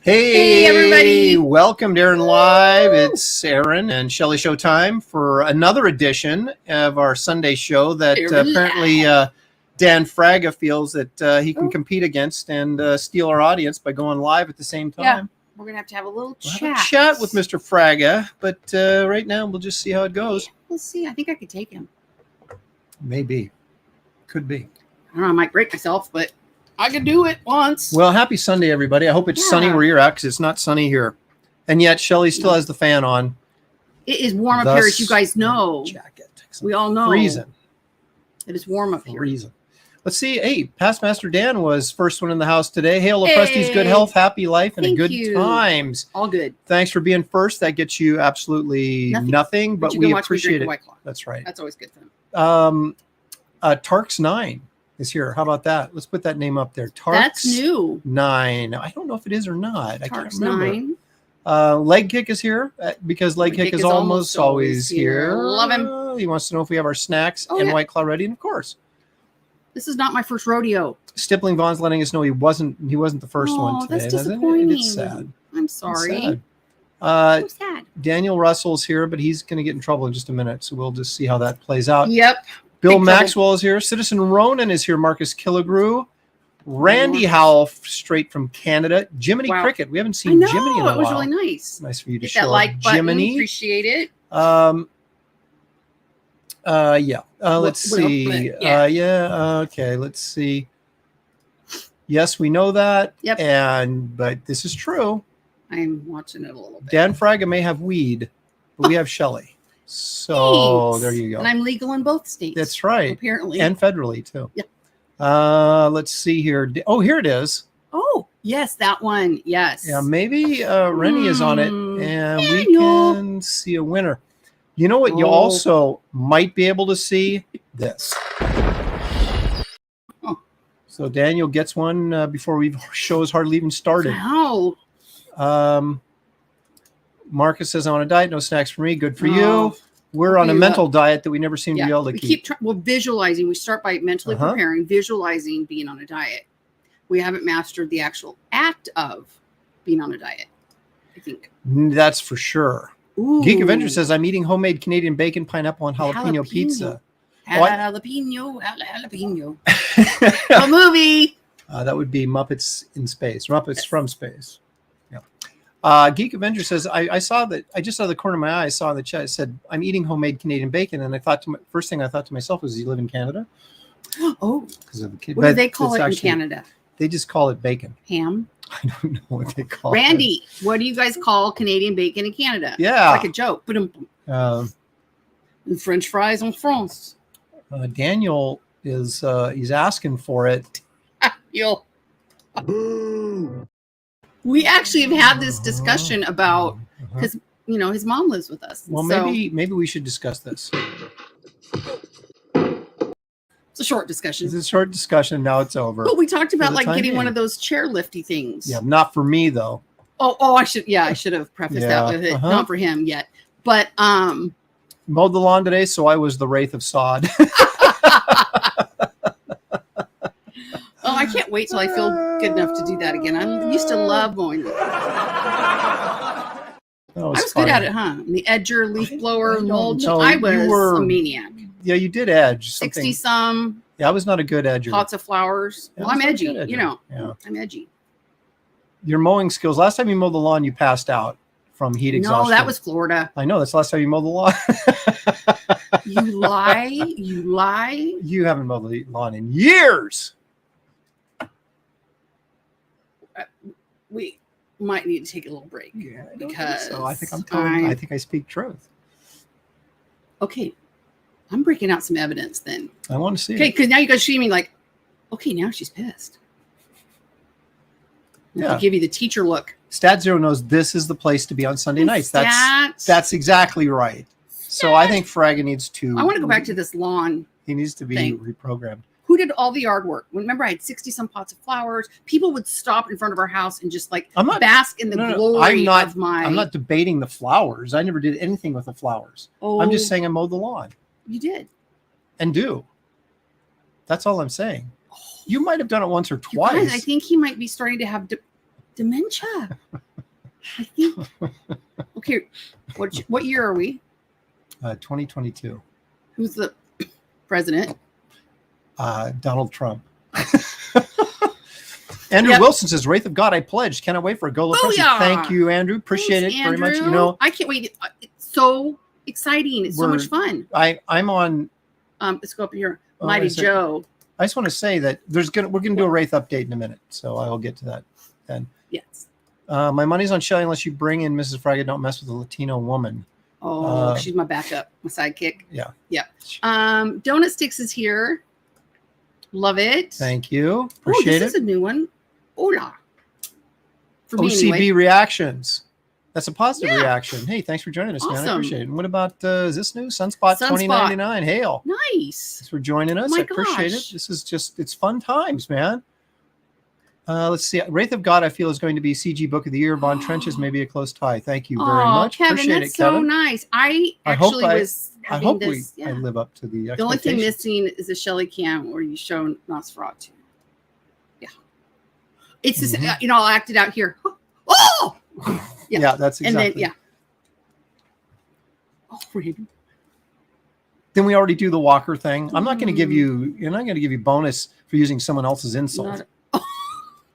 Hey, everybody. Welcome to Aaron Live. It's Aaron and Shelley Show time for another edition of our Sunday show that apparently Dan Fraga feels that he can compete against and steal our audience by going live at the same time. Yeah, we're going to have a little We'll chat. have a chat with Mr. Fraga, but right now we'll just see how it goes. We'll see. I think I could take him. Maybe. Could be. I don't know. I might break myself, but I could do it once. Well, happy Sunday, everybody. I hope it's sunny where you're at because it's not sunny here. And yet Shelley still has the fan on. It is warm up here, as you guys know. Jacket. We all know. Freezing. It is warm up here. Freezing. Let's see. Hey, Past Master Dan was first one in the house today. Hail Lopresti's good health, happy life, and good times. All good. Thanks for being first. That gets you absolutely nothing, but we appreciate it. That's right. That's always good for them. Tarks 9 is here. How about that? Let's put that name up there. Tarks That's new. 9. I don't know if it is or not. I can't Tarks remember. 9. Leg Kick is here because Leg Kick is almost always here. Love him. He wants to know if we have our snacks and White Claw ready, and of course. This is not my first rodeo. Stippling Vaughn's letting us know he wasn't the first one today. That's disappointing. It's sad. I'm sorry. It's sad. So sad. Daniel Russell's here, but he's going to get in trouble in just a minute, so we'll just see how that plays out. Yep. Bill Maxwell is here. Citizen Ronan is here. Marcus Killigrew. Randy Howell, straight from Canada. Jiminy Cricket. We haven't seen Jiminy in a while. It was really nice. Nice for you to Hit show that like button. Jiminy. Appreciate it. Let's see. Okay. Let's see. Yes, we know that. Yep. But this is true. I'm watching it a little bit. Dan Fraga may have weed, but we have Shelley. So Thanks. there you go. And I'm legal in both states. That's right. Apparently. And federally too. Yeah. Let's see here. Oh, here it is. Oh, yes, that one. Yes. Yeah, maybe Rennie is on it, and we can see a winner. You know what? You also might be able to see this. Oh. So Daniel gets one before show's hardly even started. Wow. Marcus says, I'm on a diet, no snacks for me. Good for you. We're on a mental diet that we never seem to be able to keep. We're visualizing. We start by mentally preparing, visualizing being on a diet. We haven't mastered the actual act of being on a diet, I think. That's for sure. Ooh. Geek Avenger says, I'm eating homemade Canadian bacon, pineapple, and jalapeno pizza. Jalapeno. A movie. That would be Muppets in Space. Muppets from Space. Yeah. Geek Avenger says, I saw that. I just saw the corner of my eye. I saw in the chat. It said, I'm eating homemade Canadian bacon. And I thought first thing I thought to myself was, you live in Canada? Oh, Because of the kid. what do they call it in Canada? They just call it bacon. Ham? I don't know what they call it. Randy, what do you guys call Canadian bacon in Canada? Yeah. It's like a joke. French fries en France. Daniel is he's asking for it. Yo. We actually have had this discussion about, because his mom lives with us. Well, so maybe we should discuss this. it's a short discussion. It's a short discussion. Now it's over. But we talked about For the time getting one being. of those chair lifty things. Yeah, not for me though. Oh, I should have prefaced that with it. Not for him yet. But mowed the lawn today, so I was the wraith of sod. Oh, I can't wait till I feel good enough to do that again. I used to love mowing. I was good at it, huh? The edger, leaf blower, mulch. I was a maniac. Yeah, you did edge. 60 some. Yeah, I was not a good edger. Pots of flowers. Yeah, well, I'm edgy, Yeah. I'm edgy. Your mowing skills. Last time you mowed the lawn, you passed out from heat exhaustion. No, that was Florida. I know. That's the last time you mowed the lawn. You lie. You lie. You haven't mowed the lawn in years. We might need to take a little break. Yeah, because so I think I think I speak truth. Okay. I'm breaking out some evidence then. I want to see. Okay, because now you guys see me like, okay, now she's pissed. Yeah. I'll give you the teacher look. Stat Zero knows this is the place to be on Sunday nights. That's exactly right. So I think Fraga needs to. I want to go back to this lawn. He needs to be reprogrammed. Who did all the yard work? Remember, I had 60 some pots of flowers. People would stop in front of our house and just bask in the glory of my. I'm not debating the flowers. I never did anything with the flowers. Oh, I'm just saying I mowed the lawn. You did. And do. That's all I'm saying. You might have done it once or twice. Guys, I think he might be starting to have dementia. I think. Okay, what year are we? 2022. Who's the president? Donald Trump. Andrew Wilson says, Wraith of God, I pledged. Cannot wait for a go. Thank you, Andrew. Appreciate it very much. I can't wait. It's so exciting. It's so much fun. I'm on. Let's go up here. Mighty Joe. I just want to say that we're gonna do a Wraith update in a minute, so I will get to that then. Yes. My money's on Shelly unless you bring in Mrs. Fraga. Don't mess with a Latino woman. Oh, she's my backup, my sidekick. Yeah. Yeah. Donut Sticks is here. Love it. Thank you. Appreciate it. This is a new one. Hola. For me, OCB anyway. reactions. That's a positive reaction. Hey, thanks for joining us, man. I appreciate it. And what about is this new Sunspot 2099? Hail. Nice. Thanks for joining us. I appreciate it. This is it's fun times, man. Let's see. Wraith of God, I feel, is going to be CG Book of the Year. Von Trenches may be a close tie. Thank you very much. Kevin, appreciate that's it, Kevin. so nice. I hope I live up to the The only thing missing is a Shelly cam where you show Nosferatu. Yeah. It's just, I'll act it out here. Oh! Yeah, that's exactly. And then, Oh, really? Then we already do the Walker thing. I'm not going to give you, you're not going to give you bonus for using someone else's insult.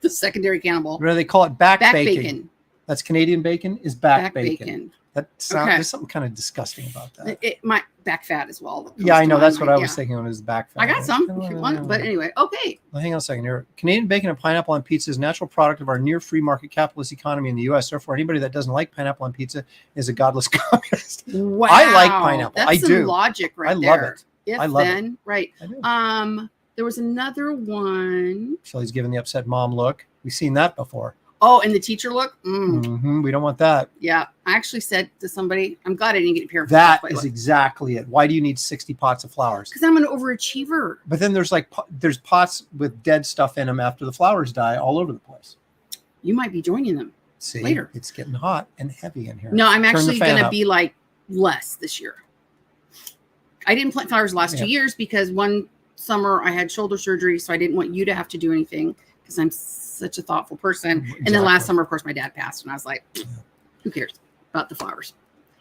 The secondary cannibal. What do they call it? Back bacon. Bacon. That's Canadian bacon is back bacon. Bacon. That sounds, there's something kind of disgusting about that. It might back fat as well. Yeah, I know. That's what I was thinking when it was back fat. I got some if you want, but anyway, okay. Well, hang on a second here. Canadian bacon and pineapple on pizza is a natural product of our near free market capitalist economy in the U.S. Therefore, anybody that doesn't like pineapple on pizza is a godless communist. Wow. I like pineapple. That's some logic right there. I love it. I love it. Right. I do. There was another one. Shelly's giving the upset mom look. We've seen that before. Oh, and the teacher look? We don't want that. Yeah. I actually said to somebody, I'm glad I didn't get a pair of that is exactly it. Why do you need 60 pots of flowers? Because I'm an overachiever. But then there's pots with dead stuff in them after the flowers die all over the place. You might be joining them later. It's getting hot and heavy in here. No, I'm actually going to be less this year. I didn't plant flowers the last 2 years because one summer I had shoulder surgery, so I didn't want you to have to do anything because I'm such a thoughtful person. Exactly. And then last summer, of course, my dad passed, and I was like, who cares about the flowers?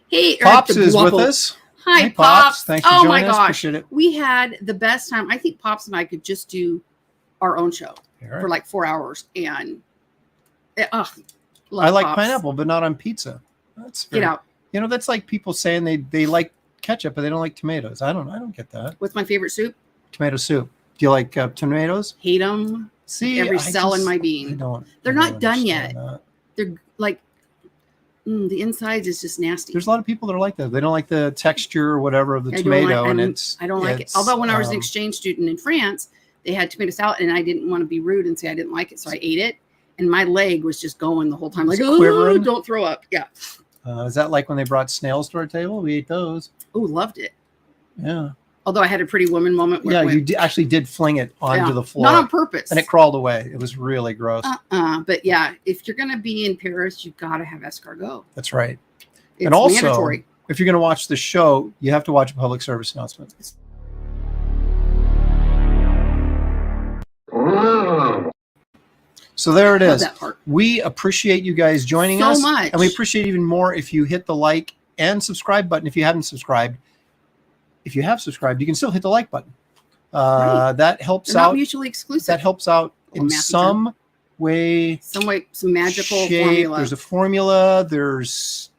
Hey, Pops is with us. Hi, Pops. Thanks for joining us. Appreciate it. We had the best time. I think Pops and I could just do our own show for 4 hours, and I like pineapple, but not on pizza. That's Get out. You know, that's like people saying they like ketchup, but they don't like tomatoes. I don't get that. What's my favorite soup? Tomato soup. Do you like tomatoes? Hate them. See, every cell in my being. They're not done yet. They're like the insides is just nasty. There's a lot of people that are like that. They don't like the texture or whatever of the tomato, I don't like it. Although when I was an exchange student in France, they had tomato salad, and I didn't want to be rude and say I didn't like it, so I ate it, and my leg was just going the whole time, like, oh, don't throw up. Yeah. Is that like when they brought snails to our table? We ate those. Oh, loved it. Yeah. Although I had a Pretty Woman moment. Where you actually did fling it onto the floor. Not on purpose. And it crawled away. It was really gross. But yeah, if you're going to be in Paris, you've got to have escargot. That's right. It's and also, mandatory. If you're going to watch the show, you have to watch a public service announcement. So there it is. That part. We appreciate you guys joining us. So much. And we appreciate even more if you hit the like and subscribe button if you haven't subscribed. If you have subscribed, you can still hit the like button. Right. That helps They're out. not mutually exclusive. That helps out in some way. Some magical formula. There's a formula. There's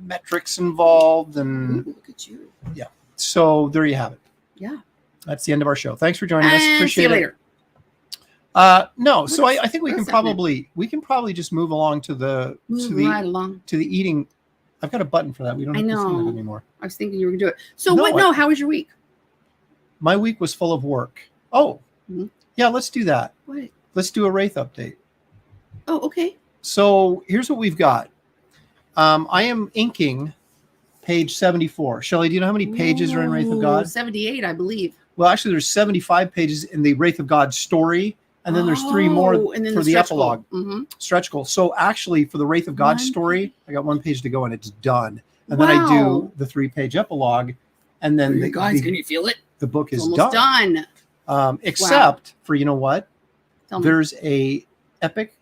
metrics involved, and look at you. Yeah. So there you have it. Yeah. That's the end of our show. Thanks for joining us. Appreciate see you it. later. No, so I think we can probably just move along to the eating. I've got a button for that. We don't have to film it anymore. I was thinking you were gonna do it. So how was your week? My week was full of work. Oh, yeah, let's do that. What? Let's do a Wraith update. Oh, okay. So here's what we've got. I am inking page 74. Shelley, do you know how many pages are in Wraith of God? 78, I believe. Well, actually, there's 75 pages in the Wraith of God story. And then there's 3 more for the epilogue. Stretch goal. So actually, for the Wraith of God story, I got 1 page to go and it's done. And then I do the 3-page epilogue. And then can you feel it? The book is almost done. Except for, you know what? There's a epic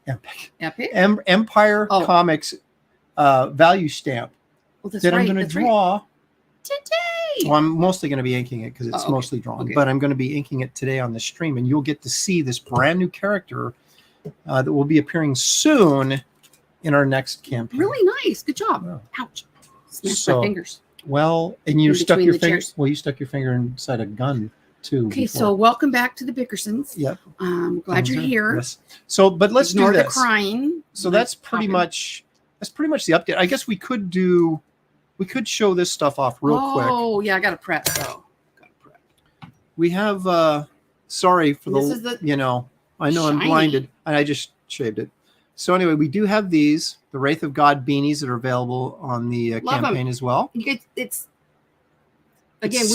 Empire Comics value stamp that I'm going to draw today. Well, I'm mostly going to be inking it because it's mostly drawn, but I'm going to be inking it today on the stream, and you'll get to see this brand new character that will be appearing soon in our next campaign. Really nice. Good job. Yeah. Ouch. Smashed my fingers. Well, and you stuck your finger. Well, you stuck your finger inside a gun too. Okay, so welcome back to the Bickersons. Yep. Glad you're here. Yes. So, but let's Ignore do this. The crying. So that's pretty much the update. I guess we could show this stuff off real quick. Oh yeah, I got to prep though. We have. Sorry for I know I'm blinded, and I just shaved it. So anyway, we do have these, the Wraith of God beanies that are available on the campaign as well. We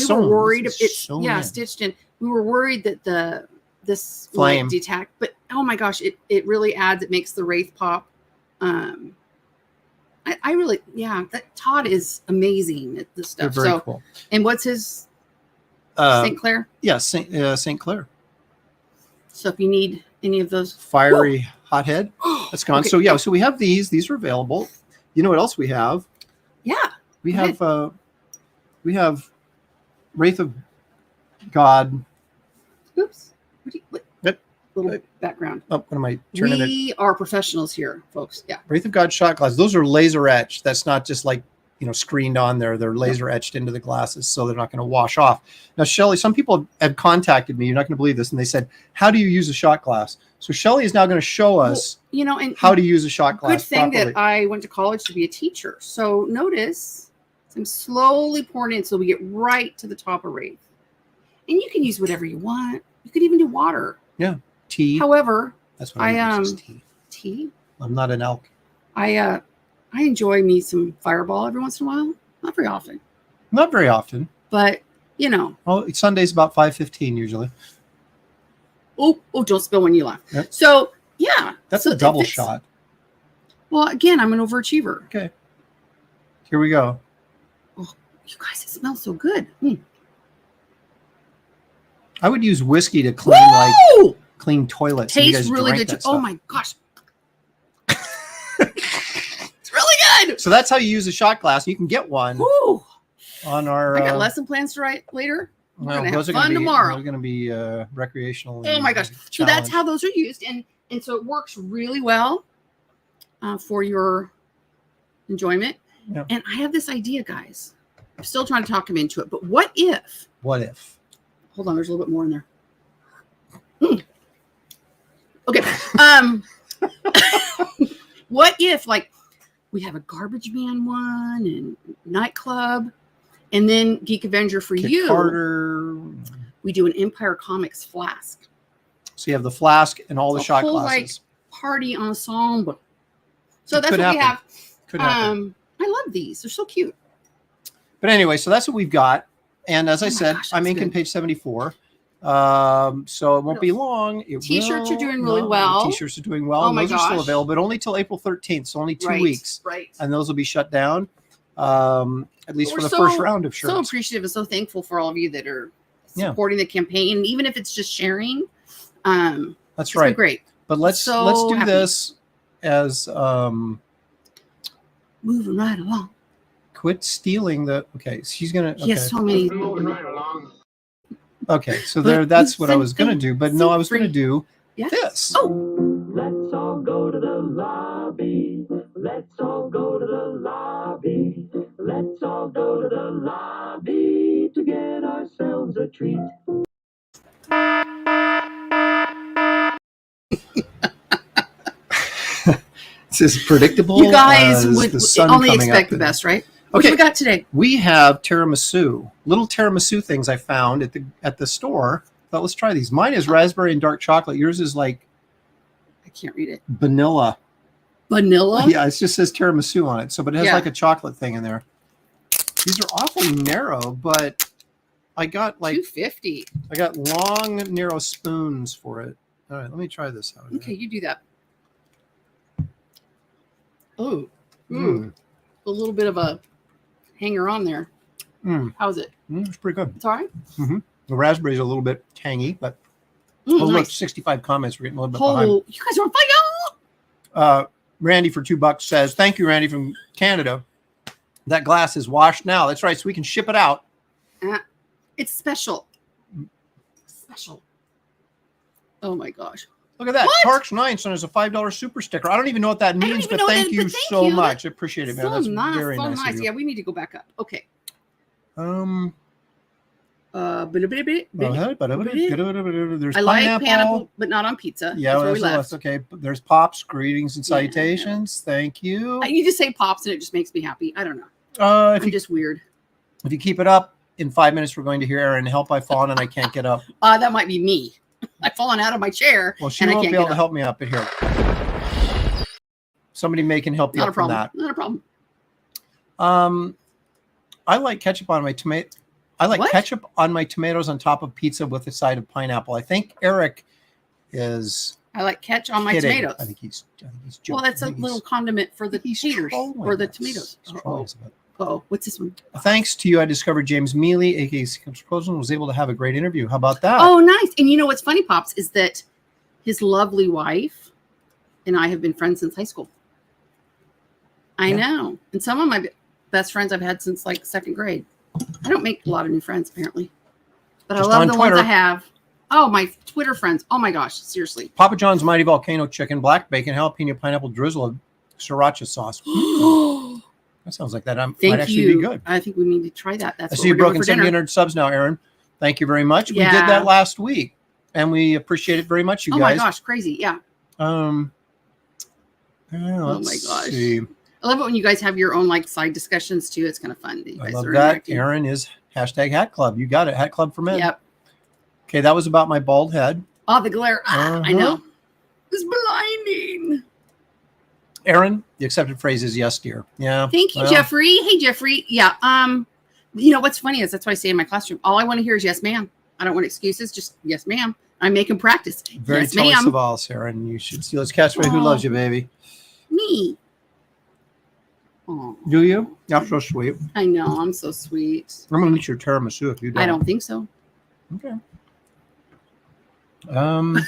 were worried. Stitched in. We were worried that this flame might detect, but oh my gosh, it really adds. It makes the Wraith pop. I really, that Todd is amazing at this stuff. They're very cool. And what's his St. Clair? Yeah, St. Clair. So if you need any of those fiery hothead, that's gone. Okay. So we have these. These are available. You know what else we have? Yeah. We have Wraith of God. Oops. Little background. Oh, what am I turning it? We are professionals here, folks. Yeah. Wraith of God shot glass. Those are laser etched. That's not just like, screened on there. They're laser etched into the glasses, so they're not going to wash off. Now, Shelley, some people have contacted me. You're not going to believe this. And they said, how do you use a shot glass? So Shelley is now going to show us how to use a shot glass. Good thing properly. that I went to college to be a teacher. So notice I'm slowly pouring in so we get right to the top of Wraith. And you can use whatever you want. You could even do water. Yeah. Tea. However, that's what I use. Tea. I'm not an elk. I enjoy me some Fireball every once in a while. Not very often. Not very often. But Well, Sunday's about 5:15 usually. Oh! Don't spill when you laugh. Yep. So yeah, that's a double shot. Well, again, I'm an overachiever. Okay. Here we go. Oh, you guys, it smells so good. I would use whiskey to clean clean toilets. Tastes really good. Oh my gosh. It's really good. So that's how you use a shot glass. You can get one on our. I got lesson plans to write later. We're gonna have fun tomorrow. Those are going to be recreational. Oh my gosh. So that's how those are used. And so it works really well. for your enjoyment. Yeah. And I have this idea, guys. I'm still trying to talk him into it. But what if? What if? Hold on, there's a little bit more in there. Okay. What if, like, we have a Garbage Man one and Nightclub, and then Geek Avenger for Kit you. Carter. We do an Empire Comics flask. So you have the flask and all the A shot whole, glasses. like, party ensemble. So It that's could what happen. we have. I love these. They're so cute. But anyway, so that's what we've got. And as I said, gosh, I'm that's inking good. page 74. So it won't be long. T-shirts are doing really well. T-shirts are doing well. Oh and my those are still gosh. available, but only till April 13th. So only 2 Right, weeks. Right. And those will be shut down, at least for the first round of shirts. So appreciative and so thankful for all of you that are Yeah. supporting the campaign, even if it's just sharing. That's It's right. been great. But let's do happy. this as Moving right along. quit stealing the. Okay, she's gonna. Okay. He has so many. Moving right along. Okay, so there. That's what I was gonna do, but no, I was gonna do Yeah. this. Oh, Let's all go to the lobby. Let's all go to the lobby. Let's all go to the lobby to get ourselves a treat. This is predictable. you guys as would the sun only coming expect up the and- best, right? What Okay. do we got today? We have tiramisu, little tiramisu things I found at the store. But let's try these. Mine is raspberry and dark chocolate. Yours is like I can't read it. vanilla. Vanilla? Yeah, it just says tiramisu on it. So, but it has Yeah. like a chocolate thing in there. These are awfully narrow, but I got like $2.50. I got long, narrow spoons for it. All right, let me try this out. Okay, you do that. Oh, Mm. a little bit of a hanger on there. Mm. How's it? It's pretty good. It's all right? The raspberry's a little bit tangy, but Mm, oh, look, nice. 65 comments. We're getting a little bit behind. Oh, you guys are on fire! Randy for $2 says, "Thank you, Randy from Canada. That glass is washed now." That's right, so we can ship it out. It's special. Special. Oh my gosh. Look at that. What? Tarks 9 sent us a $5 super sticker. I don't even know what that don't means, even but know thank that, you but thank so you. much. I appreciate it, man. So That's nice. very So nice. nice. Of Yeah, you. we need to go back up. Okay. Um, There's There's I like pineapple. pineapple, but not on pizza. Yeah, That's where we that's left. okay. There's Pops. Greetings and Yeah, I know. salutations. Thank you. You just say pops and it just makes me happy. I don't know. If I'm you just weird. keep it up, in 5 minutes we're going to hear Erin. Help! I've fallen and I can't get up. That might be me. I've fallen out of my chair. Well, she and I won't can't be able get to up. help me up. But here, somebody can help you Not a up from problem. that. Not a problem. I like ketchup on my tomato. I like What? ketchup on my tomatoes on top of pizza with a side of pineapple. I think Eric is I like ketchup on my kidding. tomatoes. I think he's joking. Well, that's I a think little condiment for the he's taters trolling or the us. tomatoes. He's trolling us about it. Oh, what's this one? Thanks to you, I discovered James Mealy, aka Sequence Proposal, was able to have a great interview. How about that? Oh, nice. And you know what's funny, Pops, is that his lovely wife and I have been friends since high school. I Yeah. know. And some of my best friends I've had since like second grade. I don't make a lot of new friends, apparently. But Just I love on the Twitter. ones I have. Oh, my Twitter friends. Oh, my gosh. Seriously. Papa John's Mighty Volcano Chicken, black bacon, jalapeno, pineapple drizzle of sriracha sauce. That sounds like that might Thank actually you. be good. I think we need to try that. That's I what see you've we're doing broken for dinner. 700 subs now, Aaron. Thank you very much. We Yeah. did that last week, and we appreciate it very much, you Oh, guys. my gosh. Crazy. Yeah. Let's my gosh. see. I love it when you guys have your own like side discussions too. It's kind of fun. That you I guys love are that. interacting. Aaron is hashtag Hat Club. You got it. Hat Club for Men. Yep. Okay, that was about my bald head. Oh, the glare. I Uh-huh. know. It's blinding. Aaron, the accepted phrase is yes, dear. Yeah. Thank you, well, Jeffrey. Hey, Jeffrey. Yeah. You know what's funny is that's what I say in my classroom. All I want to hear is yes, ma'am. I don't want excuses. Just yes, ma'am. I make them practice. Very yes, Tony ma'am. Savalas, Aaron. You should see those catchphrases. Who Aw. loves you, baby? Me. Oh, Do you? That's so sweet. I know. I'm so sweet. I'm gonna eat your tiramisu if you don't. I don't think so. Okay. The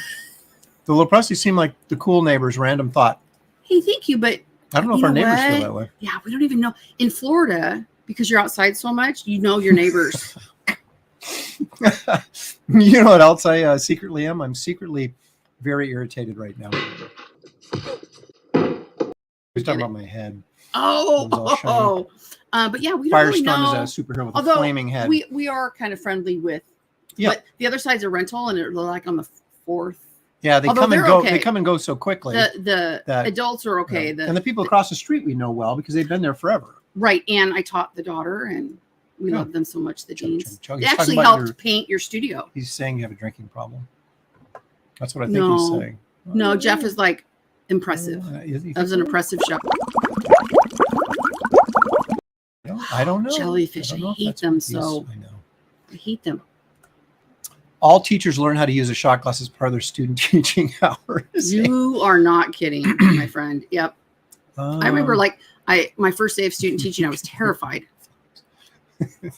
Lopresti seem like the cool neighbors. Random thought. Hey, thank you. But I don't know if You our know neighbors what? feel that way. yeah, we don't even know. In Florida, because you're outside so much, you know your neighbors. You know what else I secretly am? I'm secretly very irritated right now. He's talking about my head. It Oh, was all but yeah, we don't really Firestorm know. is a superhero with Although a flaming head. we are kind of friendly with. Yeah. But the other side's a rental, and they're like on the 4th. Yeah, they Although come and they're go. okay. They come and go so quickly. The adults are okay. And the people across the street we know well because they've been there forever. Right, and I taught the daughter, and we love them so much. The Deans. Chug. They He's actually talking about helped paint your studio. He's saying you have a drinking problem. That's what I think he's saying. No, Jeff is like impressive. That was an impressive show. I don't know. Jellyfish. I hate them so. I know. I hate them. All teachers learn how to use a shot glass as part of their student teaching hours. You are not kidding, my friend. Yep. I remember my first day of student teaching, I was terrified. Between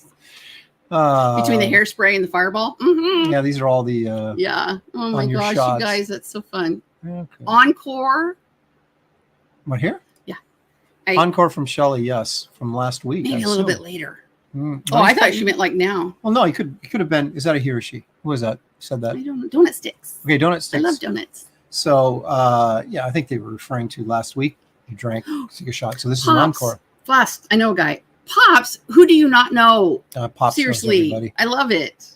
the hairspray and the fireball. Mm-hmm. Yeah, these are all the yeah. Oh my gosh, shots. You guys, that's so fun. Okay. Encore. What here? Yeah. Encore from Shelley, yes. From last week. Maybe a little bit later. Oh, I thought she meant like now. Well, no, it could have been. Is that a he or she? Who was that? Said that? I don't know. Donut sticks. Okay, donut sticks. I love donuts. So yeah, I think they were referring to last week. You drank, took a shot. So this is an encore. Fast. I know a guy. Pops, who do you not know? Pops. Seriously. I love it.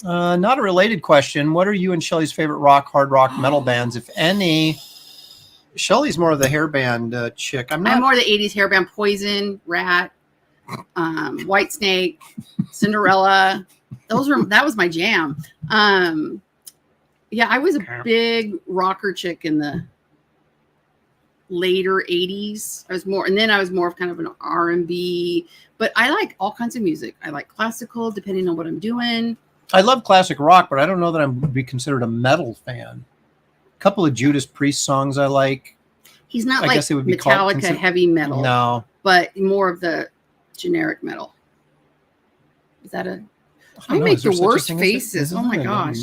Not a related question. What are you and Shelley's favorite rock, hard rock, metal bands, if any? Shelley's more of the hair band chick. I'm more the 80s hair band. Poison, Rat, White Snake, Cinderella. That was my jam. Yeah, I was a big rocker chick in the later 80s. I was more of kind of an R&B, but I like all kinds of music. I like classical, depending on what I'm doing. I love classic rock, but I don't know that I would be considered a metal fan. A couple of Judas Priest songs I like. He's not like Metallica heavy metal. No. But more of the generic metal. Is that I make the worst faces. Oh my gosh.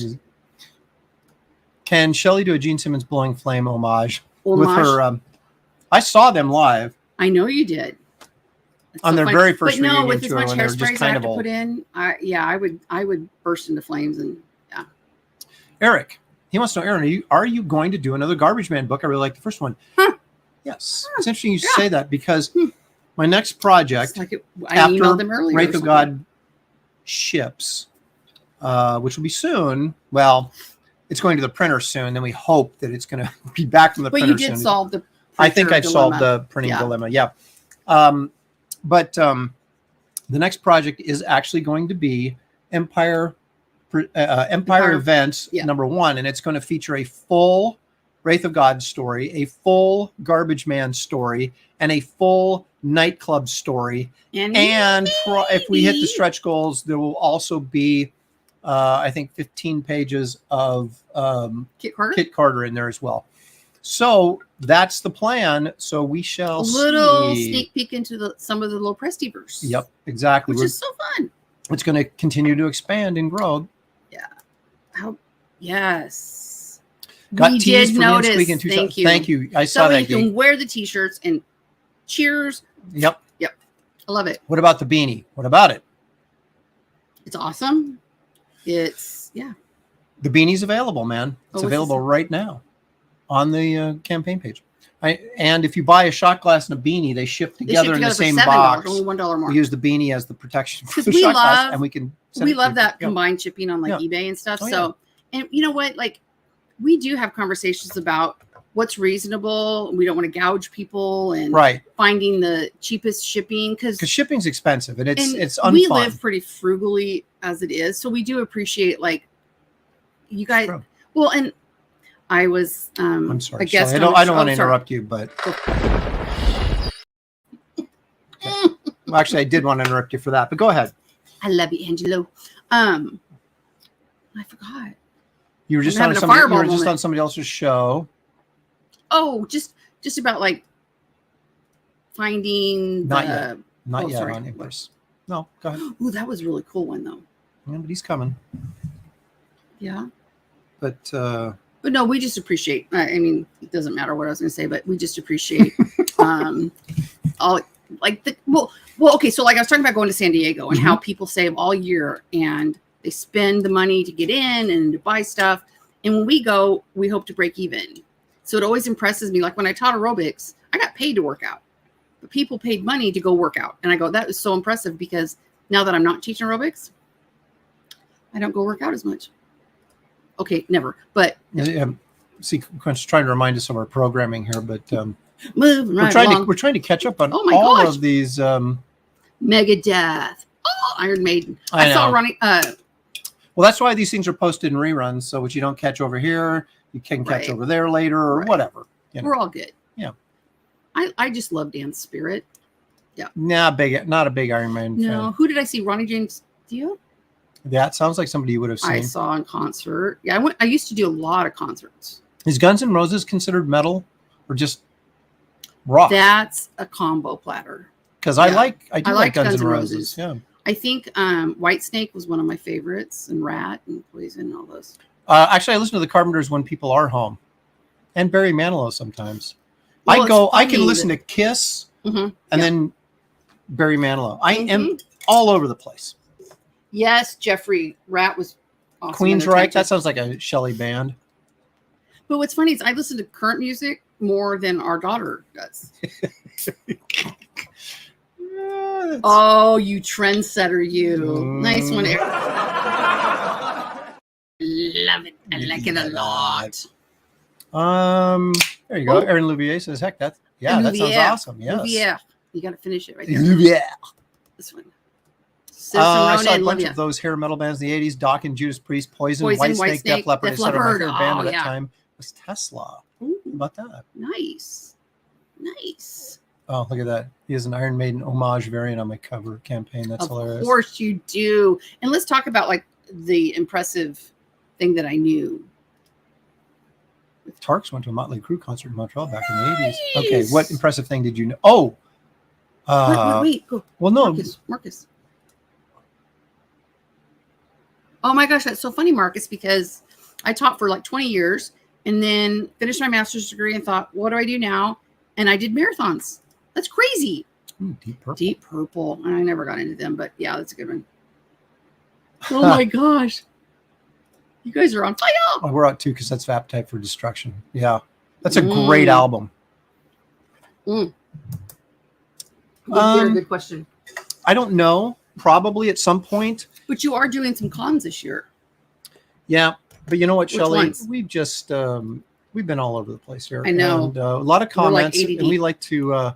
Can Shelley do a Gene Simmons Blowing Flame homage? With her? I saw them live. I know you did. On their very first reunion with as tour much when they were just hairspray I kind have of to old. put in, I would burst into flames and yeah. Eric, he wants to know, Aaron, are you going to do another Garbage Man book? I really like the first one. Huh. Yes. It's interesting you say that because my next project I after emailed them earlier. Wraith of God ships, which will be soon. Well, it's going to the printer soon. Then we hope that it's going to be back from the printer soon. But you did solve the I think I've solved the printing dilemma. Yeah. But the next project is actually going to be Empire Events #1, and it's going to feature a full Wraith of God story, a full Garbage Man story, and a full nightclub story. And if we hit the stretch goals, there will also be, I think, 15 pages of Kit Carter in there as well. So that's the plan. So we shall sneak peek into some of the Lopresti-verse. Yep, exactly. Which is so fun. It's going to continue to expand and grow. Yeah. Yes. Got we teased did for notice. Thank you. I saw that. So you can wear the t-shirts and cheers. Yep. I love it. What about the beanie? What about it? It's awesome. It's The beanie's available, man. It's available right now on the campaign page. And if you buy a shot glass and a beanie, they ship together in the same box. Only $1 more. We use the beanie as the protection for the we shot love, glass, and we love that combined shipping on eBay and stuff. And you know what? Like, we do have conversations about what's reasonable. We don't want to gouge people and finding the cheapest shipping because shipping's expensive and it's unfun. We live pretty frugally as it is, so we do appreciate you guys. Well, and I was I'm sorry. I guess I don't want to interrupt you, but well, actually, I did want to interrupt you for that. But go ahead. I love you, Angelo. I forgot. You were just on somebody else's show. Oh, just about finding not yet on Empress. No, go ahead. Ooh, that was a really cool one though. Yeah, but he's coming. Yeah. But no, we just appreciate. I mean, it doesn't matter what I was going to say, but we just appreciate all okay. So I was talking about going to San Diego and how people save all year and they spend the money to get in and to buy stuff. And when we go, we hope to break even. So it always impresses me. Like when I taught aerobics, I got paid to work out, but people paid money to go work out. And I go, that is so impressive, because now that I'm not teaching aerobics, I don't go work out as much. Okay, never. But Sequence trying to remind us of our programming here, but moving right along. We're trying to catch up on Oh my all gosh. of these. Megadeth. Oh, Iron Maiden. I saw know. running. Well, that's why these things are posted in reruns, so what you don't catch over here, you can catch Right. over there later or Right. whatever. You know. We're all good. Yeah. I just love Dan's spirit. Not a big Iron Man No, fan. who did I see? Ronnie James Dio. That sounds like somebody you would have I seen. saw in concert. Yeah, I used to do a lot of concerts. Is Guns N' Roses considered metal or just rock? That's a combo platter. Because yeah. I like like Guns N' Roses. Yeah. I think Whitesnake was one of my favorites, and Rat and Poison and all those. Actually, I listen to the Carpenters when people are home, and Barry Manilow sometimes. Well, I can listen to Kiss Mhm. and then Barry Manilow. I am all over the place. Yes, Jeffrey Rat was awesome. Queensryche, that sounds like a Shelley band. But what's funny is I listen to current music more than our daughter does. Oh, you trendsetter, you. Nice one, Eric. Love it. I like it a lot. There you go. Aaron Louvier says, heck, that sounds awesome. Yes. Louvier. You got to finish it right there. Louvier. This one. I saw a bunch of those hair metal bands in the 80s. Doc and Judas Priest, Poison, Whitesnake, Def Leppard. My favorite band at that time was Tesla. Ooh, how about that? Nice. Oh, look at that. He has an Iron Maiden homage variant on my cover campaign. That's hilarious. Of course you do. And let's talk about like the impressive thing that I knew. Tarks went to a Motley Crue concert in Montreal back in the 80s. Okay, what impressive thing did you know? Oh. Wait, go. Well, no. Marcus. Oh my gosh, that's so funny, Marcus, because I taught for like 20 years and then finished my master's degree and thought, what do I do now? And I did marathons. That's crazy. Ooh, Deep Purple. Deep Purple. I never got into them, but yeah, that's a good one. Oh my gosh. You guys are on fire. Oh, we're out too because that's Appetite for Destruction. Yeah. That's a great album. Would be a good question. I don't know. Probably at some point. But you are doing some cons this year. Yeah. But you know what, Which Shelley? ones? We've just we've been all over the place here. I know. And a lot of comments. We're like ADD. And we like to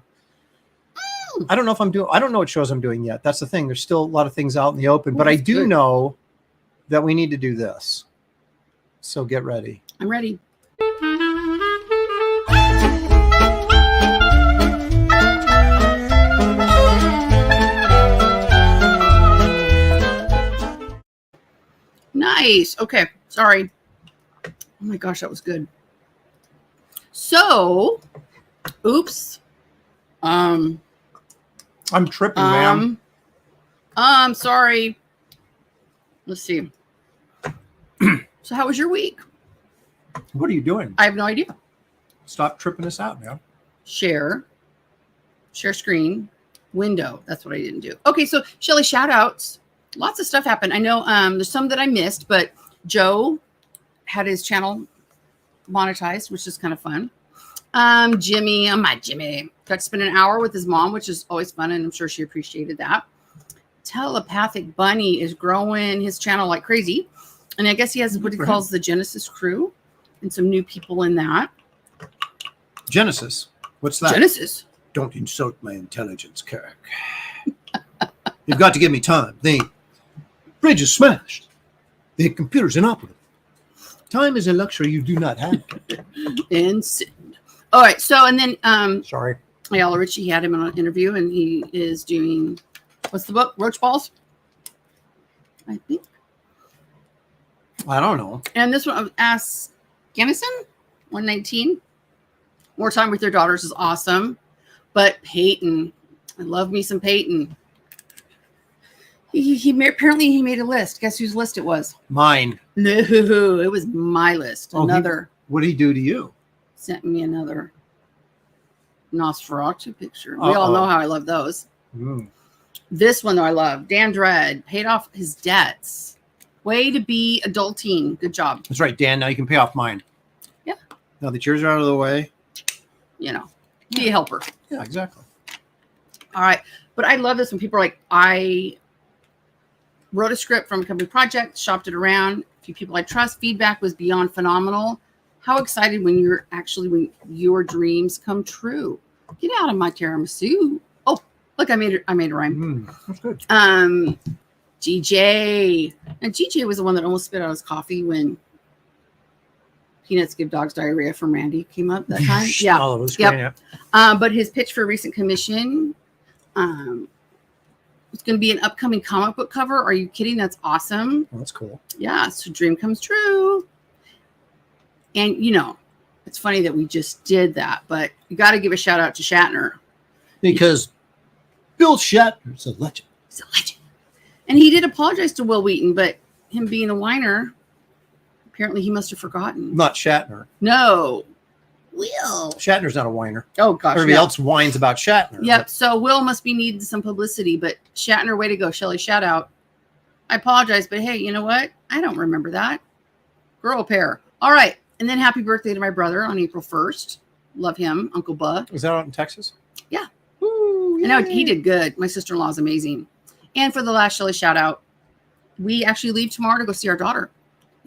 I don't know what shows I'm doing yet. That's the thing. There's still a lot of things out in the open. But I do know that we need to do this. So get ready. I'm ready. Nice. Okay. Sorry. Oh my gosh, that was good. So, oops. I'm tripping, ma'am. Sorry. Let's see. So how was your week? What are you doing? I have no idea. Stop tripping us out, man. Share screen, window. That's what I didn't do. Okay, so Shelley, shout outs. Lots of stuff happened. I know there's some that I missed, but Joe had his channel monetized, which is kind of fun. Jimmy got to spend an hour with his mom, which is always fun, and I'm sure she appreciated that. Telepathic Bunny is growing his channel like crazy. And I guess he has what he calls the Genesis crew and some new people in that. Genesis. What's that? Genesis. Don't insult my intelligence, Kirk. You've got to give me time. The bridge is smashed. The computer's inoperable. Time is a luxury you do not have. Insane. All right. So, and then Sorry. Ayala Ritchie had him on an interview, and he is doing, what's the book? Roach Balls? I think. I don't know. And this one, Ask Gennison, 119. More Time with Your Daughters is awesome. But Peyton, I love me some Peyton. Apparently he made a list. Guess whose list it was? Mine. No, it was my list. Another. What did he do to you? Sent me another Nosferatu picture. We all know how I love those. This one, though, I love. Dan Dredd paid off his debts. Way to be adulting. Good job. That's right, Dan. Now you can pay off mine. Yeah. Now that yours are out of the way. You know, be a helper. Yeah, exactly. All right. But I love this when people are like, I wrote a script from a company project, shopped it around. A few people I trust. Feedback was beyond phenomenal. How excited when your dreams come true. Get out of my tiramisu. Oh, look, I made a rhyme. That's good. GJ. And GJ was the one that almost spit out his coffee when Peanuts Give Dogs Diarrhea from Randy came up that time. Yeah. Oh, it was Yep. great. Yeah. But his pitch for a recent commission, it's going to be an upcoming comic book cover. Are you kidding? That's awesome. Oh, that's cool. Yeah. So dream comes true. And, it's funny that we just did that, but you got to give a shout out to Shatner. Because Bill Shatner's a legend. He's a legend. And he did apologize to Will Wheaton, but him being a whiner, apparently he must have forgotten. Not Shatner. No. Will. Shatner's not a whiner. Oh, gosh. Everybody else whines about Shatner. Yep. So Will must be needing some publicity, but Shatner, way to go. Shelley, shout out. I apologize, but hey, you know what? I don't remember that. Girl pair. All right. And then happy birthday to my brother on April 1st. Love him, Uncle Bud. Was that out in Texas? Yeah. Ooh, I know he did good. My sister-in-law is amazing. And for the last Shelley shout out, we actually leave tomorrow to go see our daughter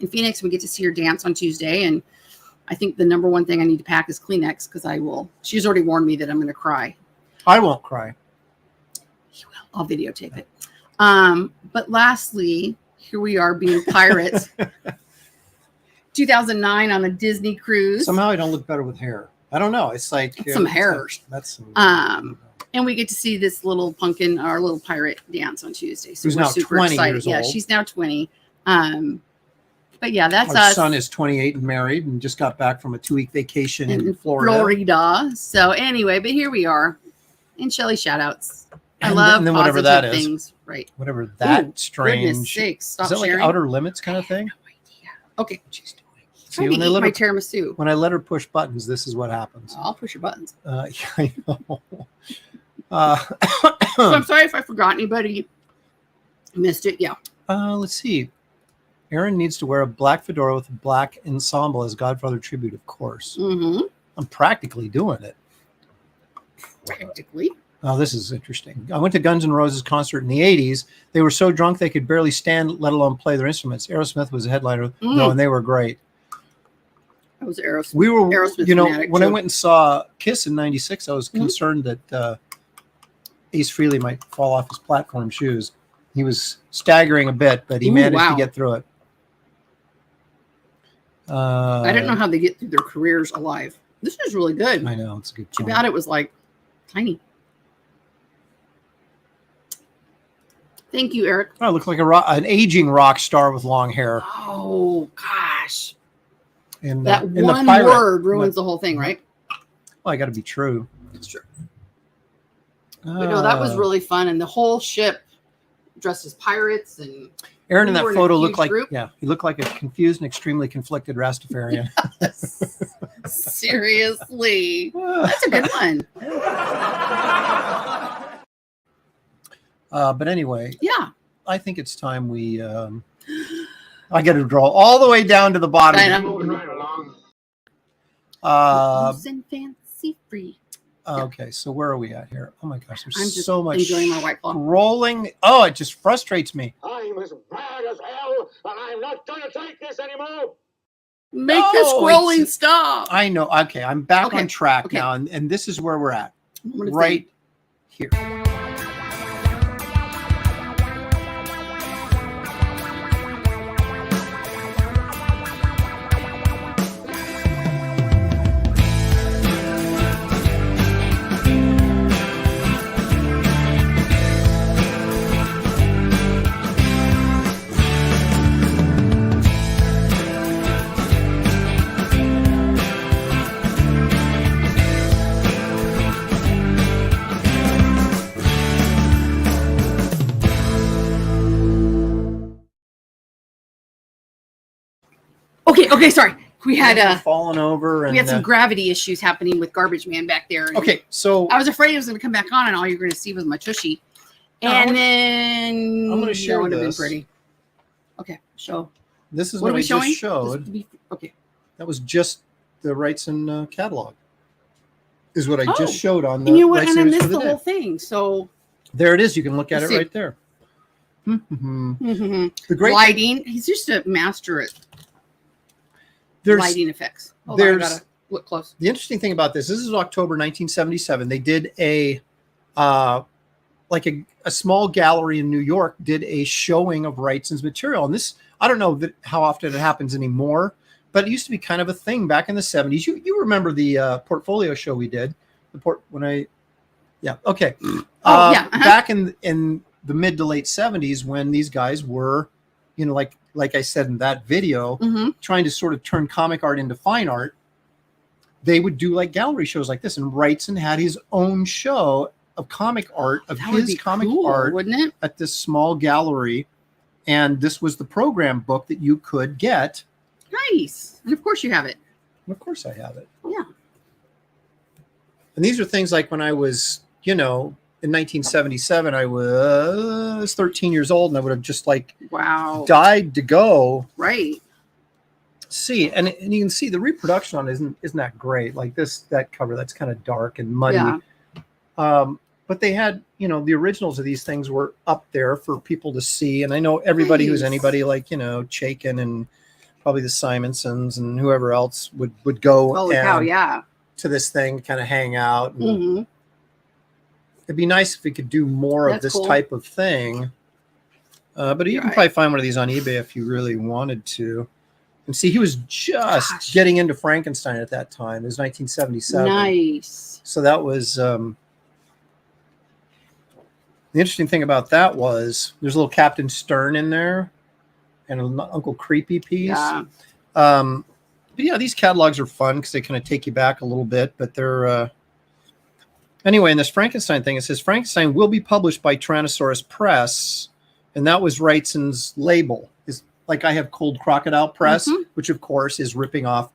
in Phoenix. We get to see her dance on Tuesday. And I think the number one thing I need to pack is Kleenex because I will. She's already warned me that I'm going to cry. I won't cry. You will. I'll videotape it. But lastly, here we are being pirates. 2009 on the Disney cruise. Somehow I don't look better with hair. I don't know. It's like Some hair. That's And we get to see this little pumpkin, our little pirate dance on Tuesday. So who's we're now super 20 excited. years Yeah, old. she's now 20. But yeah, that's Our us. son is 28 and married and just got back from a 2-week vacation in Florida. So anyway, but here we are. And Shelley shout outs. I And love then positive whatever that is. things. Right. Whatever that Ooh, strange. Goodness sakes. Stop Is that like sharing. Outer Limits kind of thing? No idea. Okay. She's doing. Trying See, to when I eat let my her tiramisu. when I let her push buttons, this is what happens. I'll push your buttons. Yeah, I know. So I'm sorry if I forgot anybody. Missed it. Yeah. Let's see. Aaron needs to wear a black fedora with a black ensemble as Godfather tribute, of course. Mm-hmm. I'm practically doing it. Practically. Oh, this is interesting. I went to Guns N' Roses concert in the 80s. They were so drunk they could barely stand, let alone play their instruments. Aerosmith was a headliner, though, and they were great. I was Aerosmith. We were, Aerosmith fanatic, when I too. went and saw Kiss in 96, I was concerned that Ace Frehley might fall off his platform shoes. He was staggering a bit, but he managed to get through it. I didn't know how they get through their careers alive. This is really good. I know, it's a good Too point. bad it was like tiny. Thank you, Eric. I look like an aging rock star with long hair. Oh gosh, And that in one the pirate, word ruins the whole thing, right? Well, I got to be true. It's true. But no, that was really fun, and the whole ship dressed as pirates, and Aaron in we that were in a photo huge looked like group. he looked like a confused and extremely conflicted Rastafarian. seriously, that's a good one. But anyway, Yeah, I think it's time we. I got to draw all the way down to the bottom. I know. Moving right along. Loose and fancy free. Okay, so where are we at here? Oh my gosh, I'm there's just so much enjoying my White Claw. scrolling. Oh, it just frustrates me. I'm as mad as hell, and I'm not going to take this anymore. Make No, the scrolling it's- stop. I know. Okay, I'm back Okay, on track okay. now, and this is where we're at, Moment of right here. Okay, sorry. We had fallen over, and we had some gravity issues happening with Garbage Man back there. And okay, so I was afraid it was going to come back on, and all you're going to see was my tushy. And then I'm gonna share that would have been this. pretty. Okay, show. this is What what are I we showing? just showed. Okay. That was just the Wrightson catalog. Is what I Oh, just showed on the And you know what? And I Wrightson for missed the the day. whole thing. So There it is. You can look at Let's it see. right there. The great lighting. He's just a master at lighting effects. Hold on, I gotta look close. The interesting thing about this is October 1977. They did a small gallery in New York did a showing of Wrightson's material. And this, I don't know how often it happens anymore, but it used to be kind of a thing back in the 70s. You remember the portfolio show we did? Okay. Back in the mid to late 70s, when these guys were, like I said in that video, trying to sort of turn comic art into fine art, they would do like gallery shows like this. And Wrightson had his own show of comic art, of his comic art, wouldn't it? At this small gallery. And this was the program book that you could get. Nice. And of course you have it. Of course I have it. Yeah. And these are things like when I was, in 1977, I was 13 years old, and I would have just died to go. Right. See, and you can see the reproduction on it isn't that great. Like that cover, that's kind of dark and muddy. Yeah. But they had, the originals of these things were up there for people to see. And I know everybody who's anybody like, Chaikin and probably the Simonsons and whoever else would go to this thing, kind of hang out. And it'd be nice if we could do more of this type of thing. But you can probably find one of these on eBay if you really wanted to. And see, he was just getting into Frankenstein at that time. It was 1977. Nice. So that was... the interesting thing about that was there's a little Captain Stern in there and an Uncle Creepy piece. Yeah. But yeah, these catalogs are fun because they kind of take you back a little bit. But they're anyway. In this Frankenstein thing, it says Frankenstein will be published by Tyrannosaurus Press, and that was Wrightson's label. Is like I have Cold Crocodile Press, which of course is ripping off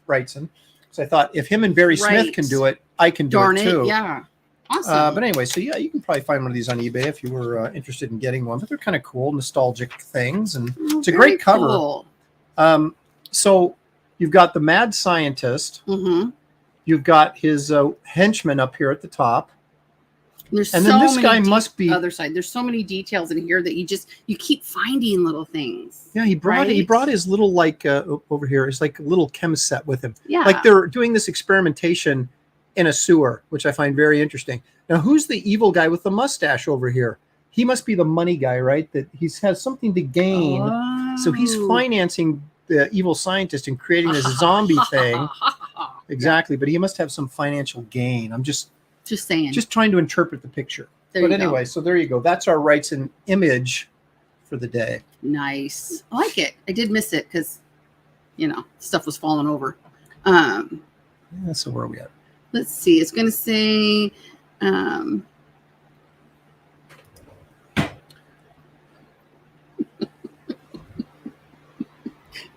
Wrightson. So I thought if him and Barry Smith can do it, I can do it too. Yeah. Awesome. But anyway, so yeah, you can probably find one of these on eBay if you were interested in getting one. But they're kind of cool, nostalgic things, and it's a great cover. Cool. So you've got the mad scientist. You've got his henchman up here at the top. And then this guy must be other side. There's so many details in here that you keep finding little things. Yeah, he brought his little over here. It's like a little chem set with him. Yeah, like they're doing this experimentation in a sewer, which I find very interesting. Now, who's the evil guy with the mustache over here? He must be the money guy, right? That he has something to gain. So he's financing the evil scientist and creating this zombie thing. Exactly. But he must have some financial gain. I'm just saying. Just trying to interpret the picture. But anyway, so there you go. That's our Wrightson image for the day. Nice. I like it. I did miss it because, stuff was falling over. So where are we at? Let's see. It's going to say,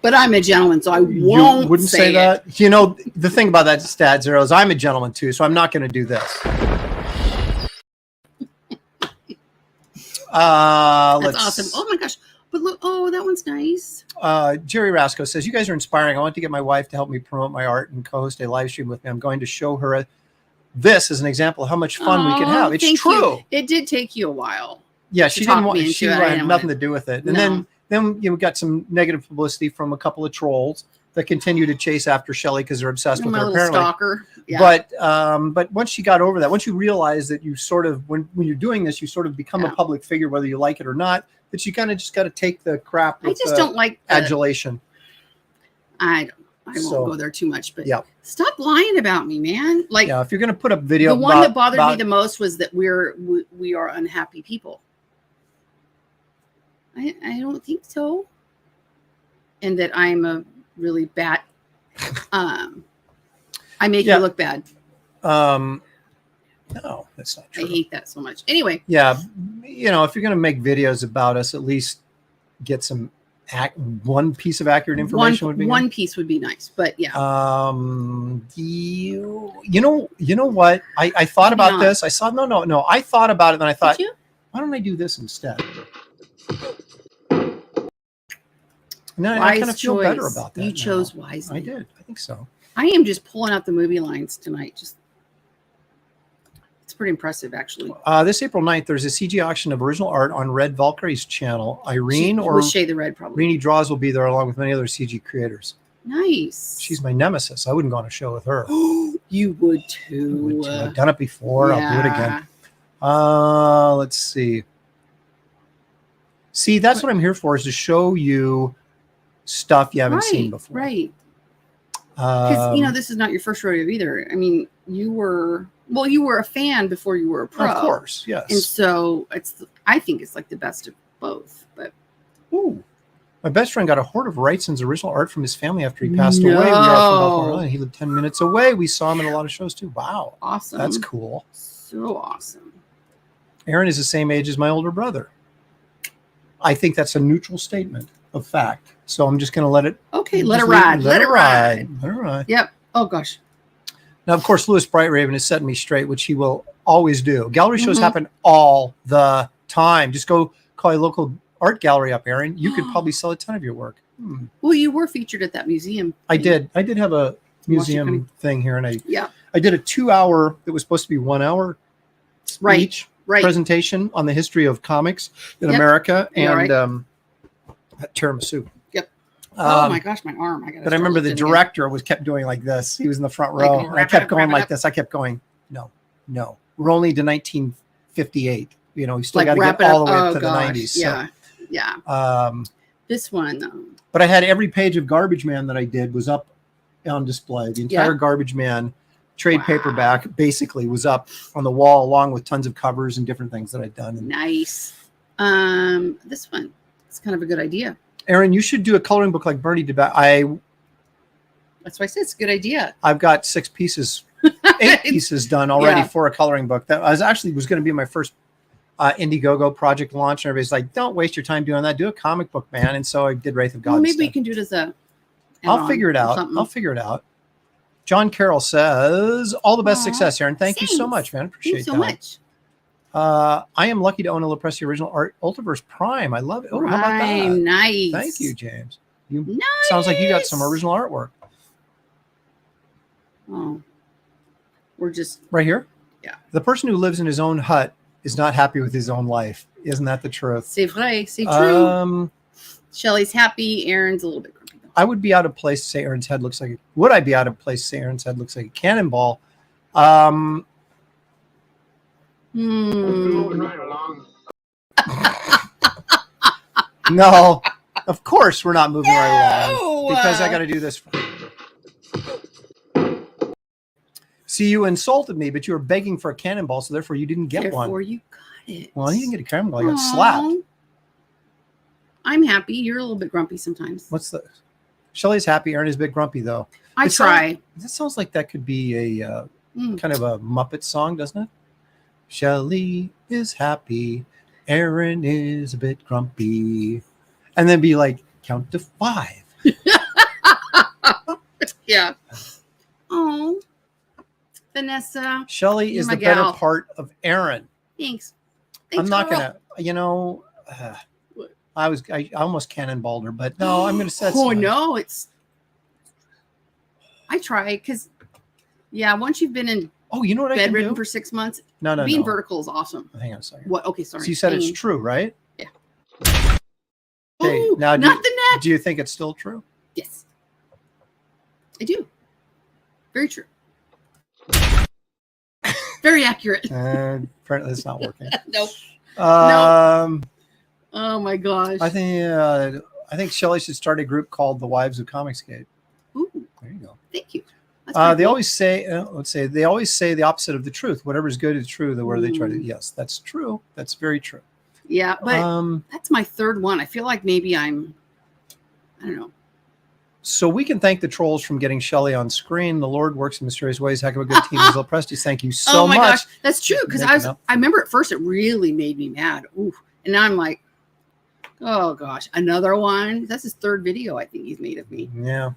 but I'm a gentleman, so I wouldn't say that. The thing about that stat zero is I'm a gentleman too, so I'm not going to do this. That's awesome. Oh my gosh. But look, that one's nice. Jerry Rasco says, you guys are inspiring. I want to get my wife to help me promote my art and co-host a live stream with me. I'm going to show her this as an example of how much fun we can have. It's true. It did take you a while. Yeah, she didn't want. She had nothing to do with it. And then we got some negative publicity from a couple of trolls that continue to chase after Shelley because they're obsessed with her. Apparently, stalker. Yeah. But once she got over that, once you realize that you sort of when you're doing this, you sort of become a public figure, whether you like it or not. That you kind of just got to take the crap. I just don't like adulation. I won't go there too much, but stop lying about me, man. Like, if you're going to put up video, the one that bothered me the most was that we are unhappy people. I don't think so, and that I'm a really bad. I make you look bad. No, that's not true. I hate that so much. Anyway. Yeah, if you're going to make videos about us, at least get some one piece of accurate information would be one nice. Piece would be nice, but yeah. You know what? I thought about this. I saw no. I thought about it, and I thought, why don't I do this instead? And then I kind of feel better about that. You chose wisely. I did. I think so. I am just pulling out the movie lines tonight. It's pretty impressive, actually. This April 9th, there's a CG auction of original art on Red Valkyrie's channel. Irene or Shea the Red, probably. Rini Draws will be there along with many other CG creators. Nice. She's my nemesis. I wouldn't go on a show with her. You would too. I've done it before. I'll do it again. Let's see. See, that's what I'm here for, is to show you stuff you haven't seen before. Right. Because, this is not your first rodeo either. I mean, you were a fan before you were a pro. Of course, yes. And so I think it's like the best of both. But ooh. My best friend got a hoard of Wrightson's original art from his family after he passed away. We are from Baltimore, Maryland. He lived 10 minutes away. We saw him in a lot of shows too. Wow. Awesome. That's cool. So awesome. Aaron is the same age as my older brother. I think that's a neutral statement of fact. So I'm just going to let it. Okay, let it ride. Let it ride. Let it ride. Yep. Oh, gosh. Now, of course, Louis Brightraven is setting me straight, which he will always do. Gallery shows happen all the time. Just go call a local art gallery up, Aaron. You could probably sell a ton of your work. Well, you were featured at that museum. I did have a museum thing here, and I did a 2-hour. It was supposed to be 1 hour speech presentation on the history of comics in America and tiramisu. Yep. Oh my gosh, my arm! But I remember the director kept doing like this. He was in the front row, and I kept going like this. I kept going, no. We're only to 1958. We still got to get all the way up to the 90s. Yeah. So. Yeah. This one. But I had every page of Garbage Man that I did was up on display. The entire Garbage Man trade paperback basically was up on the wall, along with tons of covers and different things that I'd done. Nice. This one. It's kind of a good idea. Aaron, you should do a coloring book like Bernie did. That's why I said it's a good idea. I've got 8 pieces done already for a coloring book. That was going to be my first Indiegogo project launch, and everybody's like, "Don't waste your time doing that. Do a comic book, man." And so I did Wraith of God. Well, maybe we can do it as a. I'll figure it out. John Carroll says, "All the best success, Aaron. Thank you so much, man. Appreciate that. Much. I am lucky to own a Lopresti original art, Ultiverse Prime. I love it. Oh, how about that? Nice. Thank you, James. Sounds like you got some original artwork. Oh, we're just right here. Yeah. The person who lives in his own hut is not happy with his own life. Isn't that the truth? C'est vrai. C'est true. Shelley's happy. Aaron's a little bit grumpy. I would be out of place to say Aaron's head looks like. Would I be out of place to say Aaron's head looks like a cannonball? Moving right along. No, of course we're not moving right along because I got to do this. See, you insulted me, but you were begging for a cannonball, so therefore you didn't get one. Therefore, you got it. Well, you didn't get a cannonball. You got slapped. I'm happy. You're a little bit grumpy sometimes. What's the? Shelley's happy. Aaron is a bit grumpy, though. I try. That sounds like that could be a kind of a Muppet song, doesn't it? Shelley is happy. Aaron is a bit grumpy. And then be like, count to 5. Yeah. Oh. Vanessa. Shelley is the better part of Aaron. Thanks. I'm not going to, I almost cannonballed her, but no, I'm going to set. Oh, no, I try because, once you've been in bedridden for 6 months, being vertical is awesome. Hang on a second. What? Okay, sorry. So you said it's true, right? Yeah. Okay, ooh, now not the neck. Do you think it's still true? Yes. I do. Very true. Very accurate. Apparently it's not working. Nope. No. Oh my gosh. I think Shelley should start a group called the Wives of Comicsgate. Ooh. There you go. Thank you. They always say, they always say the opposite of the truth. Whatever is good is true. The word they try to. Yes, that's true. That's very true. Yeah, but that's my third one. I feel like maybe I don't know. So we can thank the trolls from getting Shelley on screen. The Lord works in mysterious ways. Heck of a good team, as Lopresti. Thank you so much. Gosh, that's true. Because I remember at first it really made me mad. Ooh, and now I'm like, oh gosh, another one. That's his third video I think he's made of me. Yeah.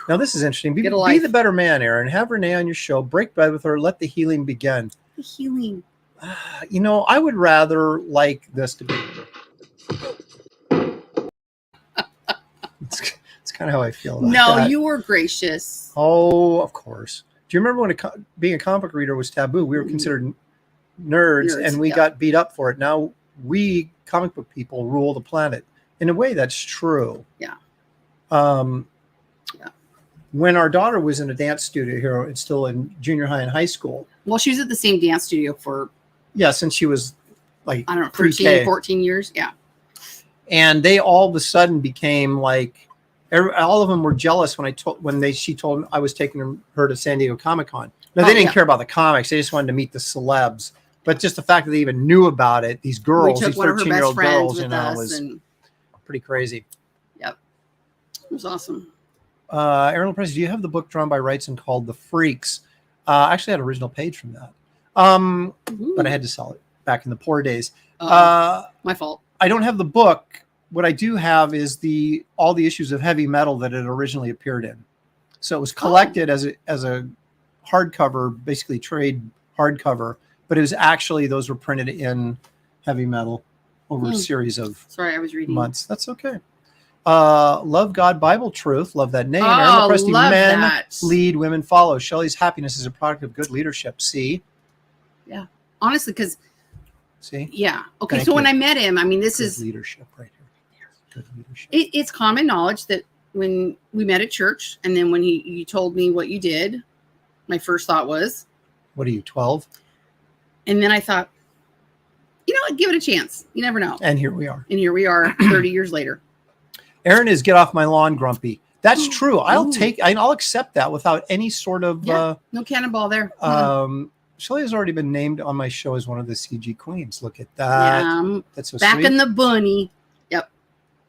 Now this is interesting. Be the better man, Aaron. Have Renee on your show. Break bread with her. Let the healing begin. The healing. I would rather like this to be. It's kind of how I feel about No, that. you were gracious. Oh, of course. Do you remember when being a comic book reader was taboo? We were considered nerds, and we got beat up for it. Now we comic book people rule the planet. In a way, that's true. Yeah. When our daughter was in a dance studio here, it's still in junior high and high school. Well, she was at the same dance studio for, since she was like, I don't know, pre-K. 13, 14 years. Yeah. And they all of a sudden became like, all of them were jealous when she told me I was taking her to San Diego Comic-Con. Now, they didn't care about the comics. They just wanted to meet the celebs. But just the fact that they even knew about it, these girls, these 13-year-old girls, was pretty crazy. Yep. It was awesome. Aaron Lopresti, do you have the book drawn by Wrightson called The Freaks? I actually had an original page from that. But I had to sell it back in the poor days. My fault. I don't have the book. What I do have is all the issues of heavy metal that it originally appeared in. So it was collected as a hardcover, basically trade hardcover, but it was actually, those were printed in heavy metal over a series of I was reading months. That's okay. Love God Bible Truth. Love that name. Oh, love Men that. Lead, women follow. Shelley's happiness is a product of good leadership. See? Yeah. Honestly, because See? Yeah. Okay. Thank so you. when I met him, I mean, this Good is leadership right here. Good leadership. it's common knowledge that when we met at church, and then when you told me what you did, my first thought was, What are you, 12? and then I thought, you know what, give it a chance. You never know. And here we are. And here we are 30 years later. Aaron is get off my lawn grumpy. That's true. I'll accept that without any sort of No cannonball there. Shelley has already been named on my show as one of the CG queens. Look at that. That's so back sweet. in the bunny. Yep.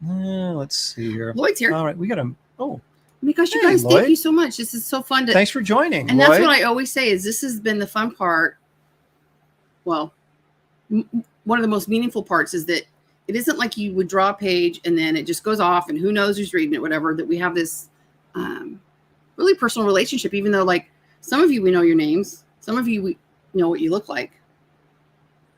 Let's see here. Lloyd's here. All right, we got him. Oh, my gosh, you Hey, guys, Lloyd. thank you so much. This is so fun to. thanks for joining. And Lloyd. that's what I always say is this has been the fun part. Well, one of the most meaningful parts is that it isn't like you would draw a page and then it just goes off and who knows who's reading it, whatever, that we have this really personal relationship, even though like some of you, we know your names. Some of you, we know what you look like.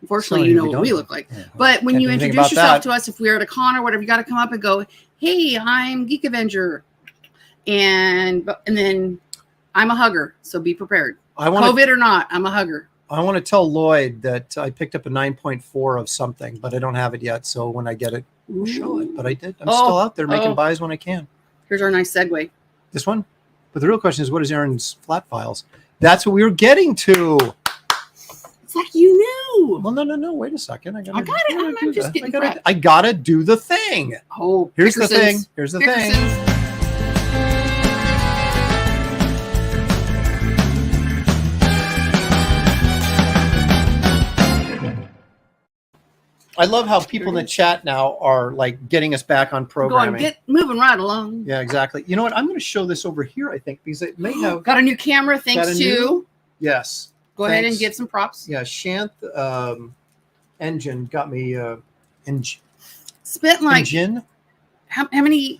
Unfortunately, you know what we look like. Yeah, But when can't you do anything introduce about yourself that. to us, if we're at a con or whatever, you got to come up and go, hey, I'm Geek Avenger. And then I'm a hugger. So be prepared. COVID or not, I'm a hugger. I want to tell Lloyd that I picked up a 9.4 of something, but I don't have it yet. So when I get it, we'll show it. But I did. I'm still out there making buys when I can. Here's our nice segue. This one? But the real question is, what is Aaron's flat files? That's what we were getting to. It's like you knew. Well, no. Wait a second. I got it. I'm just getting prepped. I gotta do the thing. Oh, Here's the thing. Dickerson's. Here's the thing. Dickerson's. I love how people in the chat now are like getting us back on programming. Get moving right along. Yeah, exactly. You know what? I'm going to show this over here, I think, because it may have. Got a new camera, thanks to. Yes. Go ahead and give some props. Yeah, Shanth Engine got me. Spent like Engine? how many?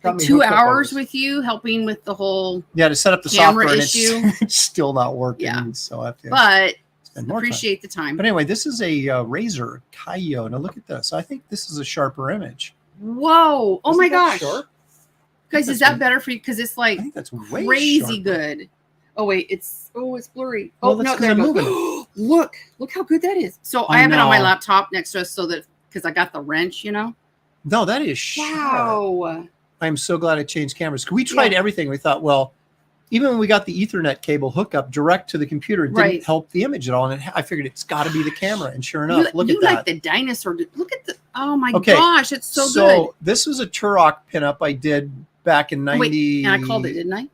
Got me 2 hooked up on hours this. with you helping with the whole to set up the camera software, issue. and it's still not working. Yeah. So I have to but spend more time. appreciate the time. But anyway, this is a Razer Kaio. Now look at this. I think this is a sharper image. Whoa! Oh Isn't my that gosh, sharp? guys, is that better for you? Because it's I like think that's way crazy sharper. good. Oh wait, it's blurry. Well, Oh that's no, 'cause there it I'm goes. moving. Look how good that is. So I I have it on my know. laptop next to us so that because I got the wrench, you know. No, that is sharp. Wow. I'm so glad I changed cameras. We tried everything. We thought, well, even when we got the Ethernet cable hookup direct to the computer, it didn't help the image at all. And I figured it's got to be the camera. And sure enough, look at that. You like the dinosaur. Look at the. Oh my gosh, it's so good. So this was a Turok pinup I did back in 90. Wait, and I called it, didn't I?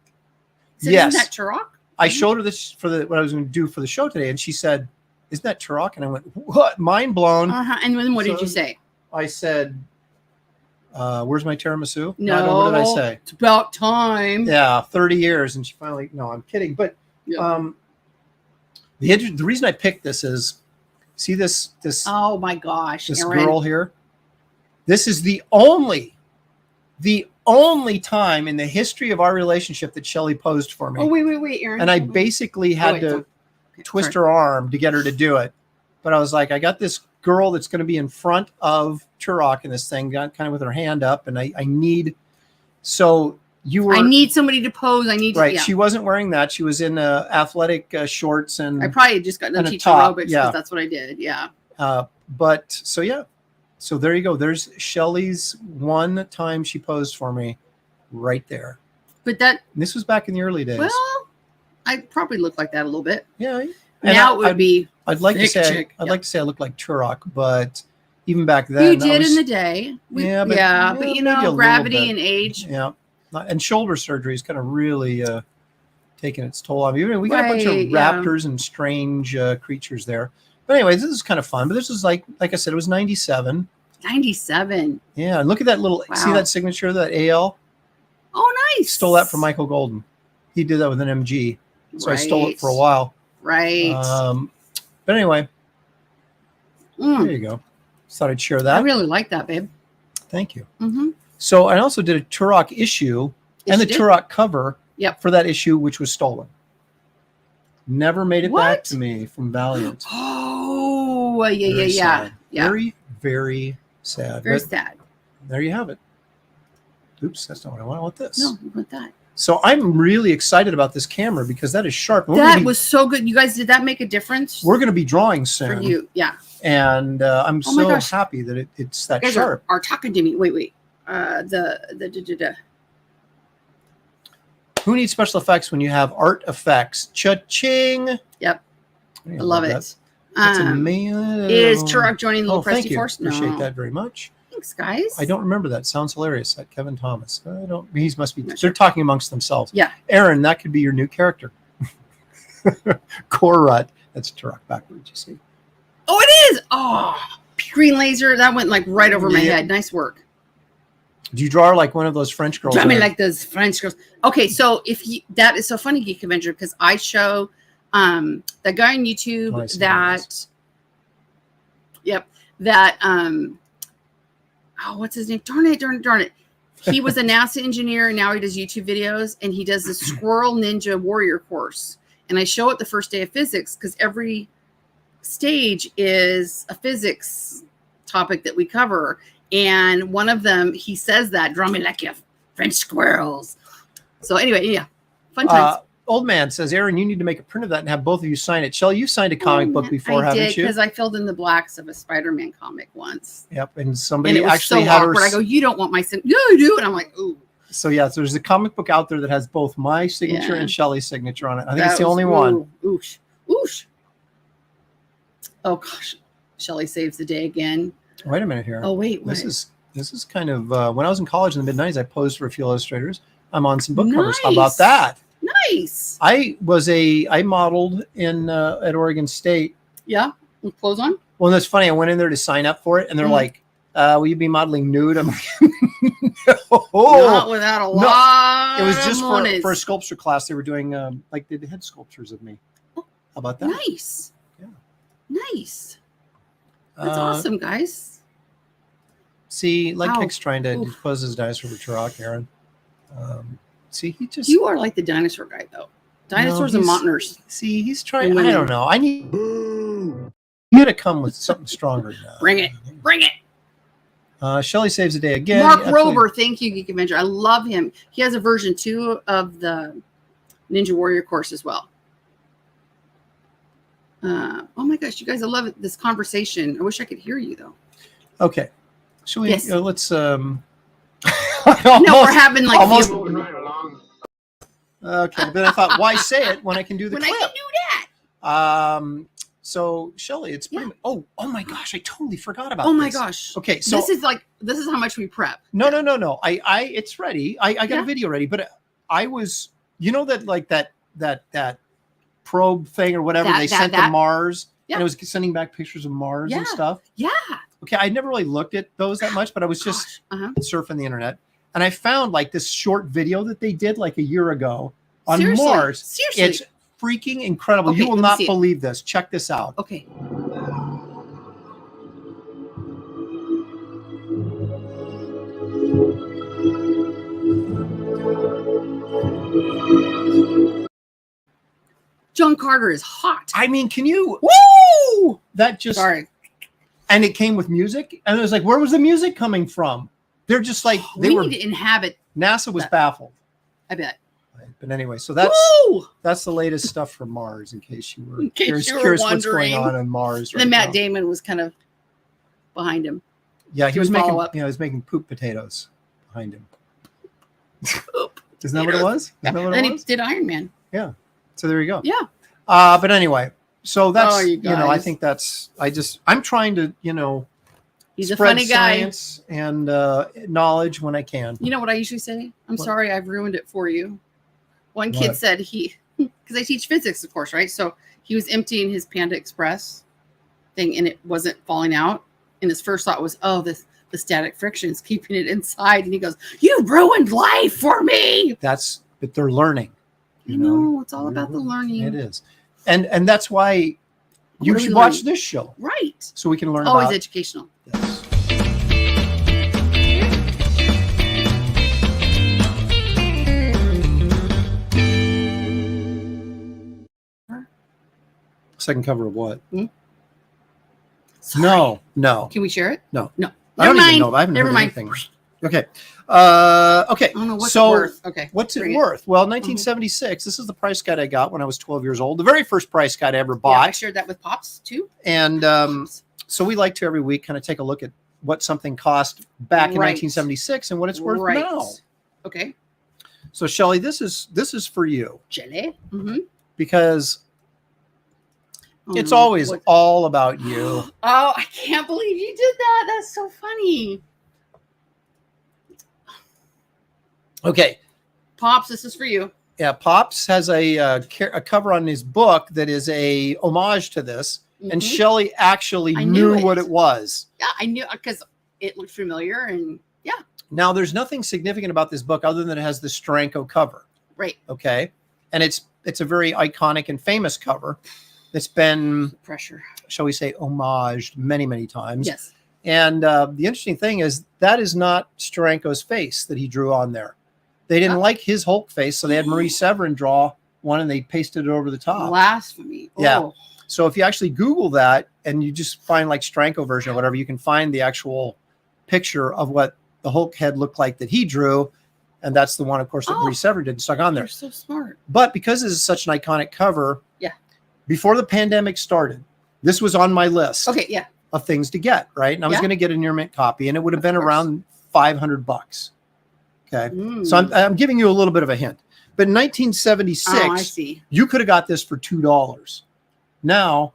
Said, Yes. Isn't that Turok? I showed her this for what I was going to do for the show today. And she said, isn't that Turok? And I went, what? Mind blown. And then what did you say? I said, where's my tiramisu? No, what did I say? It's about time. Yeah, 30 years. And she finally, no, I'm kidding. But the reason I picked this is, see this oh my gosh, this Aaron. girl here? This is the only time in the history of our relationship that Shelley posed for me. Oh, wait, Aaron. And I basically had to twist her arm to get her to do it. But I was like, I got this girl that's going to be in front of Turok in this thing, kind of with her hand up, and I need So you were. I need somebody to pose. I need to. Right. Yeah. She wasn't wearing that. She was in athletic shorts and. I probably just got done and a teaching top, aerobics because yeah. that's what I did. Yeah. But so yeah, so there you go. There's Shelly's one time she posed for me, right there. But that. And this was back in the early days. Well, I probably look like that a little bit. Yeah. And Now it would be. I'd like to thick say chick. I'd Yeah. like to say I look like Turok, but even back then You did in the day. But you maybe a know, little gravity bit. and age. Yeah, and shoulder surgery is kind of really taking its toll on me. We got a bunch of Right, yeah. raptors and strange creatures there. But anyway, this is kind of fun. But this is like I said, it was 97. 97. Yeah, and look at that little. Wow. See that signature, that AL? Oh, nice. Stole that from Michael Golden. He did that with an MG, so I stole it for a Right. while. Right. But anyway, Mm. there you go. Just thought I'd share I that. really like that, babe. Thank you. Mm-hmm. So I also did a Turok issue and the Turok cover Yep. for that issue, which was stolen. Never made it back What? to me from Valiant. Oh, yeah, Very yeah. sad. Yeah. Very, very sad. Very But sad. there you have it. Oops, that's not what I want. I want this. No, you want that. So I'm really excited about this camera because that is sharp. That was so good. You guys, did that make a difference We're going to be drawing for soon. you? Yeah. And I'm Oh my so gosh. happy that it's that You guys sharp. are talking to me. Wait. The Who needs special effects when you have art effects? Cha-ching. Yep. I I love that. it. That's amazing. Is Turok joining the Oh, thank you. Lopresti-verse? Appreciate No. that very much. Thanks, guys. I don't remember that. Sounds hilarious. That Kevin Thomas. I don't. He must be. Not They're sure. talking amongst themselves. Yeah. Aaron, that could be your new character. Korut. That's Turok backwards. You see. Oh, it is. Oh, green laser. That went like right over my Yeah. head. Nice work. Do you draw like one of those French girls? I mean, that- like those French girls. Okay, so if you, that is so funny, Geek Avenger, because I show the guy on YouTube Oh, I see what it that. Yep. That oh, what's his name? Darn it. He was a NASA engineer and now he does YouTube videos and he does the Squirrel Ninja Warrior course. And I show it the first day of physics because every stage is a physics topic that we cover. And one of them, he says that, draw me like you French squirrels. So anyway, yeah, fun times. Old man says, Aaron, you need to make a print of that and have both of you sign it. Shelley, you signed a comic book before, I haven't did you? because I filled in the blacks of a Spider-Man comic once. Yep. And And somebody it was actually so had awkward. her. I go, you don't want my signature. Yeah, I do. And I'm like, ooh. So yeah, so there's a comic book out there that has both my signature Yeah. and Shelley's signature on it. I think That it's the was- only one. Oosh. Oosh. Oh gosh. Shelley saves the day again. Wait a minute here. Oh wait. This What? is kind of when I was in college in the mid-90s, I posed for a few illustrators. I'm on some book covers. How Nice. about that? Nice. I modeled in at Oregon State. Yeah. With clothes on. Well, that's funny. I went in there to sign up for it, and they're Mhm. like, "Will you be modeling nude?" I'm like, Not "No." without a lot. It was just of for monies. a sculpture class. They were doing like they did head sculptures of me. How about that? Nice. Yeah. Nice. That's Uh, awesome, guys. See, like Wow. Kick's trying to Oof. pose his dinosaur for Turok, Aaron. See, he just You are like the dinosaur guy, though. Dinosaurs and he's- Montaners. See, he's trying. And I women. don't know. I need you to come with something stronger now. Bring it. Bring it. Shelley saves the day again. Mark Absolutely. Rober, thank you, Geek Avenger. I love him. He has a version 2 of the Ninja Warrior course as well. Oh my gosh, you guys, I love it, this conversation. I wish I could hear you though. Okay. Shall we? Yes. Let's. No, we're having like almost- Moving right along. Okay, but I thought, why say it when I can do the when I clip? can do that. So Shelley, it's pretty. Yeah. Oh my gosh, I totally forgot about. Oh my this. gosh. Okay, so this is how much we prep. no. I it's ready. I got Yeah. a video ready, but I was, that like that probe thing or whatever they sent to Mars, Yeah. and it was sending back pictures of Mars and Yeah. stuff. Yeah. Okay, I never really looked at those that much, but I was just Gosh. Uh-huh. surfing the internet, and I found like this short video that they did like a year ago on Seriously? Mars. Seriously. It's freaking incredible. Okay, You will let me not see it. believe this. Check this out. Okay. John Carter is hot. I mean, can you? Woo! That just Sorry. and it came with music, and it was like, where was the music coming from? They're just like we need to inhabit. NASA was that. baffled. I bet. But anyway, so that's Woo! the latest stuff from Mars. In case you were In case you were curious what's going wondering. on Mars. And then right Matt now. Damon was kind of behind him. Yeah, he was making. follow-up. He was making poop potatoes behind him. Poop Isn't that what it was? Yeah. Isn't that what And it he was? did Iron Man. Yeah. So there you go. Yeah. But anyway, so that's Oh, you I guys. think that's I'm trying to He's a spread funny guy. science and knowledge when I can. You know what I usually say? I'm What? sorry, I've ruined it for you. One kid What? said because I teach physics, of course, right? So he was emptying his Panda Express thing and it wasn't falling out. And his first thought was, oh, the static friction is keeping it inside. And he goes, you ruined life for me. But they're learning. I know, it's all about the learning. It is. And that's why you What are should we watch learning? this show Right. so we can learn Always about educational. this. Second cover of what? Sorry. No. Can we share it? No. No. I don't Never even mind. know. I haven't Never heard mind. anything. Okay. Okay. I don't know what's so it worth. Okay. what's it Bring worth? Well, 1976. This is the price guide I got when I was 12 years old. The very first price guide I ever bought. Yeah, I shared that with Pops too. And so we like to every week kind of take a look at what something cost back in Right. 1976 and what it's worth Right. now. Okay. So Shelley, this is for you Jelly. Mm-hmm. because Oh, it's no. always What- all about you. Oh, I can't believe you did that. That's so funny. Okay. Pops, this is for you. Yeah, Pops has a cover on his book that is a homage to this, and Mhm. Shelley actually I knew knew what it. it was. Yeah, I knew because it looked familiar and yeah, Now, there's nothing significant about this book other than it has the Stranko cover. right. Okay, and it's a very iconic and famous cover that's been, Pressure. shall we say, homaged many times. Yes. And the interesting thing is that is not Steranko's face that he drew on there. They didn't Oh. like his Hulk face, so they had Marie Severin draw one and they pasted it over the top. Blasphemy. Yeah. Oh, So if you actually Google that and you just find like Stranko version or whatever, you can find the actual picture of what the Hulk head looked like that he drew. And that's the one, of course, that Oh. Marie Severin did and stuck on there. you're so smart. But because this is such an iconic cover, Yeah. before the pandemic started, this was on my list Okay. Yeah. of things to get, right? And I was Yeah. going to get a near mint copy and it would have Of been course. around $500. Okay. Mm. So I'm giving you a little bit of a hint. But in 1976, Oh, I see. you could have got this for $2. Now,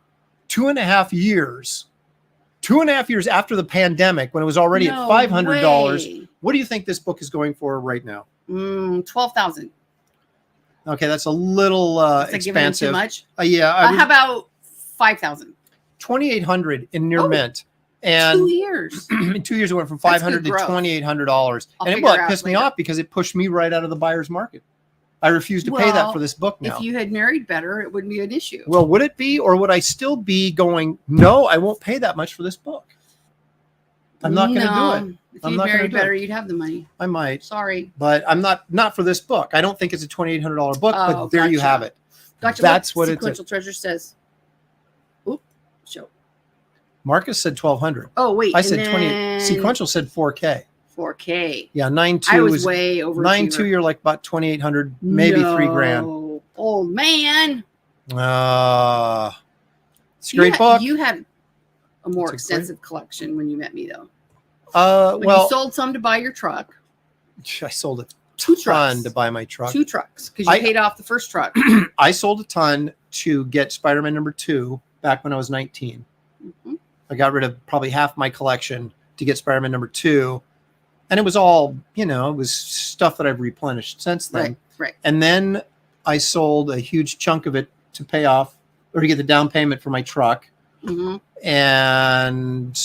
2.5 years after the pandemic, when it was already at No $500, way. what do you think this book is going for right now? 12,000. Okay, that's a little Is that giving him too expansive. much? Yeah, I would- How about 5,000? 2,800 in near Oh, mint, 2 and years. in 2 years it went from That's $500 good to growth. $2,800, I'll and it, figure it out pissed me later. off because it pushed me right out of the buyer's market. I refuse to pay that Well, for this book now. If you had married better, it wouldn't be an issue. Well, would it be, or would I still be going, no, I won't pay that much for this book? I'm not going to do it. If I'm you not gonna married do it. better, you'd have the money. I might, Sorry. but I'm not for this book. I don't think it's a $2,800 book, Oh, but there you gotcha. have it. Gotcha. That's what it's. Sequential Treasure says. Oop. Show. Marcus said 1,200. Oh, wait. I and said 20. then Sequential said 4K. 4K. Yeah, 9.2 I was is way over. 9.2. You're like about 2,800, maybe $3,000. Old man. It's a great book. You had a more It's a great- extensive collection when you met me, though. But Well, you sold some to buy your truck. I sold a 2 ton trucks. to buy my truck. 2 trucks because you I- paid off the first truck. I sold a ton to get Spider-Man #2 back when I was 19. Mhm. I got rid of probably half my collection to get Spider-Man #2. And it was all, it was stuff that I've replenished since then. Right. Right. And then I sold a huge chunk of it to pay off or to get the down payment for my truck. hmm And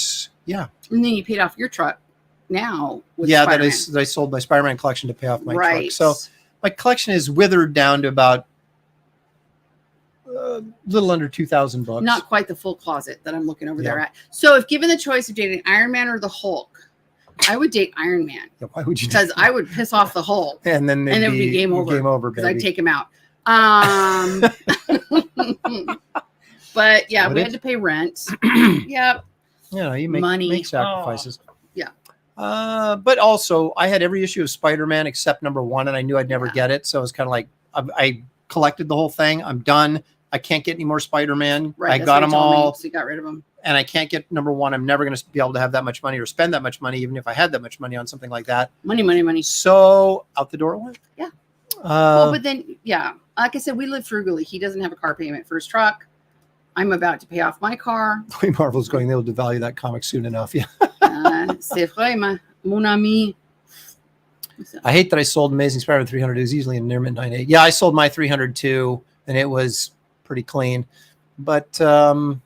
yeah, And then you paid off your truck. Now, with that Spider-Man. I sold my Spider-Man collection to pay off my right. truck. So my collection is withered down to about a little under 2,000 books. Not quite the full closet that I'm looking over there Yeah. at. So, if given the choice of dating Iron Man or the Hulk, I would date Iron Man Yeah, why would you do because I would piss off the Hulk And then and it would be game over. Game over, because baby. I'd take him out. But yeah, Would we it? had to pay rent. Yep. You Money. make sacrifices. Yeah. But also, I had every issue of Spider-Man except number 1, and I knew I'd never get it. So it was kind of like I collected the whole thing. I'm done. I can't get any more Spider-Man. Right, I got them all. So you got rid of them. And I can't get number 1. I'm never going to be able to have that much money or spend that much money, even if I had that much money on something like that. Money. So out the door it went. Yeah. Well, but then, yeah, like I said, we live frugally. He doesn't have a car payment for his truck. I'm about to pay off my car. The way Marvel's going, they'll devalue that comic soon enough. Yeah. C'est vrai, mon ami. I hate that I sold Amazing Spider-Man 300. It was usually in near midnight 8. Yeah, I sold my 300 too, and it was pretty clean. But it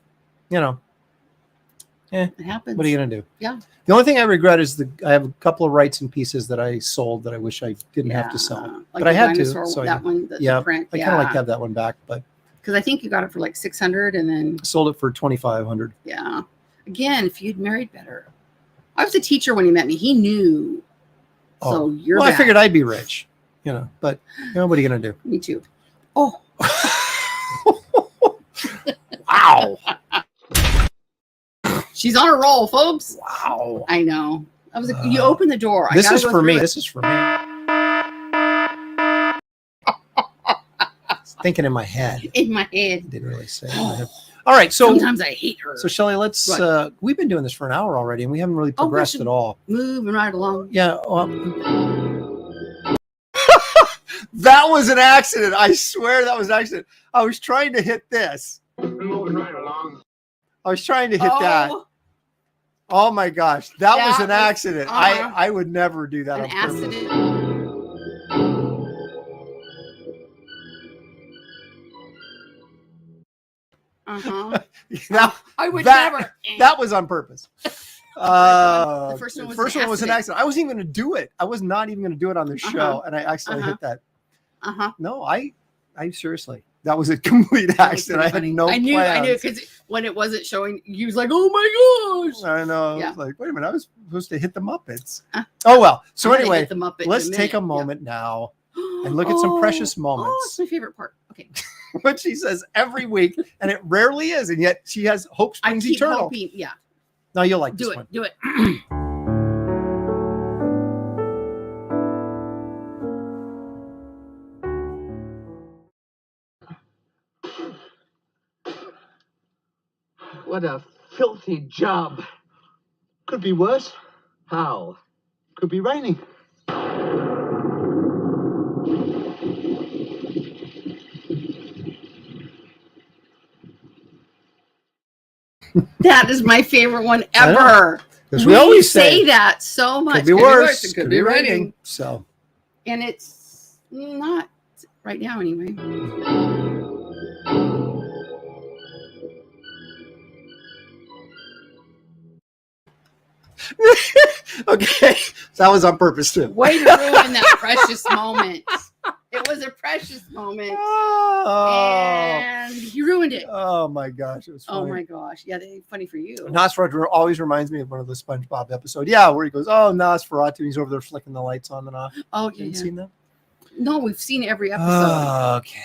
happens. What are you gonna do? Yeah. The only thing I regret is I have a couple of rights and pieces that I sold that I wish I didn't have to sell, like but I had to. dinosaur, So that one, the print. I kind of like to have that one back, but because I think you got it for like 600, and then sold it for 2,500. Yeah. Again, if you'd married better. I was a teacher when he met me. He knew. So you're. Well, bad. I figured I'd be rich, but what are you gonna do? Me too. Oh. Wow. She's on a roll, folks. Wow. I know. I was like, you open the door. This is for me. This is for me. Thinking in my head. In my head. I didn't really say it in my head. All right. So sometimes I hate her. So Shelley, let's we've been doing this for an hour already and we haven't really progressed at all. Moving right along. Yeah. That was an accident. I swear that was an accident. I was trying to hit this. Moving right along. I was trying to hit that. Oh my gosh. That was an accident. I would never do that. An accident. I would never. That was on purpose. The first one was an accident. I wasn't even going to do it. I was not even going to do it on this show, and I accidentally hit that. No, I seriously, that was a complete accident. I had no plans. I knew because when it wasn't showing, you was like, "Oh my gosh!" I know. I was like, wait a minute, I was supposed to hit the Muppets. Oh well. So anyway, let's take a moment now and look at some precious moments. Oh, it's my favorite part. Okay. What she says every week, and it rarely is, and yet she has hope springs eternal. Hoping, yeah. No, you'll like this one. Do it. What a filthy job. Could be worse. How? Could be raining. That is my favorite one ever. Because we always say that so much. Could be worse. Could be raining. So, and it's not right now anyway. Okay, so that was on purpose too. Way to ruin that precious moment. It was a precious moment, and you ruined it. Oh my gosh, it was funny. Oh my gosh, yeah, they're funny for you. Nosferatu always reminds me of one of the SpongeBob episodes. Yeah, where he goes, "Oh, Nosferatu," he's over there flicking the lights on and off. Oh, yeah. Haven't seen that? No, we've seen every episode. Okay.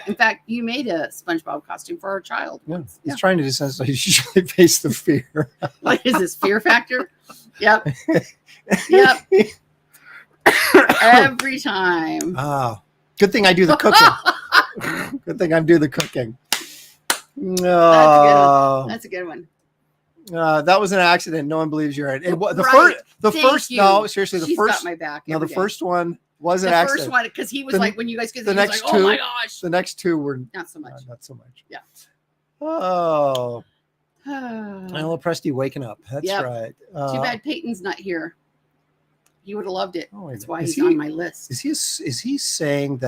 In fact, you made a SpongeBob costume for our child. Yeah, he's trying to desensitize. He should face the fear. What is this, Fear Factor? Yep. Yep. Every time. Oh, good thing I do the cooking. Good thing I do the cooking. No. That's a good one. That was an accident. No one believes you're right. No, seriously, She's got my back. No, the first one was an accident. The first one, because he was like, when you guys get the next two, oh my gosh. The next two were not so much. Not so much. Yeah. Oh. Lopresti waking up. That's right. Too bad Peyton's not here. He would have loved it. That's why he's on my list. Is he saying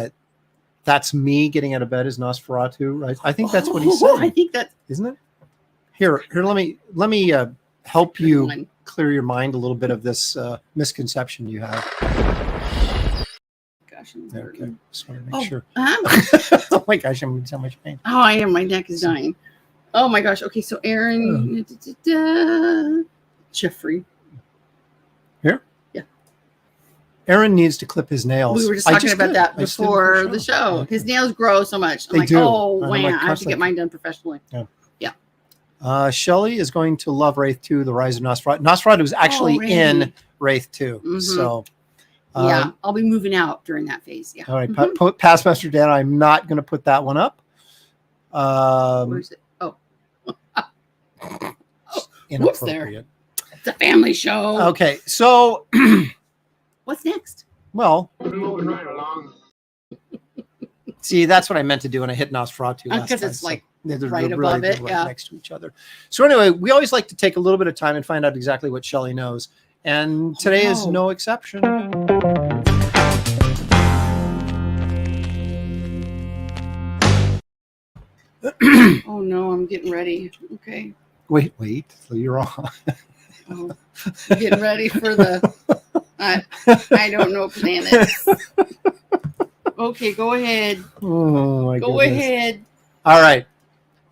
that's me getting out of bed as Nosferatu? Right? I think that's what he's saying. I think that isn't it. Here. Let me help you clear your mind a little bit of this misconception you have. Gosh, okay. Just want to make sure. Oh my gosh, I'm in so much pain. Oh, I am. My neck is dying. Oh my gosh. Okay, so Aaron, Jeffrey. Here? Yeah. Aaron needs to clip his nails. We were just talking about that before the show. Okay. His nails grow so much. I'm like, oh, wow. I have to get mine done professionally. Yeah. Yeah. Shelley is going to love Wraith 2, The Rise of Nosferatu. Nosferatu was actually really? in Wraith 2. Mhm. So, Yeah, I'll be moving out during that phase. Yeah. all right. Past Master Dan, I'm not going to put that one up. Where is it? Oh, whoops there. Inappropriate. It's a family show. Okay. So, What's next? well, Moving right along. see, that's what I meant to do when I hit Nosferatu last Because time. it's like they're right really above it, right yeah. next to each other. So anyway, we always like to take a little bit of time and find out exactly what Shelley knows. And today is no exception. Oh no, I'm getting ready. Okay. Wait. So you're on. Oh, I'm getting ready for the I don't know planets. Okay, go ahead. Oh my Go goodness. ahead. All right.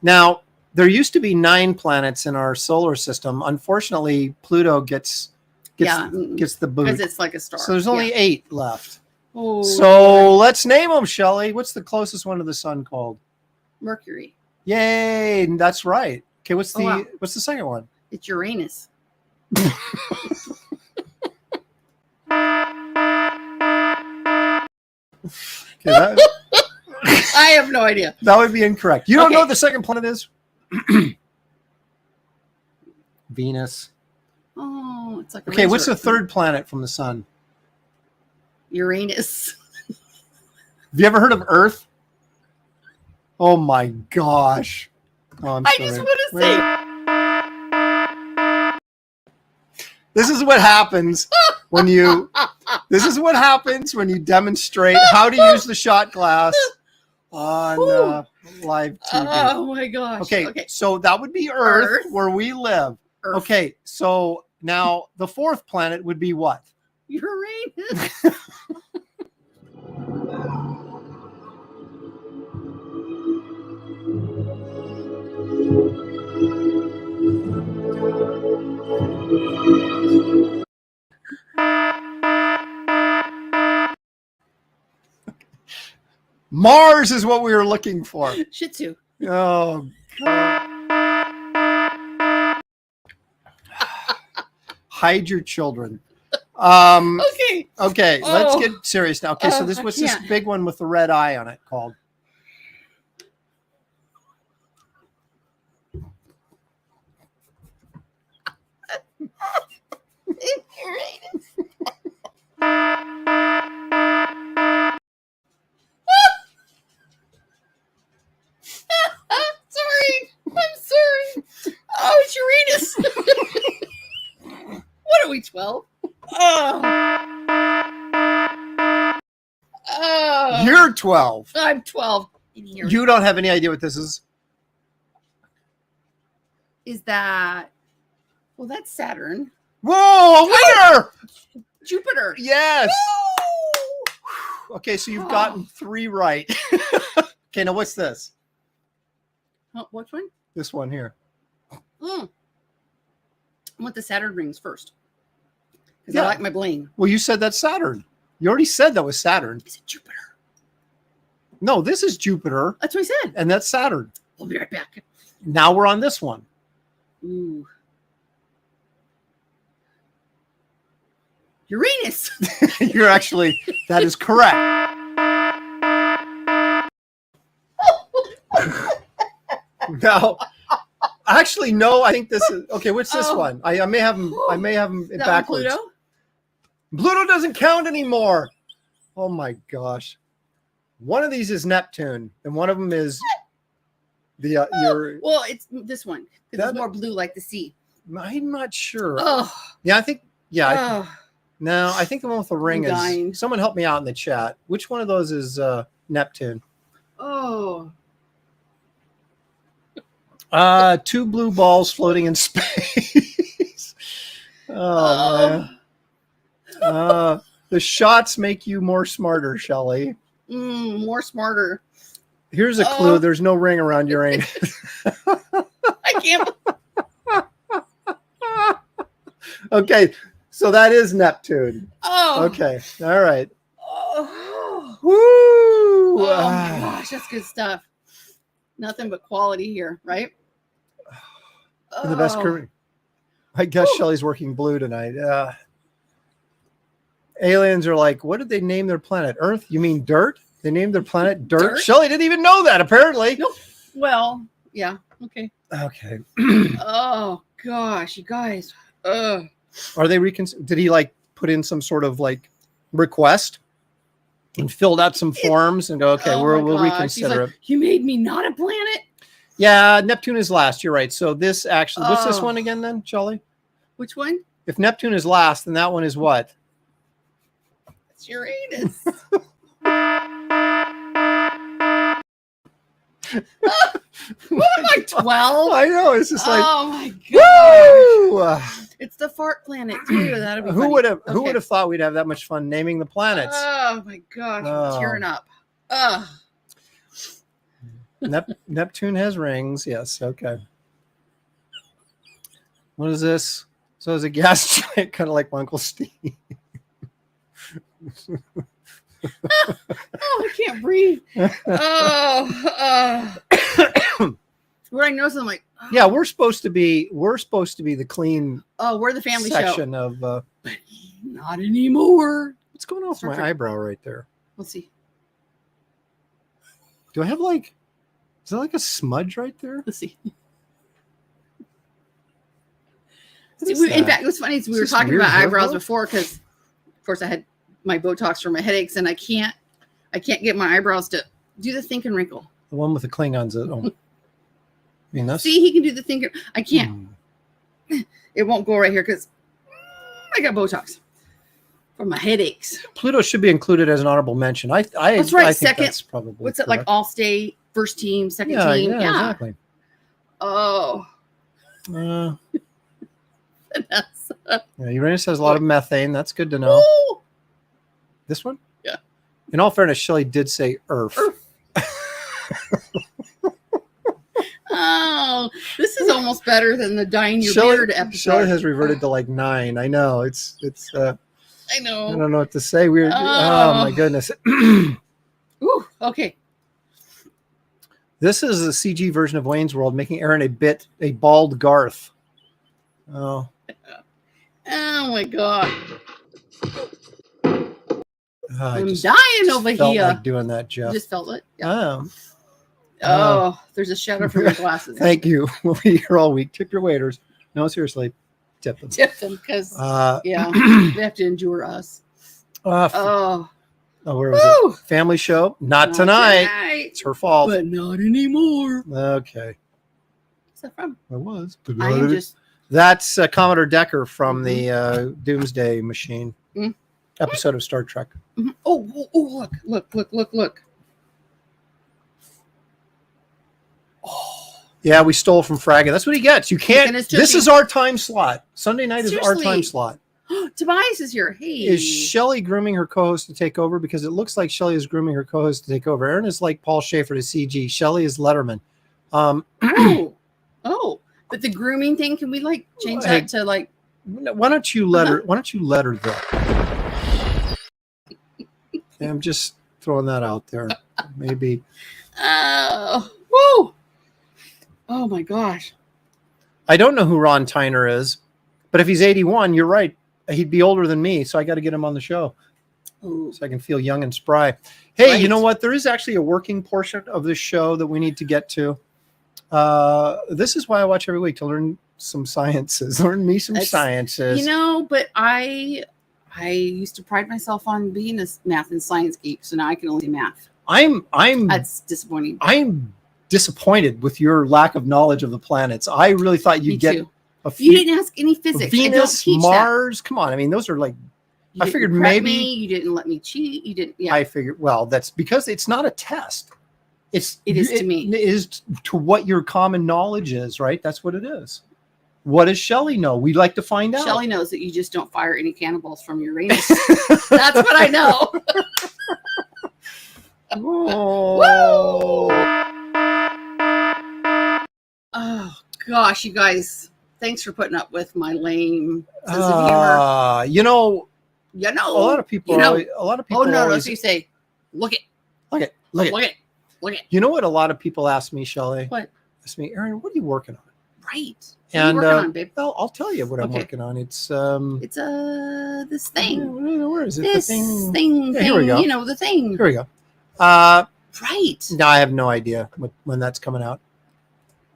Now, there used to be 9 planets in our solar system. Unfortunately, Pluto gets the boot. Because it's like a star. So there's only 8 left. Oh, So let's name them, Shelley. What's the closest one to the sun called? Mercury. Yay, that's right. Okay, what's the wow. what's the second one? It's Uranus. Okay, that, I have no idea. that would be incorrect. You don't Okay. know what the second planet is? Venus. Oh, it's like a Okay, what's razor. the third planet from the sun? Uranus. Have you ever heard of Earth? Oh my gosh. Oh, I'm I sorry. just want to Wait. say This is what happens when you demonstrate how to use the shot glass on live TV. oh my gosh. Okay, so that would be Earth, where we live. Earth. Okay, so now the fourth planet would be what? Uranus. Mars is what we were looking for. Shih Tzu. Oh, God. Hide your children. Okay. Okay, let's get serious now. Okay, so Oh, this I what's this can't. big one with the red eye on it called? Uranus. Sorry. I'm sorry. Oh, it's Uranus. What are we, 12? Oh. Oh. You're 12. I'm 12 in here. You don't have any idea what this is. Is that... Well, that's Saturn. Whoa, a winner! Jupiter. Yes. Woo! Okay, so you've gotten 3 right. Okay, now what's this? Oh, which one? This one here. I want the Saturn rings first. Because Yeah. I like my bling. Well, you said that's Saturn. You already said that was Saturn. Is it Jupiter? No, this is Jupiter, That's what I said. and that's Saturn. We'll be right back. Now we're on this one. Ooh. Uranus. You're actually, that is correct. Now, actually, no, I think this is, okay, what's this Oh. one? I may have them Is that backwards. Pluto? Pluto doesn't count anymore. Oh my gosh. One of these is Neptune, and one of them is the your. Well, it's this one. Because That- it's more blue like the sea. I'm not sure. Oh. Yeah, I think. Yeah, Oh. no, I think the one with the ring is. dying. Someone help me out in the chat. Which one of those is Neptune? Oh. 2 blue balls floating in space. Oh man. The shots make you more smarter, Shelley. More smarter. Here's a clue. There's no ring around Uranus. I can't. Okay, so that is Neptune. Oh. Okay, all right. Oh. Woo! Oh my gosh, that's good stuff. Nothing but quality here, right? The best Oh. crew. I guess Woo. Shelley's working blue tonight. Aliens are like, what did they name their planet? Earth? You mean dirt? They named their planet dirt? Dirt? Shelley didn't even know that, apparently. Nope. Well, yeah. Okay. Okay. Oh gosh, you guys. Ugh. Are they did he like put in some sort of like request and filled out some forms and go, okay, Oh we'll my gosh. He's reconsider like, it? you made me not a planet. Yeah, Neptune is last. You're right. So this actually, what's this Oh. one again then, Shelley? Which one? If Neptune is last, then that one is what? It's Uranus. What am I, 12? I know. It's just like, Oh my god. woo! It's the fart planet too. That'd be Who funny. would have Okay. thought we'd have that much fun naming the planets? Oh my gosh, Oh. I'm tearing up. Ugh. Neptune has rings. Yes. Okay. What is this? So is a gas giant, kind of like Uncle Steve. Oh, I can't breathe. Oh, where I know something like, oh, Yeah, we're supposed to be the clean we're the family show. section of. Not anymore. What's going on with Star my Trek. eyebrow right there? Let's see. Do I have like? Is there like a smudge right there? Let's see. What See, is in that? fact, it was funny. We Is were this talking weird about hair eyebrows growth? before because, of course, I had my Botox for my headaches, and I can't get my eyebrows to do the think and wrinkle. The one with the Klingons. I mean, that's. See, he can do the think. I can't. It won't go right here because I got Botox for my headaches. Pluto should be included as an honorable mention. That's right, I think second. that's probably What's it like? correct. All state, first team, second Yeah, team. yeah, exactly. Oh. Uh, That's, yeah, Uranus has a lot of methane. That's good to know. Woo! This one? Yeah. In all fairness, Shelley did say Earth. Oh, this is almost better than the dyeing your Shelley, beard episode. Shelley has reverted to like 9. I know. It's I I know. don't know what to say. Weird. Oh my goodness. Ooh, okay. This is a CG version of Wayne's World, making Aaron a bald Garth. Oh. Oh my god. I I'm just dying over felt here. like doing that, Jeff. Just felt it. Yeah. Oh, Oh, there's a shadow from your glasses. thank you. We'll be here all week. Tip your waiters. No, seriously, tip them. Tip them because yeah, they have to endure us. Oh, Where was woo! it? Family show? Not tonight. It's her fault. But not anymore. Okay, What's that from? it was. I am just That's Commodore Decker from the Doomsday Machine episode of Star Trek. mhm. Oh, look. Yeah, we stole from Fraga. That's what he gets. You can't. Chicken is This chicken. is our time slot. Sunday night is our Seriously. time slot. Tobias is here. Hey. Is Shelley grooming her co-host to take over? Because it looks like Shelley is grooming her co-host to take over. Aaron is like Paul Schaefer to CG. Shelley is Letterman. Oh, but the grooming thing, can we like change Hey. that to like Why don't you let her? Why don't you let her though? Yeah, I'm just throwing that out there. Maybe. woo! Oh my gosh. I don't know who Ron Tyner is, but if he's 81, you're right. He'd be older than me, so I got to get him on the show Ooh. so I can feel young and spry. Hey, Right. you know what? There is actually a working portion of this show that we need to get to. This is why I watch every week, to learn some sciences. Learn me some That's- sciences. You know, but I used to pride myself on being a math and science geek, so now I can only do math. I'm That's disappointing. I'm disappointed with your lack of knowledge of the planets. I really thought Me you'd get too. a You few. didn't ask any physics. I don't Venus, teach Mars. Come on. I mean, those are like, that. I You figured didn't prep maybe- me, you didn't let me cheat. You didn't. Yeah. I figured, well, that's because it's not a test. It is to me. It is to what your common knowledge is, right? That's what it is. What does Shelley know? We'd like to find out. Shelley knows that you just don't fire any cannonballs from Uranus. That's what I know. Oh. Oh gosh, you guys! Thanks for putting up with my lame sense of humor. You know, You know, a lot of people. You know. A lot of people. Oh no, always, so you say, look it, look it. look it. You know what? A lot of people ask me, Shelley. What? Ask me, Aaron, what are you working on? Right. And what are you working on, babe? I'll tell you what I'm Okay. working on. It's this thing. Where is it? This the thing. Yeah, here we go. You know, the thing. Here we go. Right. No, I have no idea when that's coming out.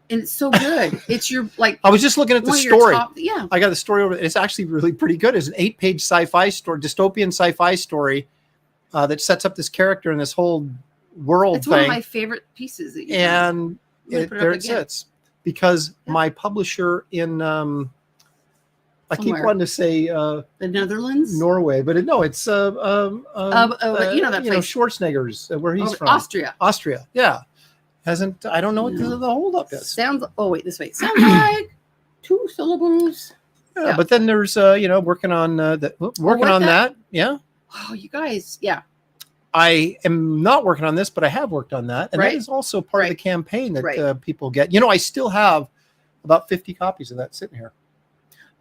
And it's so good. It's your like. I was just looking at the one of your story. yeah. I got the story over. It's actually really pretty good. It's an 8-page sci-fi story, dystopian sci-fi story that sets up this character and this whole world It's thing. one of my favorite pieces. That you And there it again. sits. Because Yeah. my publisher in, I keep Somewhere. wanting to say the Netherlands, Norway, but no, it's you know that place, Schwarzenegger's where he's from. Austria. Yeah. Hasn't, I don't know what the holdup is. Sounds. Oh wait, this way. Sounds like 2 syllables. Yeah, Yeah. but then there's working on that. Yeah. Oh, you guys. Yeah. I am not working on this, but I have worked on that, and Right. that is also part of the Right. campaign that Right. people get. You know, I still have about 50 copies of that sitting here.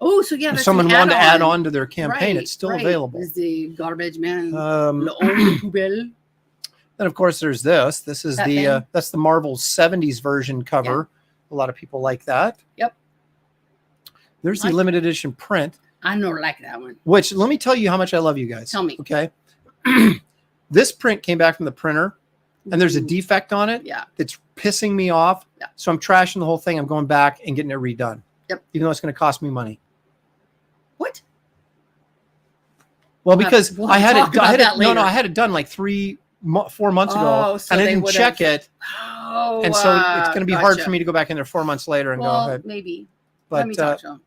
Oh, so yeah. If That's someone an wanted to add add-on. on to their campaign, it's still available. Is the garbage man? Then Le homme poubelle. of course there's this. This is That the thing? that's the Marvel 70s version cover. A lot of people like that. Yep. There's the Like- limited edition print, I don't like that one. which let me tell you how much I love you guys. Tell me. Okay. This print came back from the printer, and there's a Ooh. defect on it. Yeah. That's pissing me off. Yeah. So I'm trashing the whole thing. I'm going back and getting it redone. Yep. Even though it's going to cost me money. What? Well, We'll have- because we'll I have had to talk it. I about had that it. No, later. I had it done like 4 months ago, Oh, so and I they didn't would've- check it, Oh. and so it's going to be hard gotcha. for me to go back in there 4 months later and Well, go ahead. maybe. Let me But talk to him.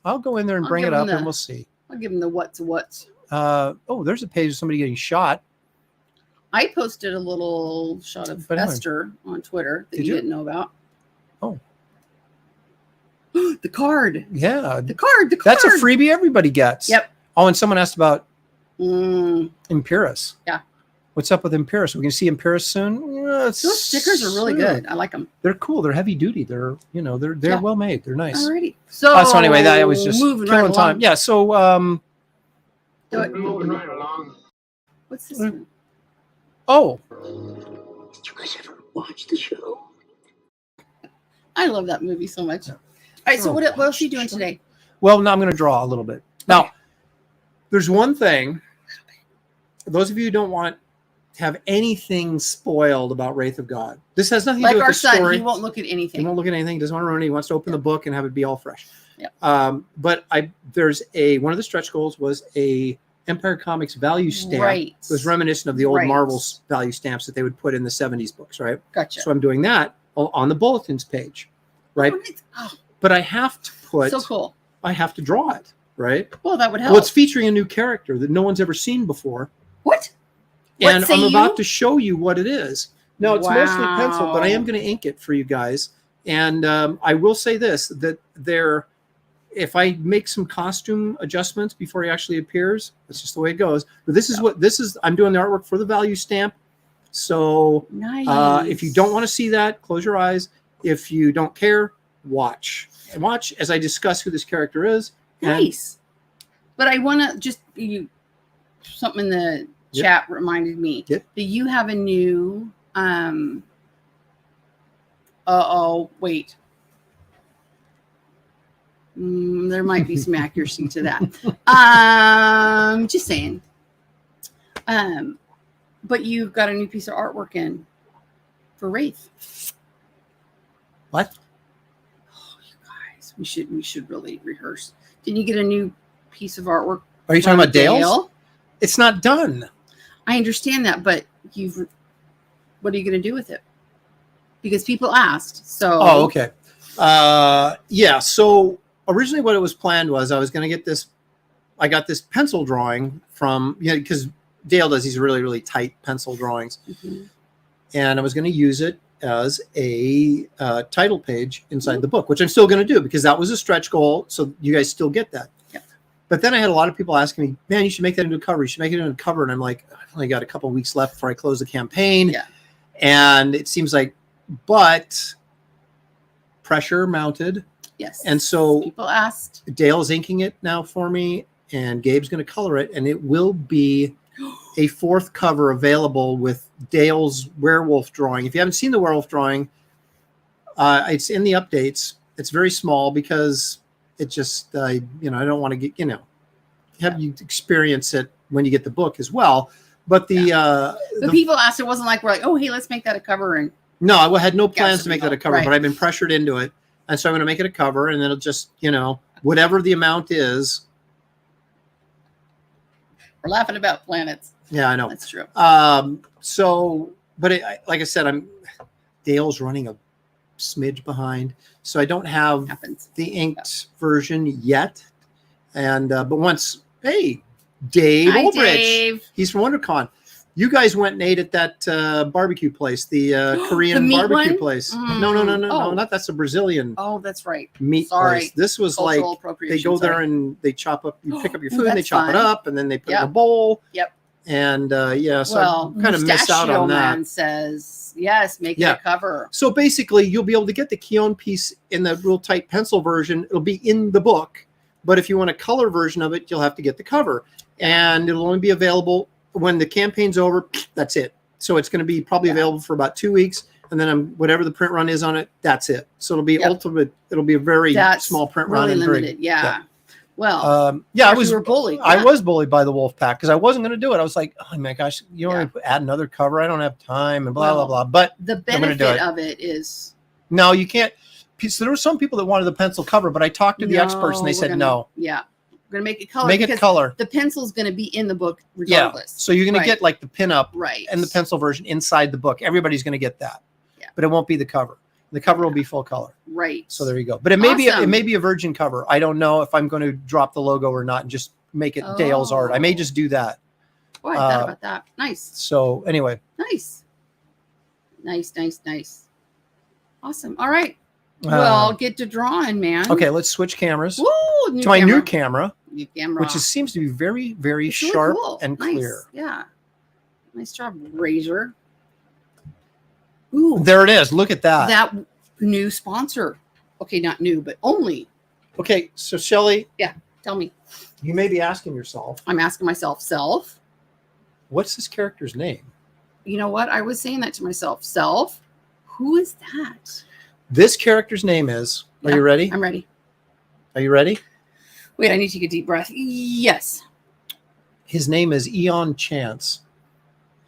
I'll go in there and I'll bring give it him up, the- and we'll see. I'll give him the what's. There's a page of somebody getting shot. I posted a little shot of But anyway. Esther on Twitter that Did you you? didn't know about. Oh. The card. Yeah, The card. that's a freebie everybody gets. Yep. Oh, and someone asked about Mm, Impyrus. Yeah. What's up with Impyrus? We're going to see Impyrus soon. those stickers are really good. I like them. They're cool. They're heavy duty. They're Yeah. well made. They're nice. Alrighty. So, So anyway, that was just moving killing right time. along. Yeah. So Do it. Moving right along. What's this? Mm. one? oh, Did you guys ever watch the show? I love that movie so much. All right. So what else are you doing today? well, now I'm going to draw a little bit. Now, there's one thing. Those of you who don't want to have anything spoiled about Wraith of God, this has nothing to Like do with our the son, story. he won't look at He anything. won't look at anything. Doesn't want to ruin it. He wants to open the book and have it be all fresh. Yeah. But there's one of the stretch goals was a Empire Comics value stamp. Right. It was reminiscent of the old Right. Marvel's value stamps that they would put in the 70s books, right? Gotcha. So I'm doing that on the bulletins page, right? Oh, But I have to put, so cool. I have to draw it, right? Well, that would help. Well, it's featuring a new character that no one's ever seen before. What? What And say I'm about you? to show you what it is. No, it's mostly pencil, but I am Wow. going to ink it for you guys. And I will say this, that if I make some costume adjustments before he actually appears, that's just the way it goes. But I'm doing the artwork for the value stamp. So Nice. if you don't want to see that, close your eyes. If you don't care, watch. And watch as I discuss who this character is. And Nice. But I want to just something in the Yep. chat reminded me Yep. that you have a new wait. There might be some accuracy to that. Just saying. But you've got a new piece of artwork in for Wraith. What? Oh, you guys, we should really rehearse. Didn't you get a new piece of artwork? Are you talking from about Dale's? Dale? It's not done. I understand that, but what are you going to do with it? Because people asked. So Oh, okay. Yeah. So originally what it was planned was I was going to get this. I got this pencil drawing from, because Dale does these really, really tight pencil drawings. Mhm. And I was going to use it as a title page inside the book, which I'm still going to do because that was a stretch goal. So you guys still get that. Yep. But then I had a lot of people asking me, man, you should make that into a cover. You should make it into a cover. And I'm like, I've only got a couple of weeks left before I close the campaign. Yeah. And it seems like, but pressure mounted. Yes. And so people asked. Dale's inking it now for me, and Gabe's going to color it, and it will be a fourth cover available with Dale's werewolf drawing. If you haven't seen the werewolf drawing, it's in the updates. It's very small because it just, I don't want to get, have you experience it when you get the book as well. But But people asked, it wasn't like we're like, oh, hey, let's make that a cover. And no, I had no plans to something make that a else. cover, Right. but I've been pressured into it. And so I'm going to make it a cover, and it'll just, whatever the amount is. we're laughing about planets. Yeah, I know. That's true. But like I said, Dale's running a smidge behind, so I don't have Happens. the inked version yet. And but once, hey, Dave Hi, Olbrich, Dave. he's from WonderCon. You guys went and ate at that barbecue place, the Korean meat barbecue one? place. Mm. No, Oh. not that's a Brazilian Oh, that's right. meat Sorry. place. This was Cultural like they appropriation, go there sorry. and they chop up. You pick up your Ooh, food, and they that's chop it fun. up, and then they put it in a Yep. bowl. Yep. And so Well, I kind of miss out Mustachio on that. Man says, yes, make Yeah. it a cover. So basically, you'll be able to get the Keown piece in the real tight pencil version. It'll be in the book, but if you want a color version of it, you'll have to get the cover, and it'll only be available when the campaign's over. That's it. So it's going to be probably available for about 2 weeks, and then whatever the print run is on it, that's it. So it'll be ultimate. It'll be a very small print run Really and limited. very, Yeah. Well, I was you were bullied. I Yeah. was bullied by the Wolf Pack because I wasn't going to do it. I was like, oh my gosh, you want to add another cover? I don't have time and blah Well, blah blah. But the gonna do benefit it. of it is no, you can't. So there were some people that wanted the pencil cover, but I talked to the experts and they we're said gonna- no. Yeah. We're going to make it color. Make it because color. The pencil's going to be in the book Yeah. regardless. So you're going Right. to get like the pinup Right. and the pencil version inside the book. Everybody's going to get that. Yeah. But it won't be the cover. The cover will be full color. Right. So there you go. But it may Awesome. be a virgin cover. I don't know if I'm going to drop the logo or not and just make it Dale's art. I may just do that. Boy, I thought about that. Nice. So anyway. Nice. Nice. Awesome. All right. Well, get to drawing, man. Okay, let's switch cameras Woo, to my new camera, New camera. which seems to be very, very It's really sharp cool. and Nice. clear. Yeah. Nice job, Razor. Ooh. There it is. Look at that. That new sponsor. Okay, not new, but only. Okay, so Shelley, Tell me. you may be asking yourself, I'm asking myself, self. what's this character's name? You know what? I was saying that to myself. Self. Who is that? This character's name is, are Yeah, you ready? I'm ready. Are you ready? Wait, I need to take a deep breath. Yes. His name is Eon Chance.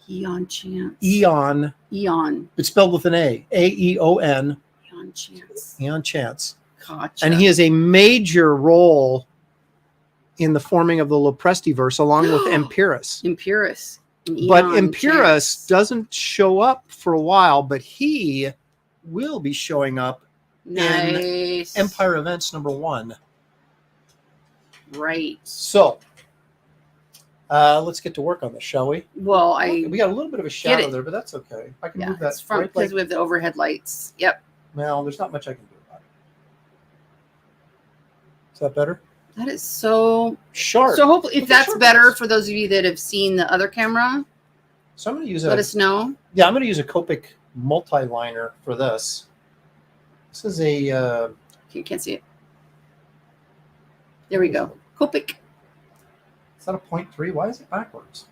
Eon Chance. Eon. Eon. It's spelled with an A. A-E-O-N. Eon Chance. Eon Chance. Gotcha. And he has a major role in the forming of the Lopresti-verse along with Empirus. Empirus. But Empirus doesn't show up for a while, but he will be showing up Nice. in Empire Events #1. Right. So let's get to work on this, shall we? Well, We got a little bit of a shadow it. there, but that's okay. I can yeah, move that it's from right, because like, we have the overhead lights. Yep. well, there's not much I can do about it. Is that better? That is so Sharp. So hopefully, if Look at that's sharp better eyes. for those of you that have seen the other camera, So I'm going to use let us know. I'm going to use a Copic multi-liner for this. This is a You can't see it. There we go. Copic. is that a 0.3? Why is it backwards?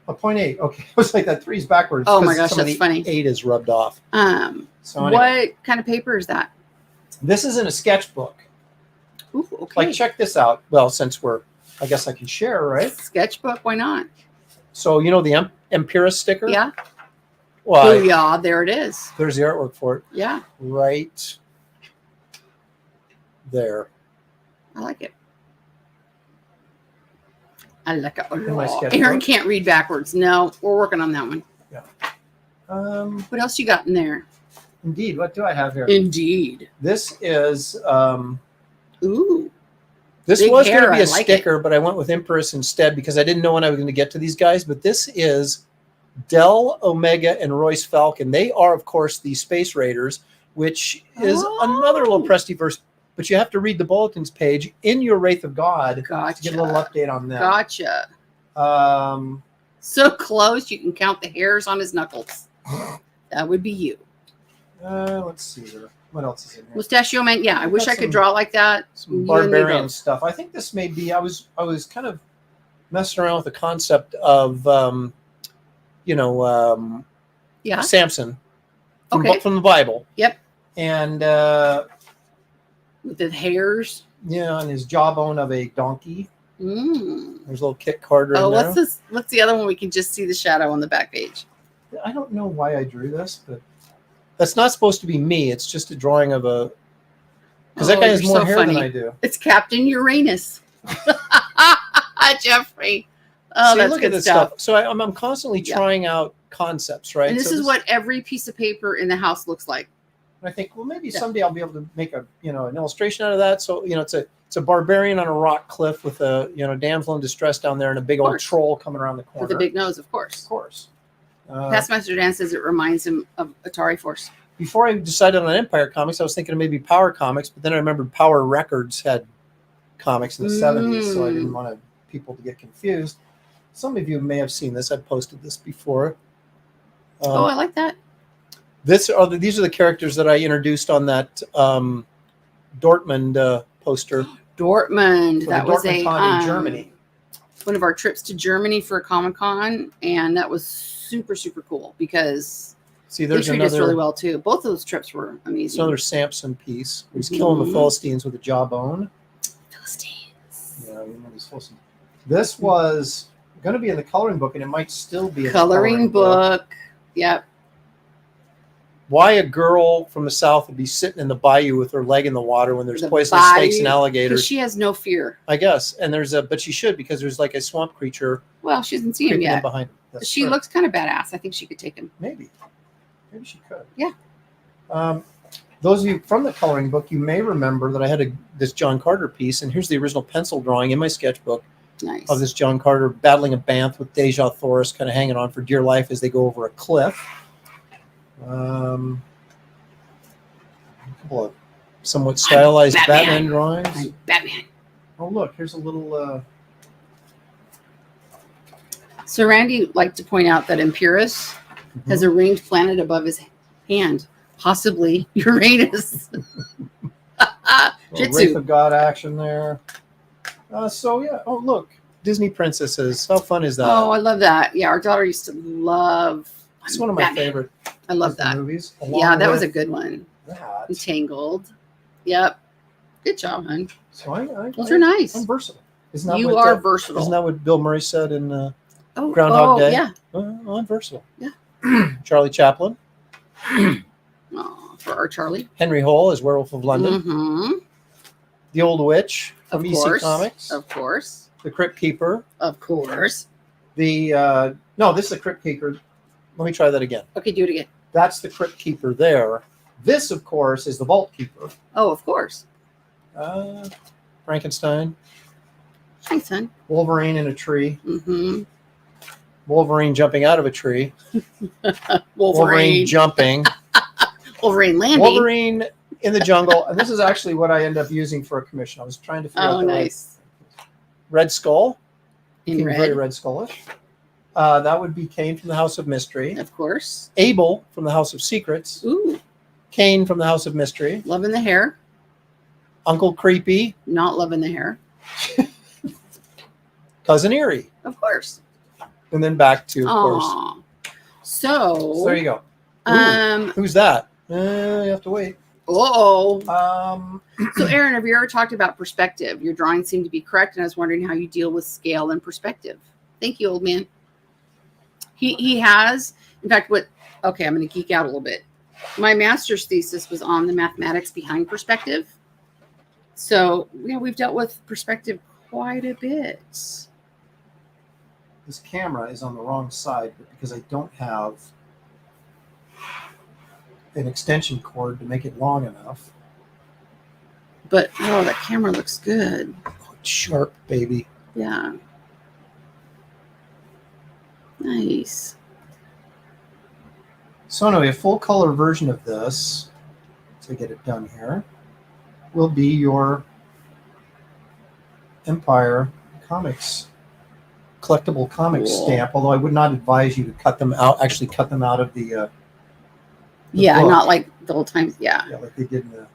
A 0.8. Okay, it was like that 3's backwards. Oh my 'cause gosh, some of that's the funny. 8 is rubbed off. So anyway, What kind of paper is that? this is in a sketchbook. Ooh, okay. Like, check this out. Well, since I guess I can share, right? Sketchbook. Why not? So you know the Empirus sticker? Yeah. Well, Oh yeah, there it is. there's the artwork for it Yeah, right there. I like it. I like it a In my lot. sketchbook. Aaron can't read backwards. No, we're working on that one. What else you got in there? Indeed. What do I have here? Indeed. This is Ooh. this Big was going hair, to be I a like sticker, but I went with Empress instead because I didn't know when I was going to get to these guys. But this is Del Omega and Royce Falcon. They are, of course, the Space Raiders, which is another Lopresti-verse. But you have to read the bulletins page in your Wraith of God to get a little Gotcha. update on them. Gotcha. Um, So close you can count the hairs on his knuckles. That would be you. let's see here. What else is in here? Mustachio Man. Yeah, I wish I could draw like that. Some You and me barbarian both. stuff. I think this may be. I was kind of messing around with the concept of Yeah. Samson Okay. from the Bible. Yep. And With the hairs. Yeah, on his jawbone of a donkey. Mm. There's a little Kit Carter Oh, in there. what's this? What's the other one? We can just see the shadow on the back page. I don't know why I drew this, but that's not supposed to be me. It's just a drawing of a... Because that guy has more hair than I do. It's Captain Uranus. Jeffrey. Oh, See, that's look good at this stuff. So I'm constantly trying out concepts, right? And this So is what every piece of paper in the house looks like. And I think, well, maybe someday I'll be able to make a, an illustration out of that. So, it's a barbarian on a rock cliff with a, damsel in distress down there and a big old troll coming around the corner. With a big nose, of course. Of course. Taskmaster Dan says it reminds him of Atari Force. Before I decided on Empire Comics, I was thinking of maybe Power Comics, but then I remembered Power Records had comics in the 70s, so I didn't want people to get confused. Some of you may have seen this. I've posted this before. I like that. These are the characters that I introduced on that Dortmund poster. Dortmund. That was in Germany. One of our trips to Germany for a Comic-Con, and that was super, super cool because they treat us really well too. Both of those trips were amazing. Another Samson piece. He's killing the Philistines with a jawbone. Philistines. Yeah, you know these Philistines. This was going to be in the coloring book, and it might still be in coloring the coloring book. Yep. Why a girl from the South would be sitting in the bayou with her leg in the water when there's poisonous snakes and alligators. Because she has no fear. I guess. And but she should, because there's like a swamp creature. Well, she doesn't see him yet. Behind him. She looks kind of badass. I think she could take him. Maybe she could. Yeah. Those of you from the coloring book, you may remember that I had this John Carter piece, and here's the original pencil drawing in my sketchbook. Nice. Of this John Carter battling a banth with Deja Thoris kind of hanging on for dear life as they go over a cliff. A couple of somewhat stylized Batman drawings. I'm Batman. Oh, look, here's a little... So Randy liked to point out that Empirus has a ringed planet above his hand, possibly Uranus. Wraith of God action there. Oh, look, Disney princesses. How fun is that? Oh, I love that. Yeah, our daughter used to love. It's one of my favorite. I love that. Movies. Yeah, that was a good one. That. Entangled. Yep. Good job, hon. So those are nice. I'm versatile. Isn't You are versatile. Isn't that what Bill Murray said in Groundhog Day? Yeah. I'm versatile. Yeah. Charlie Chaplin. For our Charlie. Henry Hole as Werewolf of London. Mm-hmm. The Old Witch from EC Comics. Of course. The Crypt Keeper. Of course. No, this is the Crypt Keeper. Let me try that again. Okay, do it again. That's the Crypt Keeper there. This, of course, is the Vault Keeper. Oh, of course. Frankenstein. Hi, son. Wolverine in a tree. Mm-hmm. Wolverine jumping out of a tree. Wolverine jumping. Wolverine landing. Wolverine in the jungle. And this is actually what I end up using for a commission. I was trying to figure out. Oh, nice. Red Skull. In red. Very Red Skullish. That would be Kane from the House of Mystery. Of course. Abel from the House of Secrets. Ooh. Kane from the House of Mystery. Loving the hair. Uncle Creepy. Not loving the hair. Cousin Eerie. Of course. And then back to, of course. So there you go. Who's that? You have to wait. So So Aaron, have you ever talked about perspective? Your drawings seem to be correct, and I was wondering how you deal with scale and perspective. Thank you, old man. He has, in fact, I'm going to geek out a little bit. My master's thesis was on the mathematics behind perspective. So, we've dealt with perspective quite a bit. This camera is on the wrong side, but because I don't have an extension cord to make it long enough. But, that camera looks good. Oh, it's sharp, baby. Yeah. Nice. So anyway, a full color version of this, to get it done here, will be your Empire Comics collectible comics stamp, although I would not advise you to cut them out of the book. Not like the old times. Yeah, like they did in the...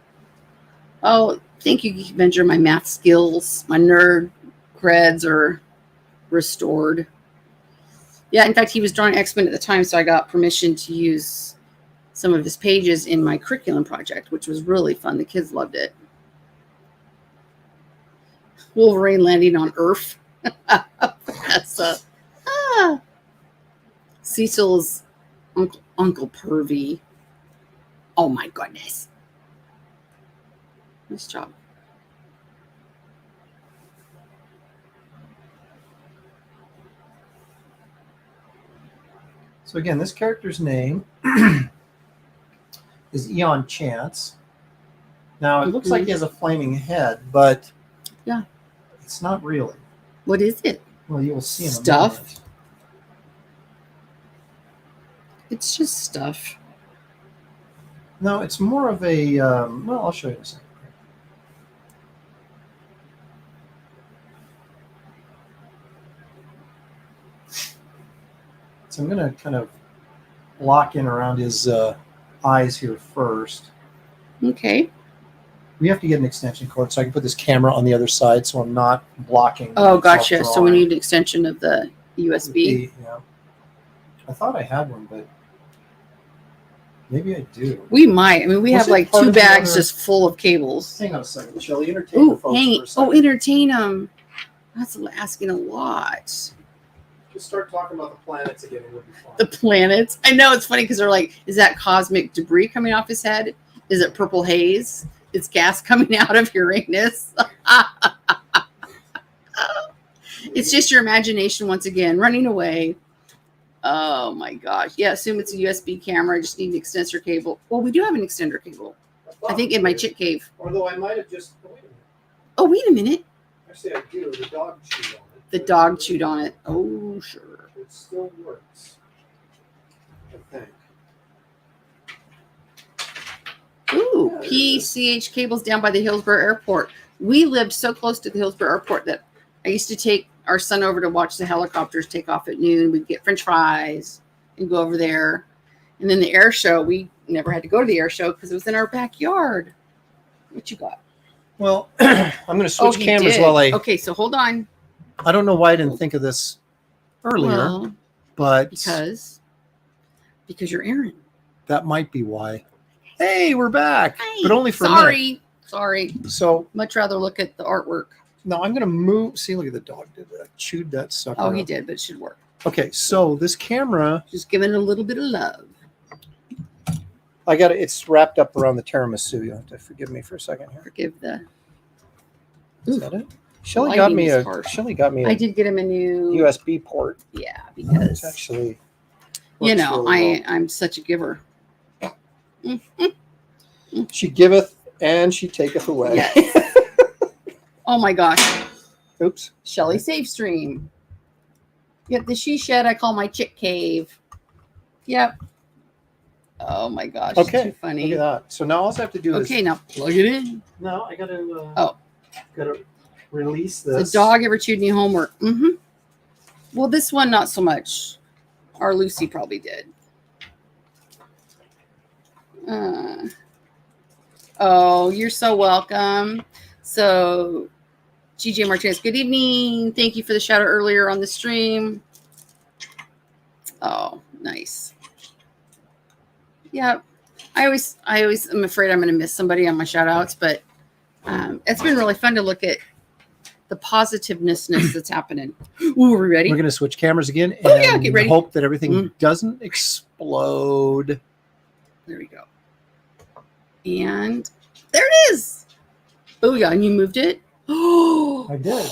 Oh, thank you, Geek Avenger. My math skills, my nerd creds are restored. Yeah, in fact, he was drawing X-Men at the time, so I got permission to use some of his pages in my curriculum project, which was really fun. The kids loved it. Wolverine landing on Earth. That's Cecil's Uncle Pervy. Oh my goodness. Nice job. So again, this character's name is Eon Chance. Now, it looks like he has a flaming head, but yeah, it's not really. What is it? Well, you will see in Stuff? a moment. It's just stuff. No, it's more of a, well, I'll show you in a second. So I'm going to kind of lock in around his eyes here first. Okay. We have to get an extension cord so I can put this camera on the other side so I'm not blocking. Oh, gotcha. So we need an extension of the USB. Yeah. I thought I had one, but maybe I do. We might. I mean, we have like 2 bags just full of cables. Hang on a second, Shelly. Entertain the folks for a second. Entertain them. That's asking a lot. Just start talking about the planets again. It would be fun. The planets. I know it's funny because they're like, is that cosmic debris coming off his head? Is it purple haze? It's gas coming out of Uranus. It's just your imagination once again running away. Oh my gosh. Yeah, assume it's a USB camera. I just need an extender cable. Well, we do have an extender cable. I think in my chick cave. Although I might have just. Oh, wait a minute. Oh, wait a minute. Actually, I do. The dog chewed on it. The dog chewed on it. Oh, sure. It still works. I think. Ooh, PCH cables down by the Hillsborough Airport. We lived so close to the Hillsborough Airport that I used to take our son over to watch the helicopters take off at noon. We'd get French fries and go over there. And then the air show, we never had to go to the air show because it was in our backyard. What you got? Well, I'm going to switch cameras did. while I. Okay, so hold on. I don't know why I didn't think of this earlier, Well, but because you're Aaron. that might be why. Hey, we're back, Hi. but only for a minute. Sorry. So Much rather look at the artwork. now I'm going to move. See, look at the dog did that. Chewed that sucker. Oh, he up. did, but it should work. Okay, so this camera, Just giving it a little bit of love. I got it. It's wrapped up around the tiramisu. You have to forgive me for a second here. Forgive the. Is that it? Shelly lighting got me is a. harsh. Shelly got me I a did get him a new USB port. Yeah, It's because actually. you works know really well. I'm such a giver. She giveth and she taketh away. Yes. Oh my gosh, Oops. Shelly Safe Stream. Yep, the she shed I call my chick cave. Yep. Oh my gosh, Okay. too funny. Look at that. So now all I have to do Okay, is. now plug it in. No, I got to. Oh. Got to release The this. dog ever chewed any homework? Mm-hmm. Well, this one not so much. Our Lucy probably did. Oh, you're so welcome. So, GJ Martinez, good evening. Thank you for the shout out earlier on the stream. Oh, nice. Yeah, I always am afraid I'm going to miss somebody on my shout outs, but it's been really fun to look at the positiveness that's happening. Ooh, are we ready? We're going to switch cameras again and Oh, yeah, get ready. hope that everything doesn't explode. There we go. And there it is. Oh, yeah, and you moved it? Oh, I did. okay,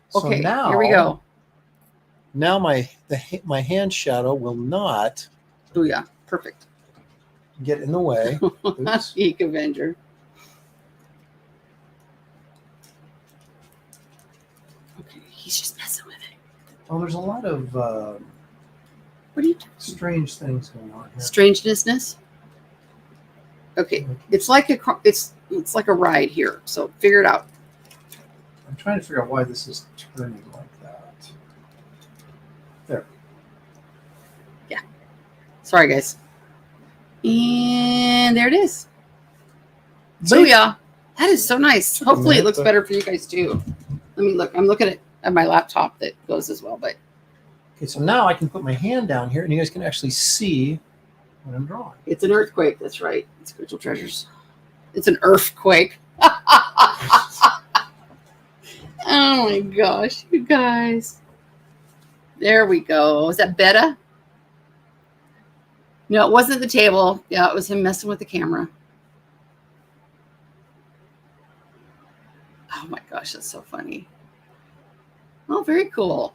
So now, here we go. Now my hand shadow will not Oh, yeah, perfect. get in the way. Oops. Eek Avenger. Okay, he's just messing with it. Oh, there's a lot of What are you doing? strange things going on here. Strangeness. Okay, it's like it's like a ride here. So figure it out. I'm trying to figure out why this is turning like that. There. Yeah. Sorry, guys. And there it is. Booyah! That is so nice. Hopefully, it looks better for you guys too. Let me look. I'm looking at my laptop that goes as well, but Okay, so now I can put my hand down here, and you guys can actually see what I'm drawing. it's an earthquake. That's right. Spiritual treasures. It's an earthquake. Oh my gosh, you guys. There we go. Is that Betta? No, it wasn't the table. Yeah, it was him messing with the camera. Oh my gosh, that's so funny. Oh, very cool.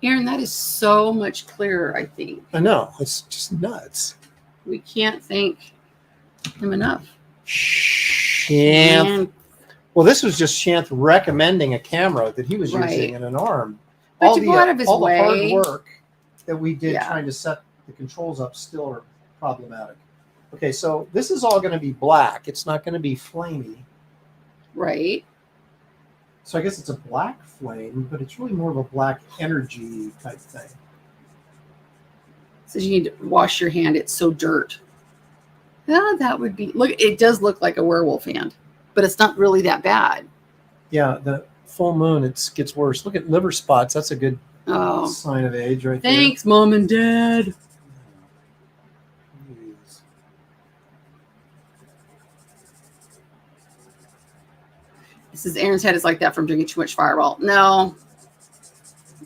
Aaron, that is so much clearer, I think. I know. It's just nuts. We can't thank him enough. Shanth. Well, this was just Shanth recommending a camera that he was using in an arm. But to go out of his all way, the hard work that we did Yeah. trying to set the controls up still are problematic. Okay, so this is all going to be black. It's not going to be flamey. Right. So I guess it's a black flame, but it's really more of a black energy type thing. So you need to wash your hand. It's so dirt. Yeah, that would be. Look, it does look like a werewolf hand, but it's not really that bad. Yeah, the full moon, it gets worse. Look at liver spots. That's a good sign of age right there. Thanks, Mom and Dad. Jeez. This is Aaron's head is like that from drinking too much Fireball. No,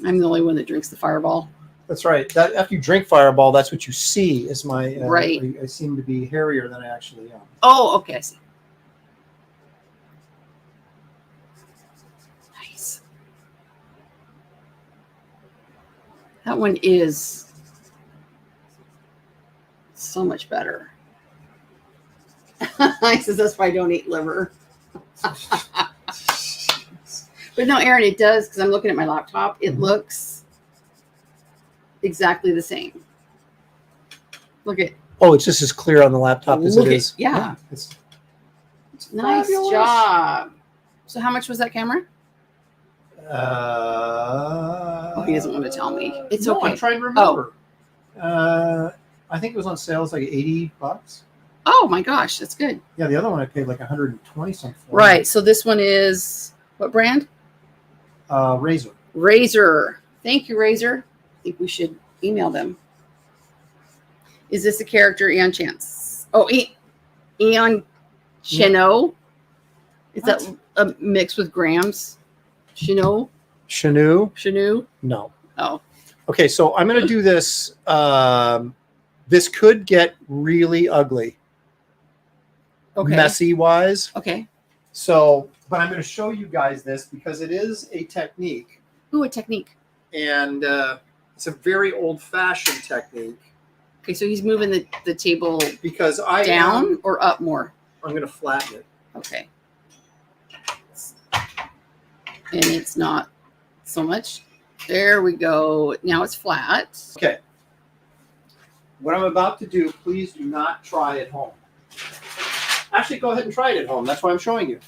I'm the only one that drinks the Fireball. That's right. That after you drink Fireball, that's what you see. Is my Right. I seem to be hairier than I actually am. Oh, okay, I see. Nice. That one is so much better. He says that's why I don't eat liver. But no, Aaron, it does, because I'm looking at my laptop. It looks exactly the same. Look at. Oh, it's just as clear on the laptop as it is. Yeah. It's Nice fabulous. job. So how much was that camera? Oh, he doesn't want to tell me. It's no, okay. I'm trying to remember. I think it was on sales like $80. Oh my gosh, that's good. Yeah, the other one I paid like 120 something for. Right. So this one is what brand? Razor. Razor. Thank you, Razor. I think we should email them. Is this a character, Eon Chance? Oh, Eon Chino. Is that a mix with Grams? Chino? Chanu? No. Oh. Okay, so I'm going to do this. This could get really ugly. Okay. Messy wise. Okay. So, but I'm going to show you guys this because it is a technique. Ooh, a technique. And it's a very old-fashioned technique. Okay, so he's moving the table Because down or up more? I'm going to flatten it. Okay. And it's not so much. There we go. Now it's flat. Okay. What I'm about to do, please do not try at home. Actually, go ahead and try it at home. That's why I'm showing you.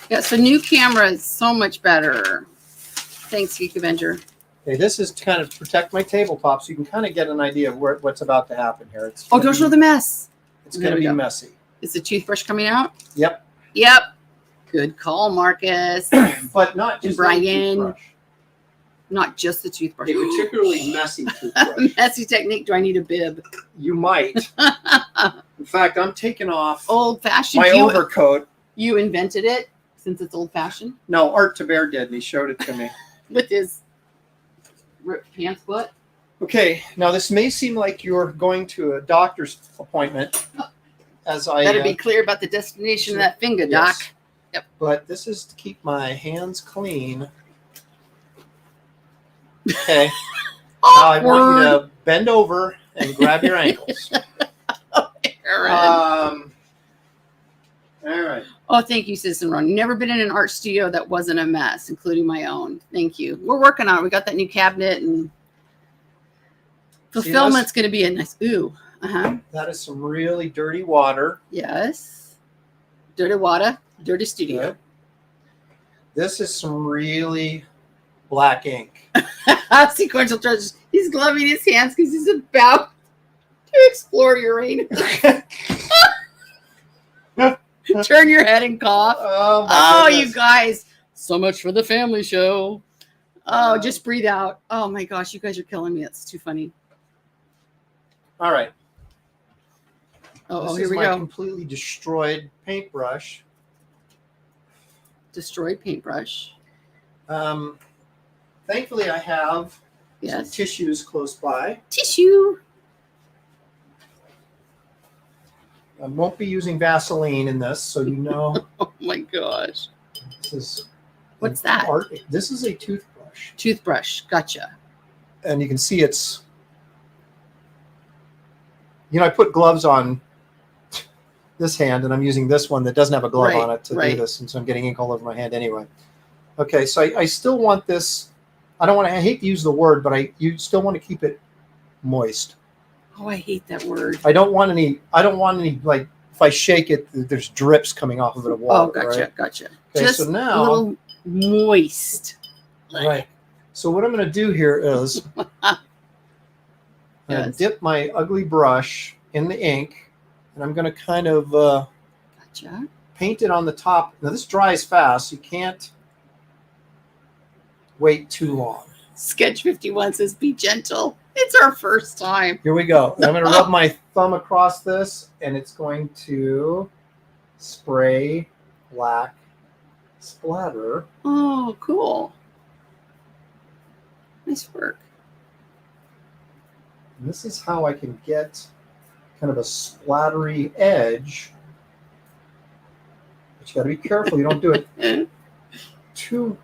Yeah, so new camera is so much better. Thanks, Geek Avenger. Okay, this is to kind of protect my tabletop so you can kind of get an idea of what's about to happen here. It's Oh, don't show the mess. It's going to be messy. Is the toothbrush coming out? Yep. Yep. Good call, Marcus. But not just Brian. any toothbrush. Not just the toothbrush. A particularly messy toothbrush. Messy technique. Do I need a bib? You might. In fact, I'm taking off Old fashioned. my overcoat. You invented it since it's old fashioned No, Art Taber did, and he showed it to me. with his ripped pants butt. Okay, now this may seem like you're going to a doctor's appointment, as I Better be clear about the destination of that finger, yes. Doc. Yep. But this is to keep my hands clean. Okay. Now I want you to bend over and grab your ankles. Aaron. All right. Oh, thank you, Citizen Ron. You've never been in an art studio that wasn't a mess, including my own. Thank you. We're working on it. We got that new cabinet, and fulfillment's going to be a nice. Ooh. Uh-huh. That is some really dirty water. Yes. Dirty water. Dirty studio. Good. This is some really black ink. Sequential charges. He's gloving his hands because he's about to explore Uranus. Turn your head and cough. Oh, Oh, goodness. you guys. So much for the family show. Oh, just breathe out. Oh my gosh, you guys are killing me. It's too funny. All right. Oh, This here is we my go. completely destroyed paintbrush. destroyed paintbrush. Thankfully, I have some Yes. tissues close by. Tissue. I won't be using Vaseline in this, so you know Oh my gosh. this is. What's that? This is a toothbrush. Toothbrush. Gotcha. And you can see it's. I put gloves on this hand, and I'm using this one that doesn't have a glove on it to do this, and so I'm getting ink all over my hand anyway. Okay, so I still want this. I hate to use the word, but you still want to keep it moist. Oh, I hate that word. I don't want any, like, if I shake it, there's drips coming off of it of water. Oh, gotcha, right? gotcha. Okay, Just so now, a little moist. right. So what I'm going to do here is I'm going to dip my ugly brush in the ink, and I'm going to kind of Gotcha. paint it on the top. Now, this dries fast. You can't wait too long. Sketch 51 says, be gentle. It's our first time. Here we go. And I'm going to rub my thumb across this, and it's going to spray black splatter. Oh, cool. Nice work. And this is how I can get kind of a splattery edge. But you got to be careful. You don't do it too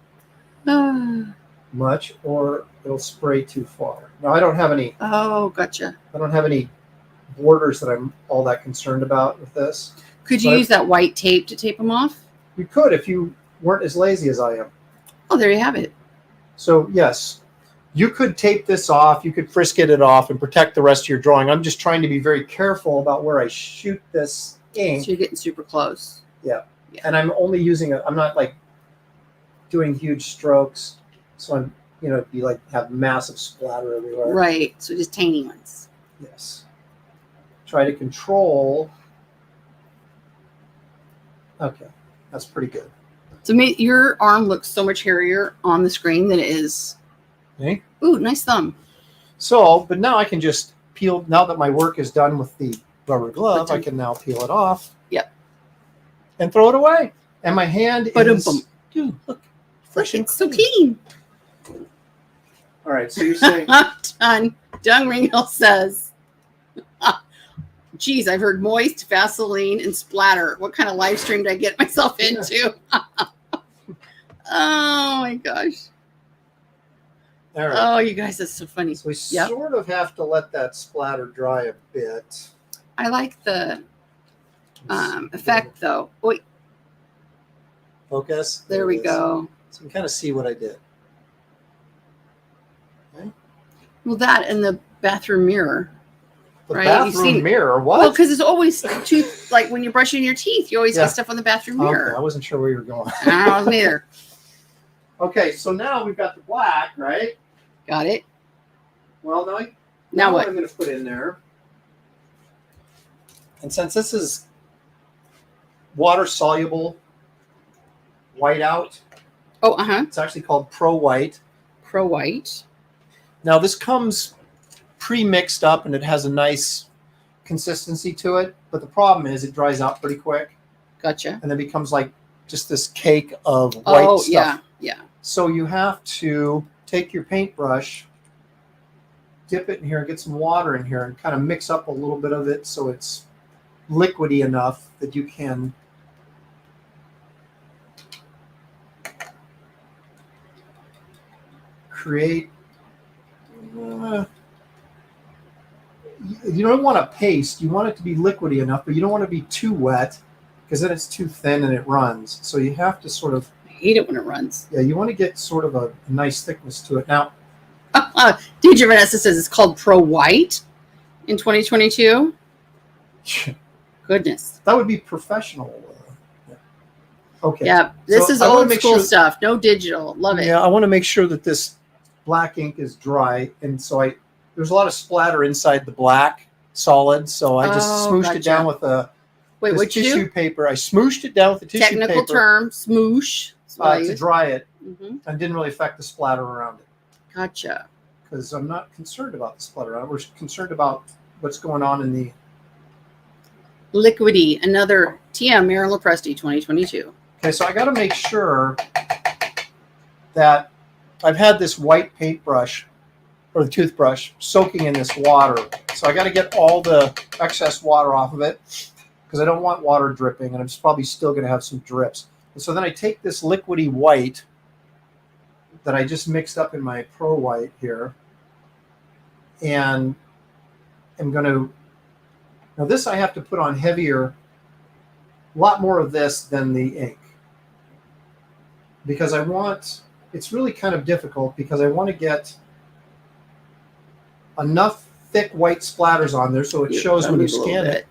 much, or it'll spray too far. Now, I don't have any. Oh, gotcha. I don't have any borders that I'm all that concerned about with this. Could you use that white tape to tape them off? You could if you weren't as lazy as I am. Oh, there you have it. So, yes, you could tape this off. You could frisket it off and protect the rest of your drawing. I'm just trying to be very careful about where I shoot this ink. So you're getting super close. Yeah. And I'm only using I'm not like doing huge strokes. So I'm, be like have massive splatter everywhere. Right. So just tiny ones. Yes. Try to control. Okay. That's pretty good. So your arm looks so much hairier on the screen than it is. Okay. Ooh, nice thumb. So, but now I can just peel, now that my work is done with the rubber glove, I can now peel it off. Yep. And throw it away. And my hand is, dude, look, it's so clean. All right, so you're saying. Done. Dung Ringo says, geez, I've heard moist, Vaseline, and splatter. What kind of live stream did I get myself into? Oh my gosh. All right. Oh, you guys, that's so funny. So we sort of have to let that splatter dry a bit. I like the effect, though. Wait, focus. there we go. So you can kind of see what I did. Okay. Well, that and the bathroom mirror. The right? bathroom mirror? What? Well, because it's always like when you're brushing your teeth, you always get stuff on the bathroom mirror. Okay, I wasn't sure where you were going. I wasn't either. Okay, so now we've got the black, right? Got it. Well, now what? I'm going to put in there. And since this is water-soluble whiteout, it's actually called Pro White. Pro White. Now, this comes pre-mixed up, and it has a nice consistency to it. But the problem is it dries out pretty quick. Gotcha. And then becomes like just this cake of white stuff. Yeah. So you have to take your paintbrush, dip it in here, get some water in here, and kind of mix up a little bit of it so it's liquidy enough that you can create. You don't want a paste. You want it to be liquidy enough, but you don't want to be too wet because then it's too thin and it runs. So you have to sort of. I hate it when it runs. Yeah, you want to get sort of a nice thickness to it. Now, DJ Vanessa says it's called Pro White in 2022. Goodness. That would be professional. Okay. Yeah, this so is old school stuff. No digital. Love it. Yeah, I want to make sure that this black ink is dry. And so there's a lot of splatter inside the black solid. So I just smooshed it down with tissue paper. I smooshed it down with the tissue paper. Technical term, smoosh. To dry it. Mm-hmm. And didn't really affect the splatter around it. Gotcha. Because I'm not concerned about the splatter. We're concerned about what's going on in the liquidy. Another TM Marilyn Lopresti 2022. Okay, so I got to make sure that I've had this white paintbrush or the toothbrush soaking in this water. So I got to get all the excess water off of it because I don't want water dripping, and I'm probably still going to have some drips. And so then I take this liquidy white that I just mixed up in my Pro White here, and I'm going to, now this I have to put on heavier, a lot more of this than the ink, because I want, it's really kind of difficult because I want to get enough thick white splatters on there so it shows when you scan it.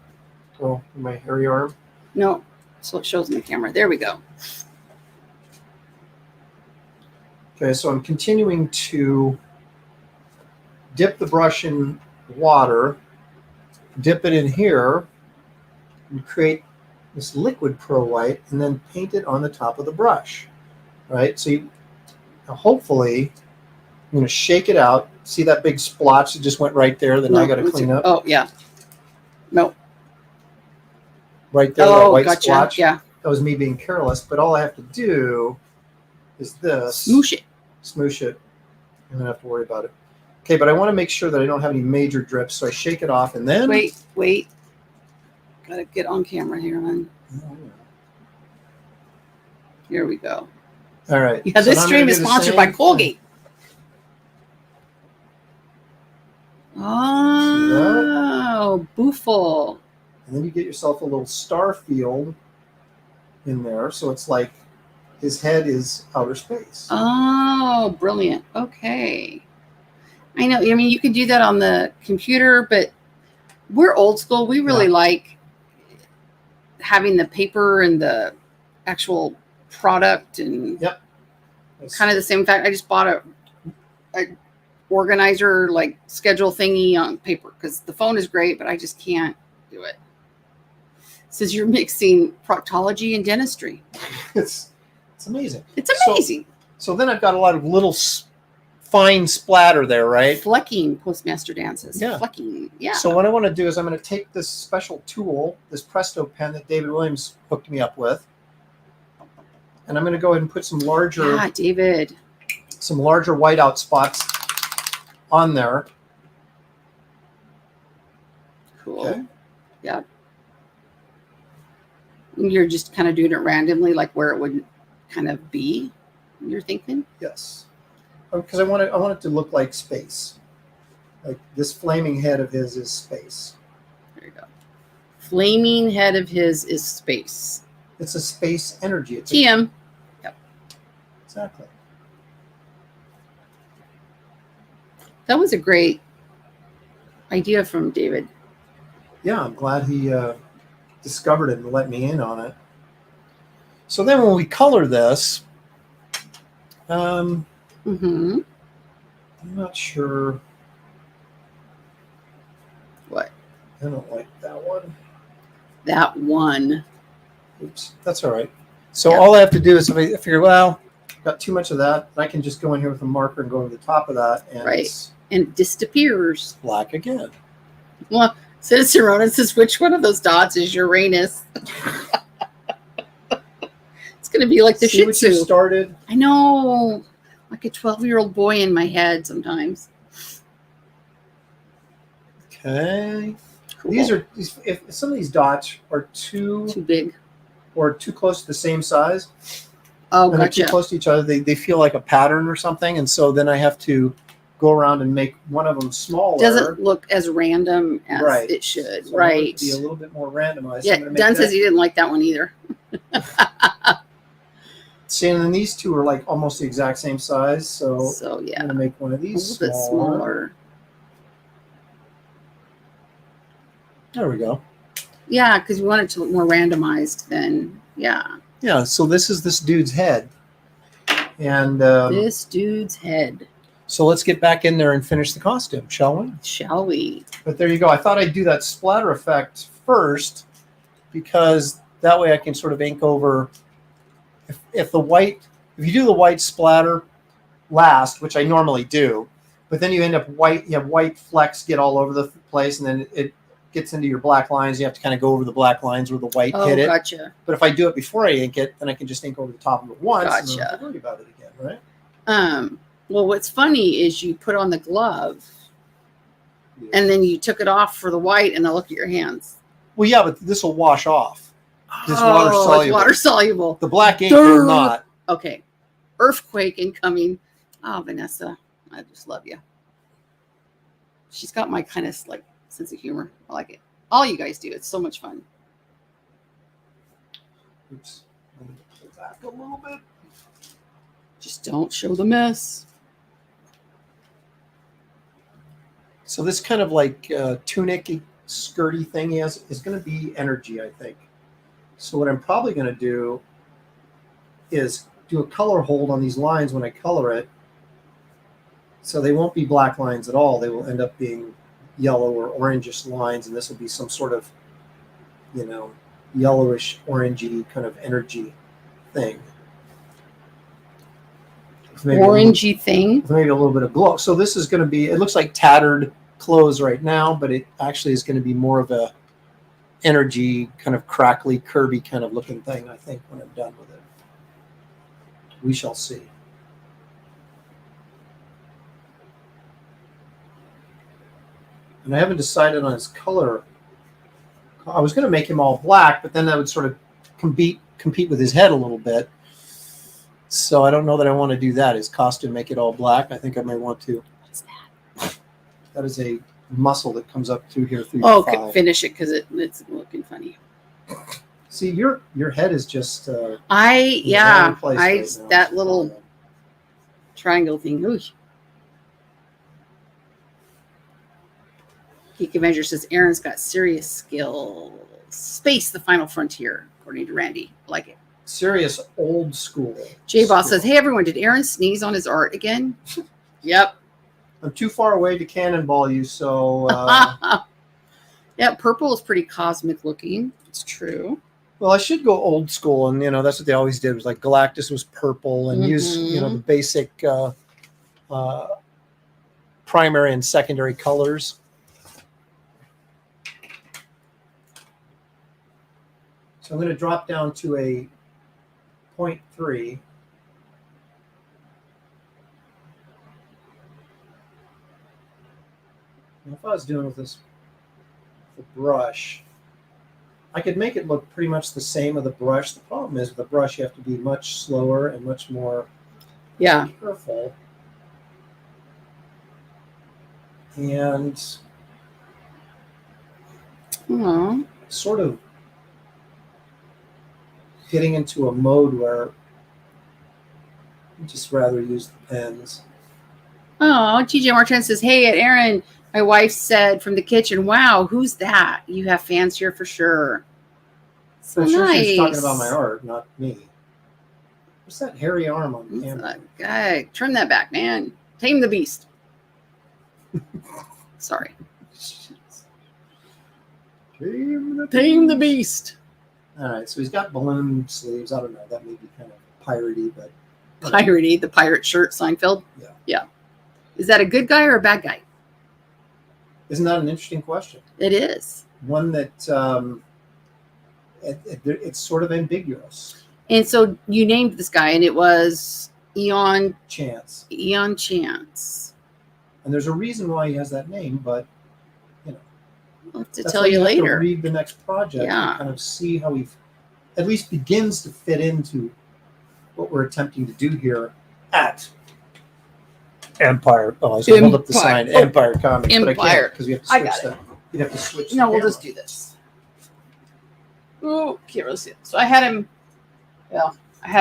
Oh, my hairy arm. No, so it shows in the camera. There we go. Okay, so I'm continuing to dip the brush in water, dip it in here, and create this liquid Pro White, and then paint it on the top of the brush. Right? So you, hopefully, I'm going to shake it out. See that big splotch that just went right there that I got to clean up? Oh, yeah. No. Right there, that white gotcha. splotch. Yeah. That was me being careless, but all I have to do is this. Smoosh it. Smoosh it. I don't have to worry about it. Okay, but I want to make sure that I don't have any major drips, so I shake it off and then... Wait. Gotta get on camera here, hon. Here we go. All right. Yeah, so this stream is sponsored by Colgate. Oh, booful. And then you get yourself a little star field in there, so it's like his head is outer space. Oh, brilliant. Okay. I know. I mean, you could do that on the computer, but we're old school. We really like having the paper and the actual product and kind of the same fact. I just bought a organizer, like schedule thingy on paper because the phone is great, but I just can't do it. It says you're mixing proctology and dentistry. It's amazing. It's amazing. So then I've got a lot of little fine splatter there, right? Flecking postmaster dances. Yeah. Flecking. Yeah. So what I want to do is I'm going to take this special tool, this Presto pen that David Williams hooked me up with, and I'm going to go ahead and put some larger whiteout spots on there. Cool. Okay. Yeah. You're just kind of doing it randomly, like where it would kind of be, you're thinking? Yes. Because I want it to look like space. Like this flaming head of his is space. There you go. Flaming head of his is space. It's a space energy. It's TM. Yep. Exactly. That was a great idea from David. Yeah, I'm glad he discovered it and let me in on it. So then when we color this, I'm not sure. What? I don't like that one. That one. Oops, that's all right. So all I have to do is if I figure, well, got too much of that, I can just go in here with a marker and go to the top of that, and it's and it disappears. black again. Well, Citizen Ronan says, which one of those dots is Uranus? It's going to be like the Shih Tzu. You started? I know. Like a 12-year-old boy in my head sometimes. Okay. Cool. If some of these dots are too big or too close to the same size, and they're too close to each other, they feel like a pattern or something, and so then I have to go around and make one of them smaller. Doesn't look as random as it should. So I want it to be a little bit more randomized. Yeah, Dunn says he didn't like that one either. See, and then these two are like almost the exact same size, so yeah, I'm gonna make one of these a little bit smaller. There we go. Yeah, because we want it to look more randomized than Yeah, so this is this dude's head. And this dude's head. So let's get back in there and finish the costume, shall we? Shall we? But there you go. I thought I'd do that splatter effect first because that way I can sort of ink over. If you do the white splatter last, which I normally do, but then you end up you have white flecks get all over the place, and then it gets into your black lines. You have to kind of go over the black lines where the white Oh, hit it. gotcha. But if I do it before I ink it, then I can just ink over the top of it once and then I don't Gotcha. have to worry about it again, right? Well, what's funny is you put on the glove Yeah. and then you took it off for the white, and I look at your hands. Well, yeah, but this will wash off. It's Oh, water it's soluble. water soluble. The black ink Duh. will not. Okay. Earthquake incoming. Oh, Vanessa, I just love you. She's got my kind of like sense of humor. I like it. All you guys do. It's so much fun. Oops. Let me pull back a little bit. Just don't show the mess. So this kind of like tunic skirty thing he has is going to be energy, I think. So what I'm probably going to do is do a color hold on these lines when I color it. So they won't be black lines at all. They will end up being yellow or orangish lines, and this will be some sort of, yellowish, orangey kind of energy thing. Orangey thing. With maybe a little bit of glow. So this is going to be, it looks like tattered clothes right now, but it actually is going to be more of a energy, kind of crackly, curvy kind of looking thing, I think, when I'm done with it. We shall see. And I haven't decided on his color. I was going to make him all black, but then that would sort of compete with his head a little bit. So I don't know that I want to do that. His costume, make it all black. I think I might want to. What's that? That is a muscle that comes up through here through Oh, your okay. thigh. Finish it because it's looking funny. See, your head is just in the yeah, wrong place right now. that little triangle thing. Ooh. Geek Avenger says Aaron's got serious skills. Space, the final frontier, according to Randy. I like it. Serious old school. J-Boss says, hey, everyone, did Aaron sneeze on his art again? Yep. I'm too far away to cannonball you, so... yeah, purple is pretty cosmic looking. It's true. Well, I should go old school, and, that's what they always did, was like Galactus was purple, and use, the basic primary and secondary colors. So I'm going to drop down to a 0.3. And if I was doing with this the brush, I could make it look pretty much the same with the brush. The problem is with the brush, you have to be much slower and much more careful. And sort of getting into a mode where I'd just rather use the pens. Oh, TJ Martin says, hey, Aaron, my wife said from the kitchen, wow, who's that? You have fans here for sure. So I'm sure nice. she's talking about my art, not me. What's that hairy arm on the camera? Guy, trim that back, man. Tame the beast. Sorry. Tame the beast. All right, so he's got balloon sleeves. I don't know. That may be kind of piratey, but piratey, the pirate shirt, Seinfeld. Yeah. Is that a good guy or a bad guy? Isn't that an interesting question? It is. One that it's sort of ambiguous. And so you named this guy, and it was Eon Chance. Eon Chance. And there's a reason why he has that name, but I'll have to tell you later. To read the next project and kind of see how he at least begins to fit into what we're attempting to do here at Empire. Oh, I was going to hold up the sign, Empire Comics, Empire. but I can't because we have to switch that. You'd have to switch. No, we'll just do this. Oh, can't really see it. So I had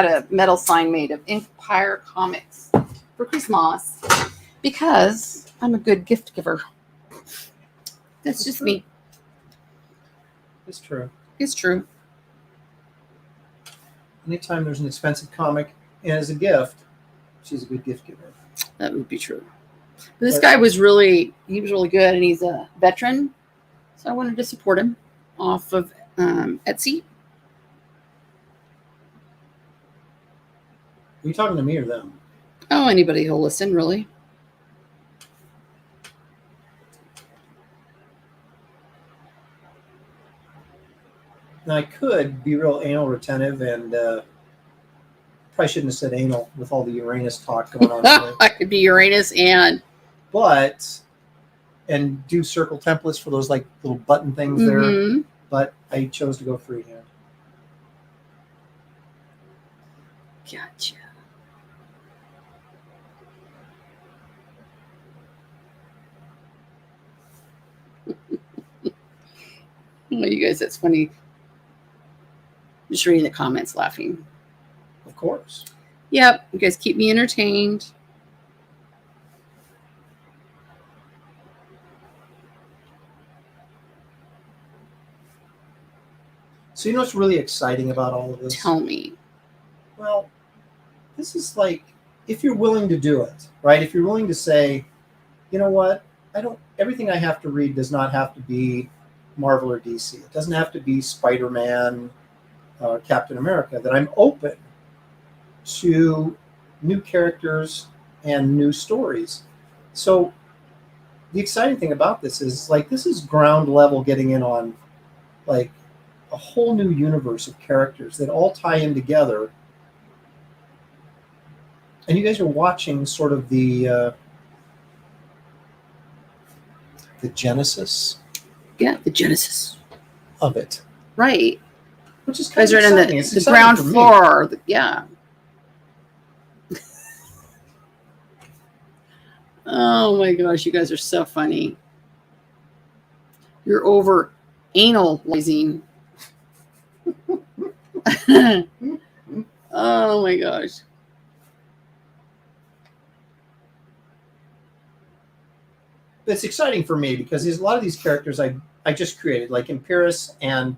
a metal sign made of Empire Comics for Christmas because I'm a good gift giver. That's just me. It's true. It's true. Anytime there's an expensive comic and as a gift, she's a good gift giver. That would be true. But this guy was really good, and he's a veteran, so I wanted to support him off of Etsy. Are you talking to me or them? Oh, anybody who'll listen, really. Now I could be real anal retentive and probably shouldn't have said anal with all the Uranus talk going on today. I could be Uranus and and do circle templates for those like little button things there. But I chose to go freehand. Gotcha. Oh, you guys, that's funny. Just reading the comments, laughing. Of course. Yep, you guys keep me entertained. So you know what's really exciting about all of this? Tell me. Well, this is like, if you're willing to do it, right? If you're willing to say, you know what, everything I have to read does not have to be Marvel or DC. It doesn't have to be Spider-Man or Captain America. That I'm open to new characters and new stories. So the exciting thing about this is like, this is ground level getting in on like a whole new universe of characters that all tie in together. And you guys are watching sort of the genesis. Yeah, the genesis of it. Right. Which is kind Guys of are exciting. in It's the exciting ground for me. floor. Yeah. Oh my gosh, you guys are so funny. You're over analyzing. Oh my gosh. It's exciting for me because there's a lot of these characters I just created, like Imperius and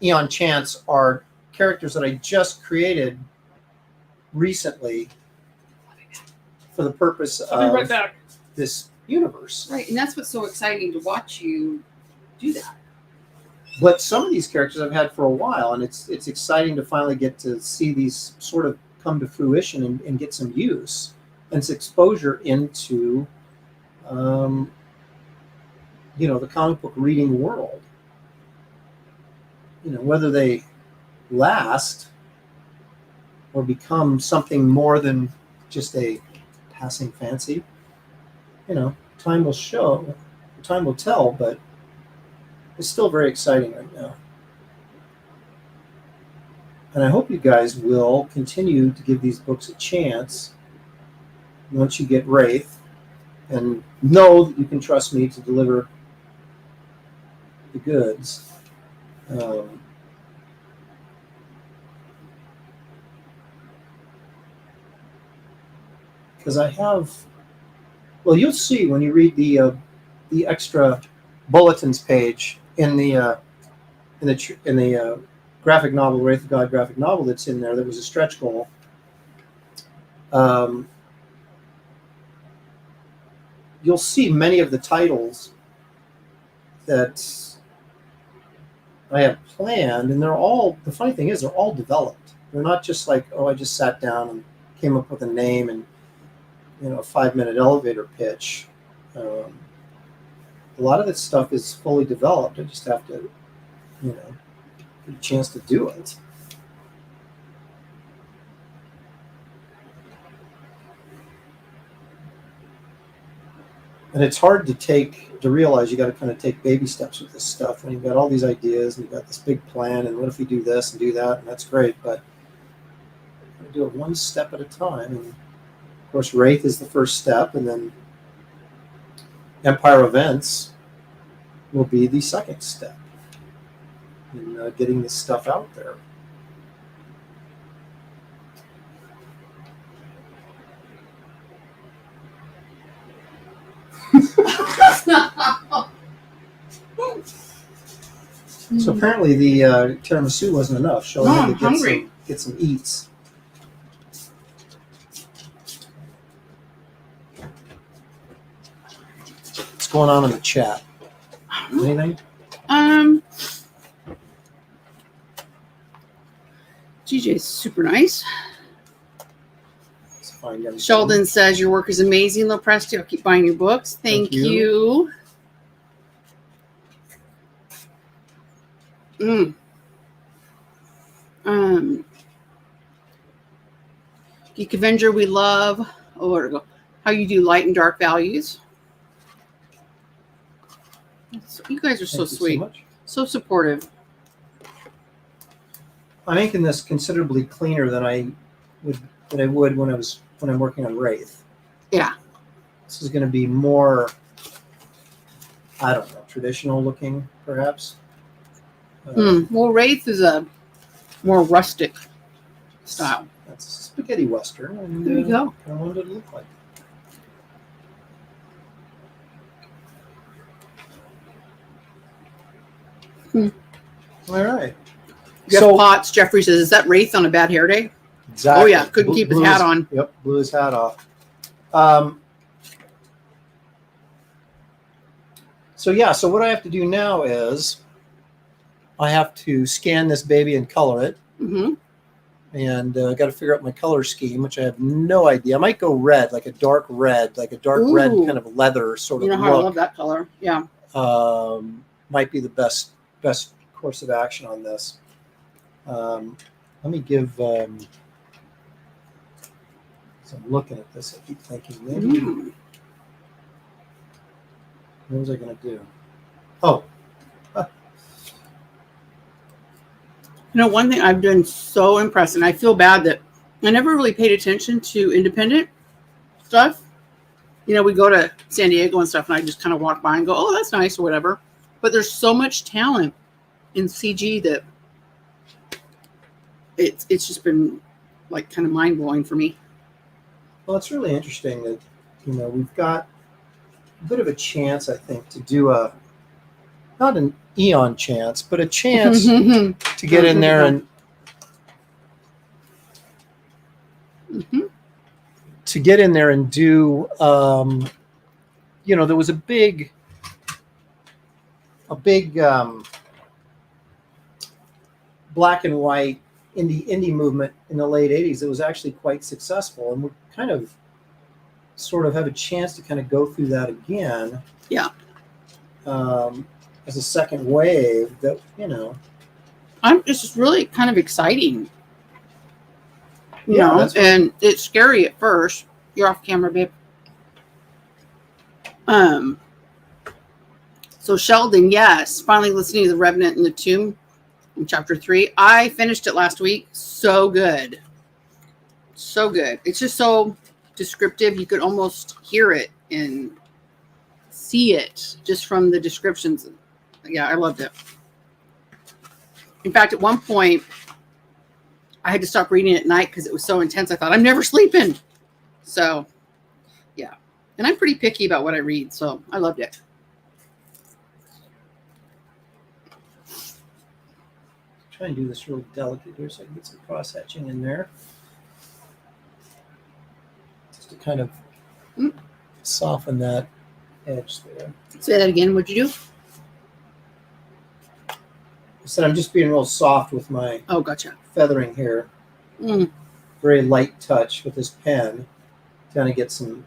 Eon Chance, are characters that I just created recently for the purpose I'll of be right back. this universe. Right, and that's what's so exciting to watch you do that. But some of these characters I've had for a while, and it's exciting to finally get to see these sort of come to fruition and get some use and it's exposure into, the comic book reading world. Whether they last or become something more than just a passing fancy, time will show, time will tell, but it's still very exciting right now. And I hope you guys will continue to give these books a chance once you get Wraith, and know that you can trust me to deliver the goods. Because I have, well, you'll see when you read the extra bulletins page in the graphic novel, Wraith of God graphic novel that's in there. That was a stretch goal. You'll see many of the titles that I have planned, and they're all, the funny thing is, they're all developed. They're not just like, oh, I just sat down and came up with a name and, a 5-minute elevator pitch. A lot of this stuff is fully developed. I just have to, get a chance to do it. And it's hard to realize you got to kind of take baby steps with this stuff when you've got all these ideas and you've got this big plan and what if we do this and do that, and that's great, but you do it one step at a time. And of course, Wraith is the first step, and then Empire Events will be the second step in getting this stuff out there. So apparently the tiramisu wasn't enough. Shelley had to get some eats. What's going on in the chat? Anything? GJ's super nice. Fine, Sheldon says your work is amazing, Lopresti. I'll keep buying your books. Thank you. Geek Avenger, we love. Oh, where to go? How you do light and dark values. You guys are so Thank you sweet, much. so supportive. I'm making this considerably cleaner than I would when I'm working on Wraith. Yeah. This is going to be more, I don't know, traditional looking, perhaps. Well, Wraith is a more rustic style. That's a spaghetti western. And, There you go. I wanted it to look like. All right. Jeff Potts, Jeffrey says, is that Wraith on a bad hair day? Exactly. Oh, yeah. Couldn't keep his hat on. Yep, blew his hat off. So what I have to do now is I have to scan this baby and color it. Mm-hmm. And got to figure out my color scheme, which I have no idea. I might go red, like a dark red, red kind of leather sort of You know how I love that color. Yeah. Might be the best course of action on this. Let me give. So I'm looking at this. I keep thinking, maybe. What was I going to do? Oh. You know, one thing I've been so impressed, and I feel bad that I never really paid attention to independent stuff. You know, we go to San Diego and stuff, and I just kind of walk by and go, oh, that's nice or whatever. But there's so much talent in CG that it's just been like kind of mind blowing for me. Well, it's really interesting that, we've got a bit of a chance, I think, to do not an eon chance, but a chance to get in there and do, there was a big black and white indie movement in the late 80s that was actually quite successful, and we kind of sort of have a chance to kind of go through that again. Yeah. As a second wave that, It's just really kind of exciting. You Yeah, know, that's what- and it's scary at first. You're off camera, babe. So Sheldon, yes, finally listening to The Revenant in the Tomb in chapter 3. I finished it last week. So good. So good. It's just so descriptive. You could almost hear it and see it just from the descriptions. Yeah, I loved it. In fact, at one point, I had to stop reading at night because it was so intense. I thought, I'm never sleeping. So, yeah. And I'm pretty picky about what I read, so I loved it. Try and do this really delicate here so I can get some cross hatching in there. Just to kind of soften that edge there. Say that again. What'd you do? I said I'm just being real soft with my Gotcha. feathering here. Very light touch with this pen. Kind of get some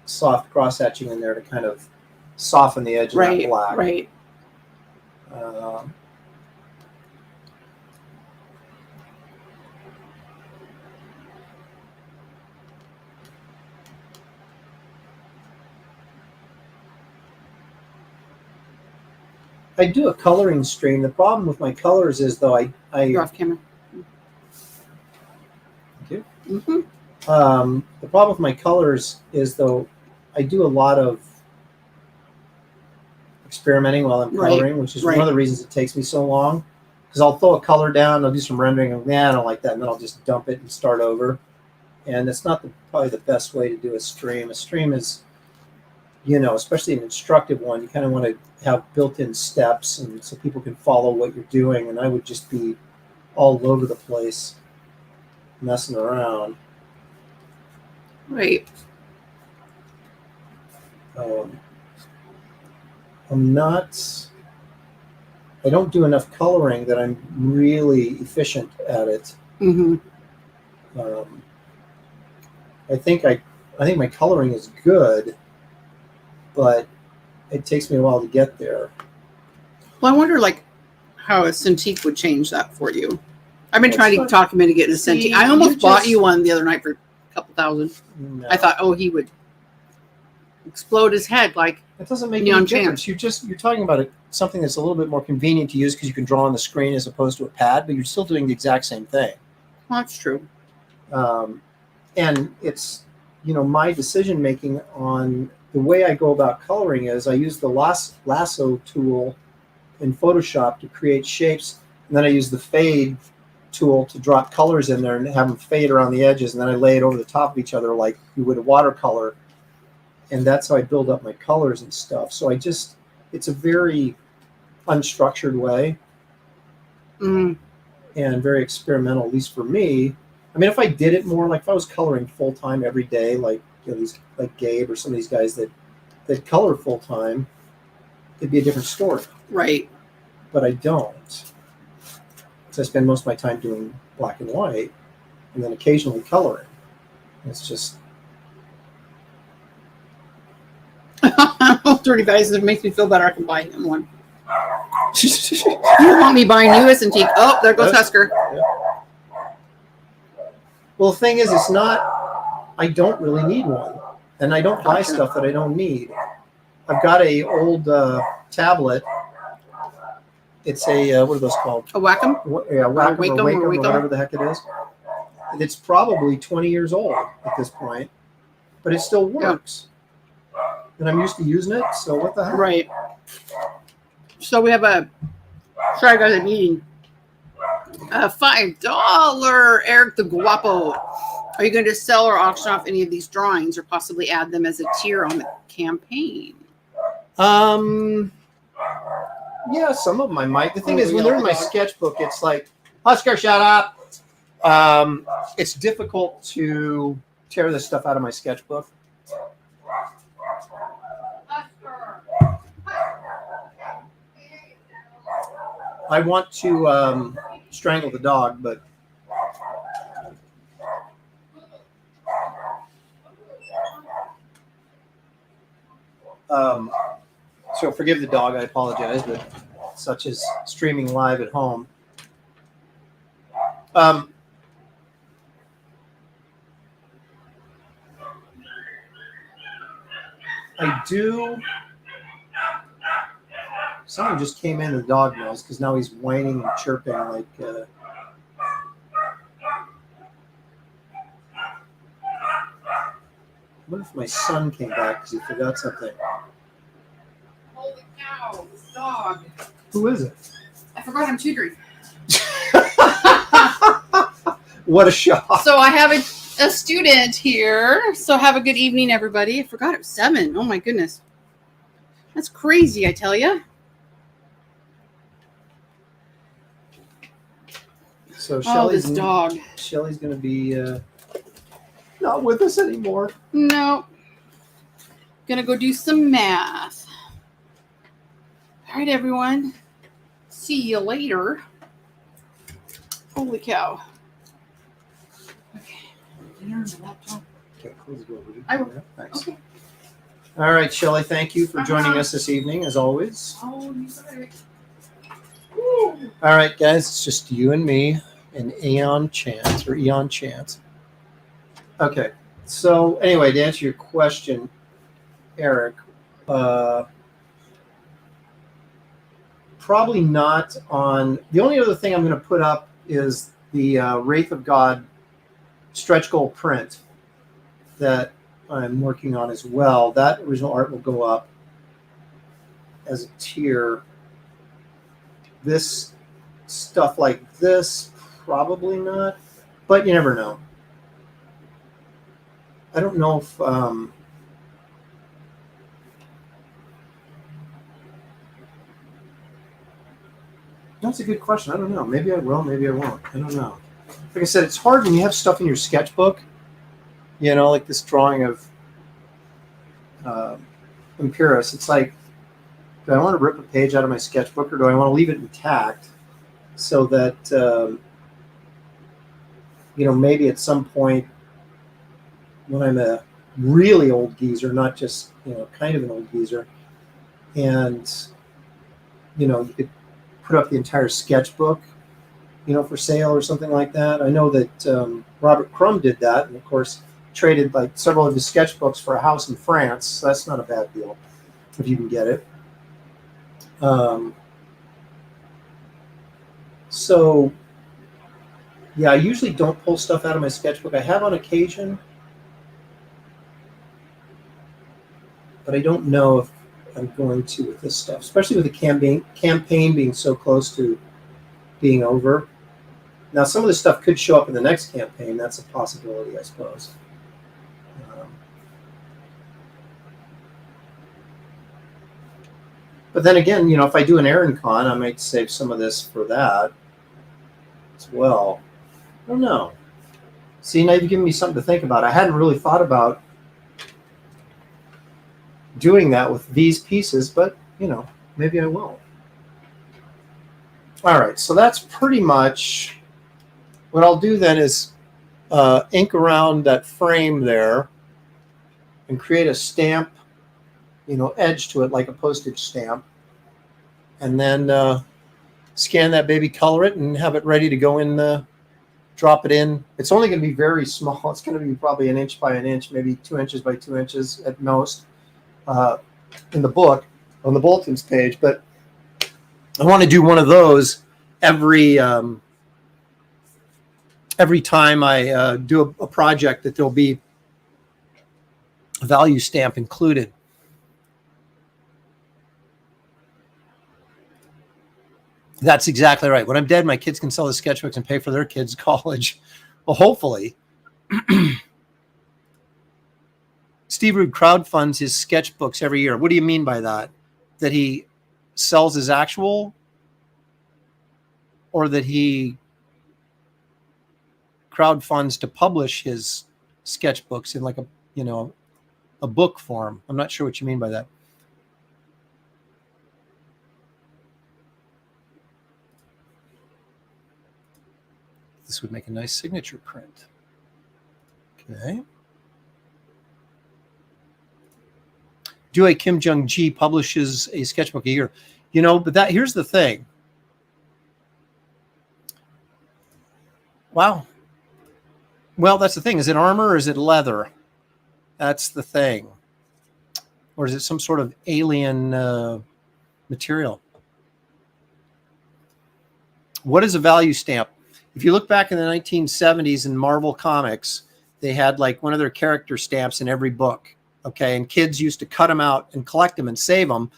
soft cross hatching in there to kind of soften the edge of that black. Right. I do a coloring stream. The problem with my colors is, though, You're off camera. Thank you. Mm-hmm. The problem with my colors is, though, I do a lot of experimenting while I'm coloring, which is one of the reasons it takes me so long. Because I'll throw a color down, I'll do some rendering, and I don't like that, and then I'll just dump it and start over. And it's not probably the best way to do a stream. A stream is, especially an instructive one, you kind of want to have built-in steps, and so people can follow what you're doing. And I would just be all over the place, messing around. Right. I don't do enough coloring that I'm really efficient at it. Mm-hmm. I think my coloring is good, but it takes me a while to get there. Well, I wonder, how a Cintiq would change that for you. I've been trying to Let's talk him into getting a See, Senti. I almost you bought just- you one the other night for a couple $1,000. No. I thought, oh, he would explode his head like It doesn't make Neon any difference. You're talking about something that's a little bit more convenient to use because you can draw on the screen as opposed to a pad, but you're still doing the exact same thing. well, that's true. And it's, my decision making on the way I go about coloring is I use the lasso tool in Photoshop to create shapes, and then I use the fade tool to drop colors in there and have them fade around the edges, and then I lay it over the top of each other like you would a watercolor, and that's how I build up my colors and stuff. So it's a very unstructured way Mm. and very experimental, at least for me. I mean, if I did it more, like if I was coloring full time every day, like these, like Gabe or some of these guys that color full time, it'd be a different story. Right. But I don't. So I spend most of my time doing black and white, and then occasionally coloring. It's just $30 it makes me feel better. I can buy him one. You don't want me buying you a Cintiq. Oh, there goes Husker. well, the thing is, it's not. I don't really need one, and I don't buy stuff that I don't need. I've got a old tablet. It's a what are those called? A Wacom? Yeah, Wacom or Wacom or Wacom, or Wacom? whatever the heck it is. It's probably 20 years old at this point, but it still works. And I'm used to using it, so what the heck? Right. So we have a Try Guys at meeting. $5, Eric the Guapo. Are you going to sell or auction off any of these drawings or possibly add them as a tier on the campaign? Yeah, some of them I might. The thing is, when they're in my sketchbook, it's like, Husker, shut up. It's difficult to tear this stuff out of my sketchbook. I want to strangle the dog, but so forgive the dog. I apologize, but such is streaming live at home. I do. Someone just came in, the dog knows, because now he's whining and chirping like. What if my son came back because he forgot something? Holy cow, this dog. Who is it? I forgot I'm tutoring. What a shock. So I have a student here. So have a good evening, everybody. I forgot it was 7. Oh my goodness. That's crazy, I tell you. So Oh, this dog. Shelly's going to be not with us anymore. No. Gonna go do some math. All right, everyone. See you later. Holy cow. Okay. There's the laptop. Okay, close the door, will you? I will. Yeah, thanks. Okay. All right, Shelly, thank you for joining us this evening, as always. Oh, you got it. All right, guys, it's just you and me and Eon Chance. Okay, so anyway, to answer your question, Eric, probably not on. The only other thing I'm going to put up is the Wraith of God stretch goal print that I'm working on as well. That original art will go up as a tier. This stuff like this, probably not, but you never know. I don't know if that's a good question. I don't know. Maybe I will, maybe I won't. I don't know. Like I said, it's hard when you have stuff in your sketchbook, like this drawing of Imperius. It's like, do I want to rip a page out of my sketchbook or do I want to leave it intact so that, maybe at some point when I'm a really old geezer, not just, kind of an old geezer, and, you could put up the entire sketchbook for sale or something like that. I know that Robert Crumb did that, and of course traded like several of his sketchbooks for a house in France. So that's not a bad deal if you can get it. So yeah, I usually don't pull stuff out of my sketchbook. I have on occasion, but I don't know if I'm going to with this stuff, especially with the campaign being so close to being over. Now, some of this stuff could show up in the next campaign. That's a possibility, I suppose. But then again, if I do an Aaron Con, I might save some of this for that as well. I don't know. See, now you've given me something to think about. I hadn't really thought about doing that with these pieces, but, maybe I will. All right, so that's pretty much what I'll do then is ink around that frame there and create a stamp, edge to it like a postage stamp. And then scan that baby, color it, and have it ready to go in, drop it in. It's only going to be very small. It's going to be probably 1 inch by 1 inch, maybe 2 inches by 2 inches at most in the book on the bulletins page. But I want to do one of those every time I do a project that there'll be a value stamp included. That's exactly right. When I'm dead, my kids can sell the sketchbooks and pay for their kids' college. Well, hopefully. Steve Rude crowdfunds his sketchbooks every year. What do you mean by that? That he sells his actual, or that he crowdfunds to publish his sketchbooks in like a book form? I'm not sure what you mean by that. This would make a nice signature print. Okay. Due Kim Jung-ji publishes a sketchbook a year. But here's the thing. Wow. Well, that's the thing. Is it armor or is it leather? That's the thing. Or is it some sort of alien material? What is a value stamp? If you look back in the 1970s in Marvel Comics, they had like one of their character stamps in every book. Okay, and kids used to cut them out and collect them and save them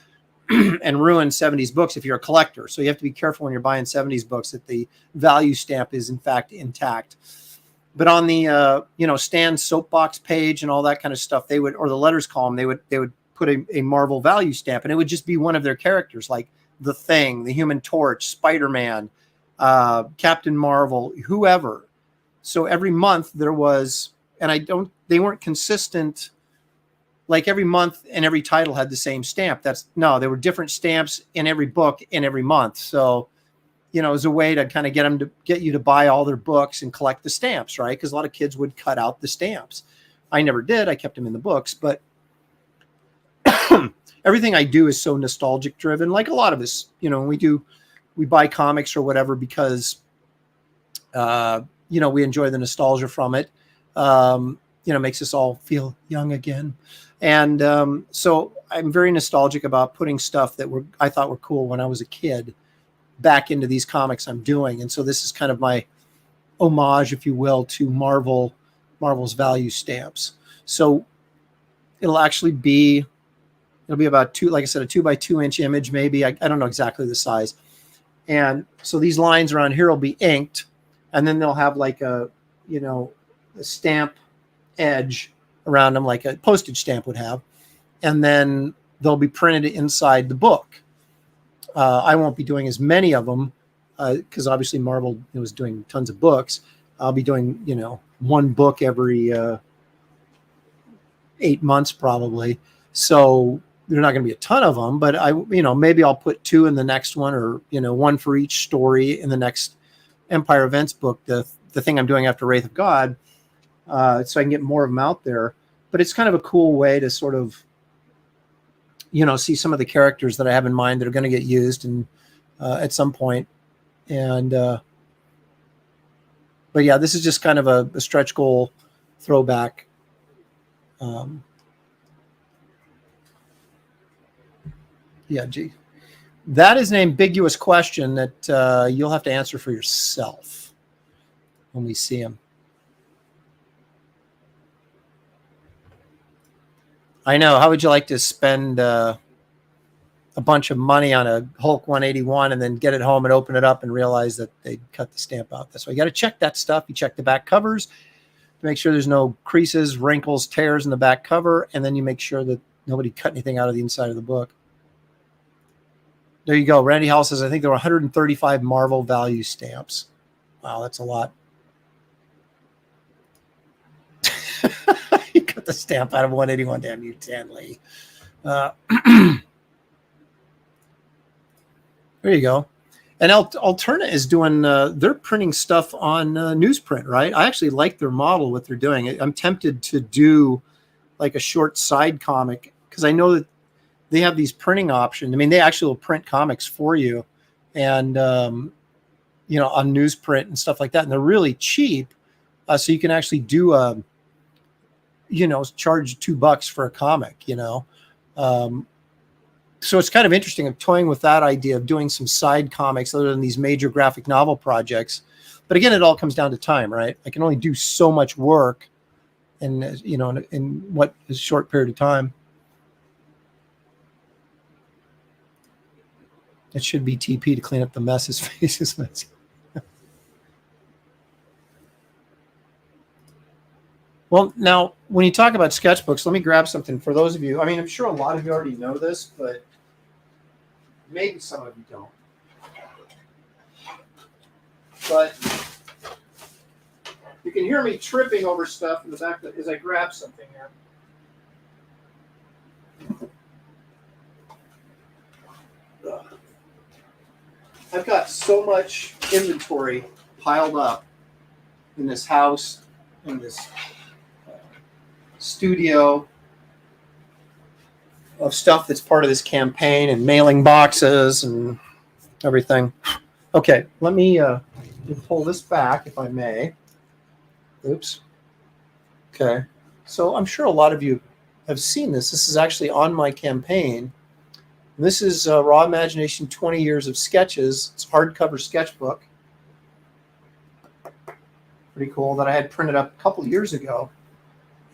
and ruin 70s books if you're a collector. So you have to be careful when you're buying 70s books that the value stamp is in fact intact. But on the Stan's soapbox page and all that kind of stuff, they would, or the letters column, they would put a Marvel value stamp, and it would just be one of their characters, like the Thing, the Human Torch, Spider-Man, Captain Marvel, whoever. So every month there was, and they weren't consistent. Like every month and every title had the same stamp. There were different stamps in every book in every month. So, it was a way to kind of get you to buy all their books and collect the stamps, right? Because a lot of kids would cut out the stamps. I never did. I kept them in the books, but everything I do is so nostalgic driven. Like a lot of us, we buy comics or whatever because, we enjoy the nostalgia from it. Makes us all feel young again. And so I'm very nostalgic about putting stuff that I thought were cool when I was a kid back into these comics I'm doing. And so this is kind of my homage, if you will, to Marvel's value stamps. So it'll be about like I said, a 2 by 2 inch image, maybe. I don't know exactly the size. And so these lines around here will be inked, and then they'll have like a stamp edge around them like a postage stamp would have, and then they'll be printed inside the book. I won't be doing as many of them because obviously Marvel was doing tons of books. I'll be doing one book every 8 months probably, so there's not going to be a ton of them, but maybe I'll put 2 in the next one, or one for each story in the next Empire Events book, the thing I'm doing after Wraith of God. So I can get more of them out there. But it's kind of a cool way to sort of, see some of the characters that I have in mind that are going to get used and at some point. And But yeah, this is just kind of a stretch goal throwback. Yeah, gee. That is an ambiguous question that you'll have to answer for yourself when we see him. I know. How would you like to spend a bunch of money on a Hulk 181 and then get it home and open it up and realize that they cut the stamp out? That's why you got to check that stuff. You check the back covers to make sure there's no creases, wrinkles, tears in the back cover, and then you make sure that nobody cut anything out of the inside of the book. There you go. Randy Howell says, I think there were 135 Marvel value stamps. Wow, that's a lot. You cut the stamp out of 181. Damn you, Tanley. There you go. And Alterna is doing, they're printing stuff on newsprint, right? I actually like their model, what they're doing. I'm tempted to do like a short side comic because I know that they have these printing options. I mean, they actually will print comics for you and, you know, on newsprint and stuff like that. And they're really cheap. So you can actually do, you know, charge $2 for a comic, you know. So it's kind of interesting. I'm toying with that idea of doing some side comics other than these major graphic novel projects. But again, it all comes down to time, right? I can only do so much work in, you know, in what is a short period of time. It should be TP to clean up the mess. His face is messy. Well, now, when you talk about sketchbooks, let me grab something for those of you. I mean, I'm sure a lot of you already know this, but maybe some of you don't. But you can hear me tripping over stuff in the back as I grab something here. I've got so much inventory piled up in this house, in this studio of stuff that's part of this campaign and mailing boxes and everything. Okay, let me pull this back if I may. Oops. Okay, so I'm sure a lot of you have seen this. This is actually on my campaign. This is Raw Imagination 20 Years of Sketches. It's a hardcover sketchbook. Pretty cool, that I had printed up a couple years ago.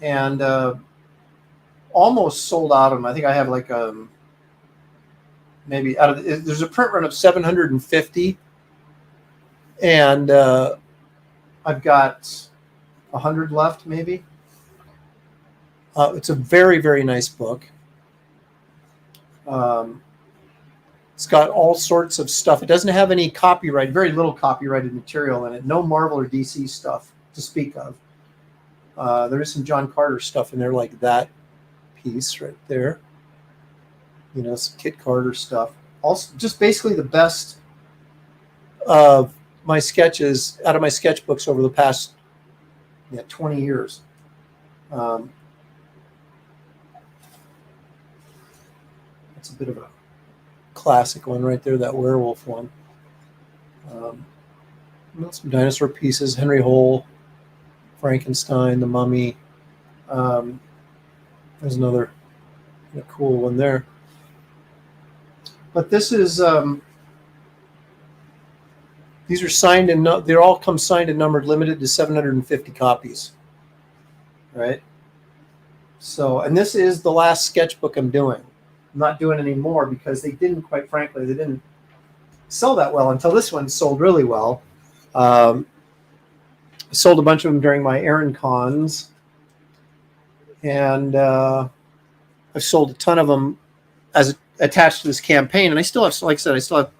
And almost sold out of them. I think I have like maybe out of there's a print run of 750, and I've got 100 left maybe. It's a very, very nice book. It's got all sorts of stuff. It doesn't have any copyright, very little copyrighted material in it. No Marvel or DC stuff to speak of. There is some John Carter stuff in there, like that piece right there. You know, some Kit Carter stuff. Also, just basically the best of my sketches out of my sketchbooks over the past 20 years. That's a bit of a classic one right there, that werewolf one. Some dinosaur pieces, Henry Hole, Frankenstein, The Mummy. There's another cool one there. But this is, these are signed and they all come signed and numbered, limited to 750 copies. Right? So, and this is the last sketchbook I'm doing. I'm not doing any more because they didn't, quite frankly, they didn't sell that well until this one sold really well. I sold a bunch of them during my Aaron cons, and I've sold a ton of them as attached to this campaign. And I still have, like I said, I still have,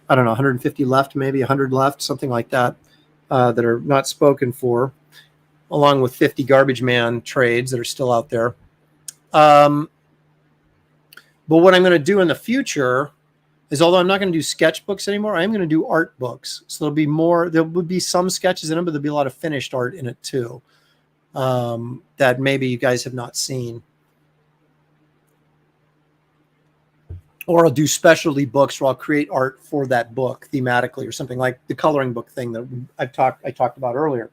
I don't know, 150 left, maybe 100 left, something like that, that are not spoken for, along with 50 Garbage Man trades that are still out there. But what I'm going to do in the future is, although I'm not going to do sketchbooks anymore, I'm going to do art books. So there'll be more, there would be some sketches in them, but there'll be a lot of finished art in it too, that maybe you guys have not seen. or I'll do specialty books where I'll create art for that book thematically, or something like the coloring book thing that I talked about earlier.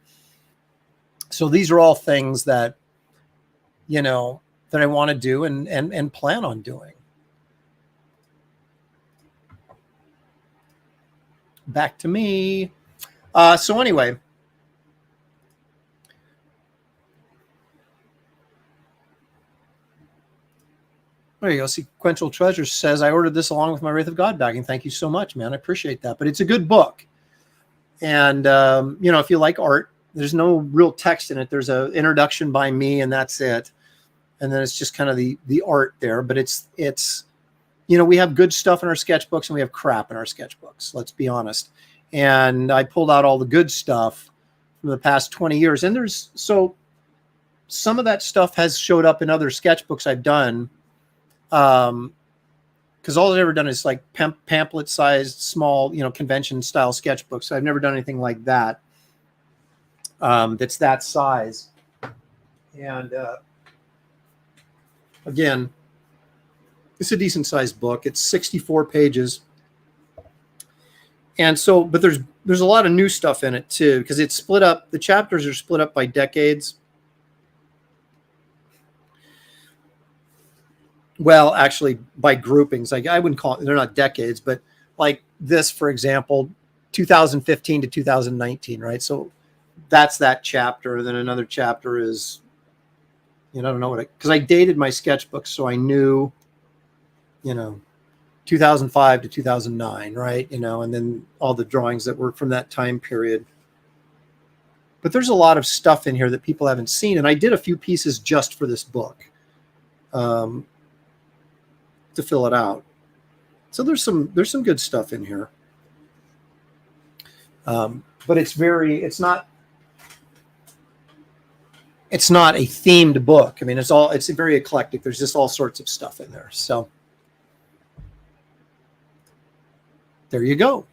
So these are all things that, you know, that I want to do and plan on doing. Back to me. So anyway, there you go. Sequential Treasure says, I ordered this along with my Wraith of God bagging. Thank you so much, man. I appreciate that. But it's a good book. And, you know, if you like art, there's no real text in it. There's an introduction by me, and that's it. And then it's just kind of the art there. But it's, you know, we have good stuff in our sketchbooks and we have crap in our sketchbooks. Let's be honest. And I pulled out all the good stuff from the past 20 years. And so some of that stuff has showed up in other sketchbooks I've done. Because all I've ever done is like pamphlet-sized, small, you know, convention-style sketchbooks. So I've never done anything like that. That's that size. And again, it's a decent-sized book. It's 64 pages. And so, but there's a lot of new stuff in it too, because it's split up. The chapters are split up by decades. Well, actually, by groupings. Like I wouldn't call it, they're not decades, but like this, for example, 2015 to 2019, right? So that's that chapter. Then another chapter is, you know, I don't know what because I dated my sketchbook, so I knew, you know, 2005 to 2009, right? You know, and then all the drawings that were from that time period. But there's a lot of stuff in here that people haven't seen, and I did a few pieces just for this book. To fill it out. So there's some good stuff in here. But it's not a themed book. I mean, it's very eclectic. There's just all sorts of stuff in there. So there you go.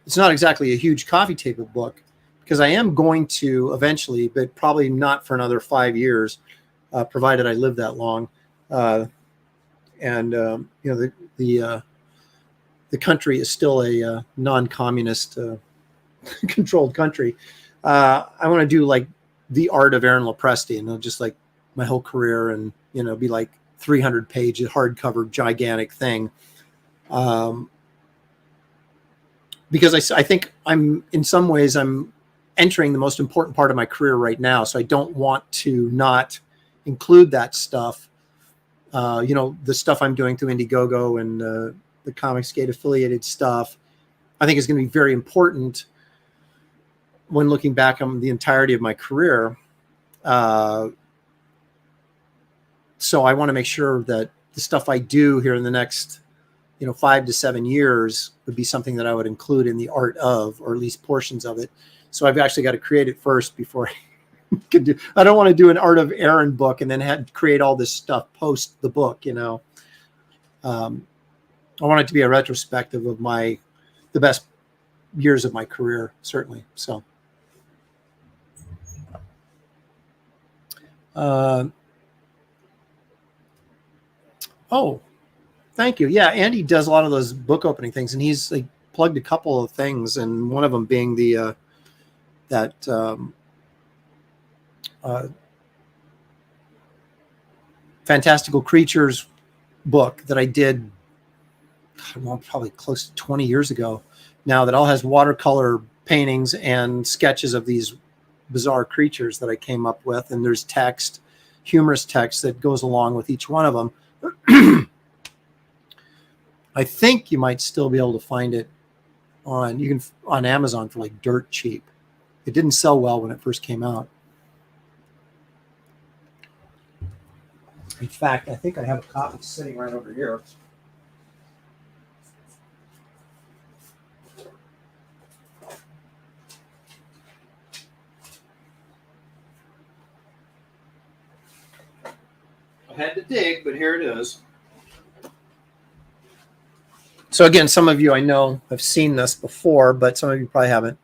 It's not exactly a huge coffee table book, because I am going to eventually, but probably not for another 5 years, provided I live that long. And you know, the country is still a non-communist controlled country. I want to do like the art of Aaron Lopresti, and just like my whole career, and you know, be like 300-page hardcover gigantic thing. Because I think I'm in some ways I'm entering the most important part of my career right now, so I don't want to not include that stuff. You know, the stuff I'm doing through Indiegogo and the Comicsgate affiliated stuff, I think is going to be very important when looking back on the entirety of my career. So I want to make sure that the stuff I do here in the next, you know, 5 to 7 years would be something that I would include in the art of, or at least portions of it. So I've actually got to create it first before I don't want to do an Art of Aaron book and then create all this stuff post the book, you know. I want it to be a retrospective of the best years of my career, certainly. So, oh, thank you. Yeah, Andy does a lot of those book opening things, and he's like plugged a couple of things, and one of them being the Fantastical Creatures book that I did, well, probably close to 20 years ago now, that all has watercolor paintings and sketches of these bizarre creatures that I came up with. And there's text, humorous text that goes along with each one of them. I think you might still be able to find it on Amazon for like dirt cheap. It didn't sell well when it first came out. In fact, I think I have a copy sitting right over here. I had to dig, but here it is. So again, some of you I know have seen this before, but some of you probably haven't.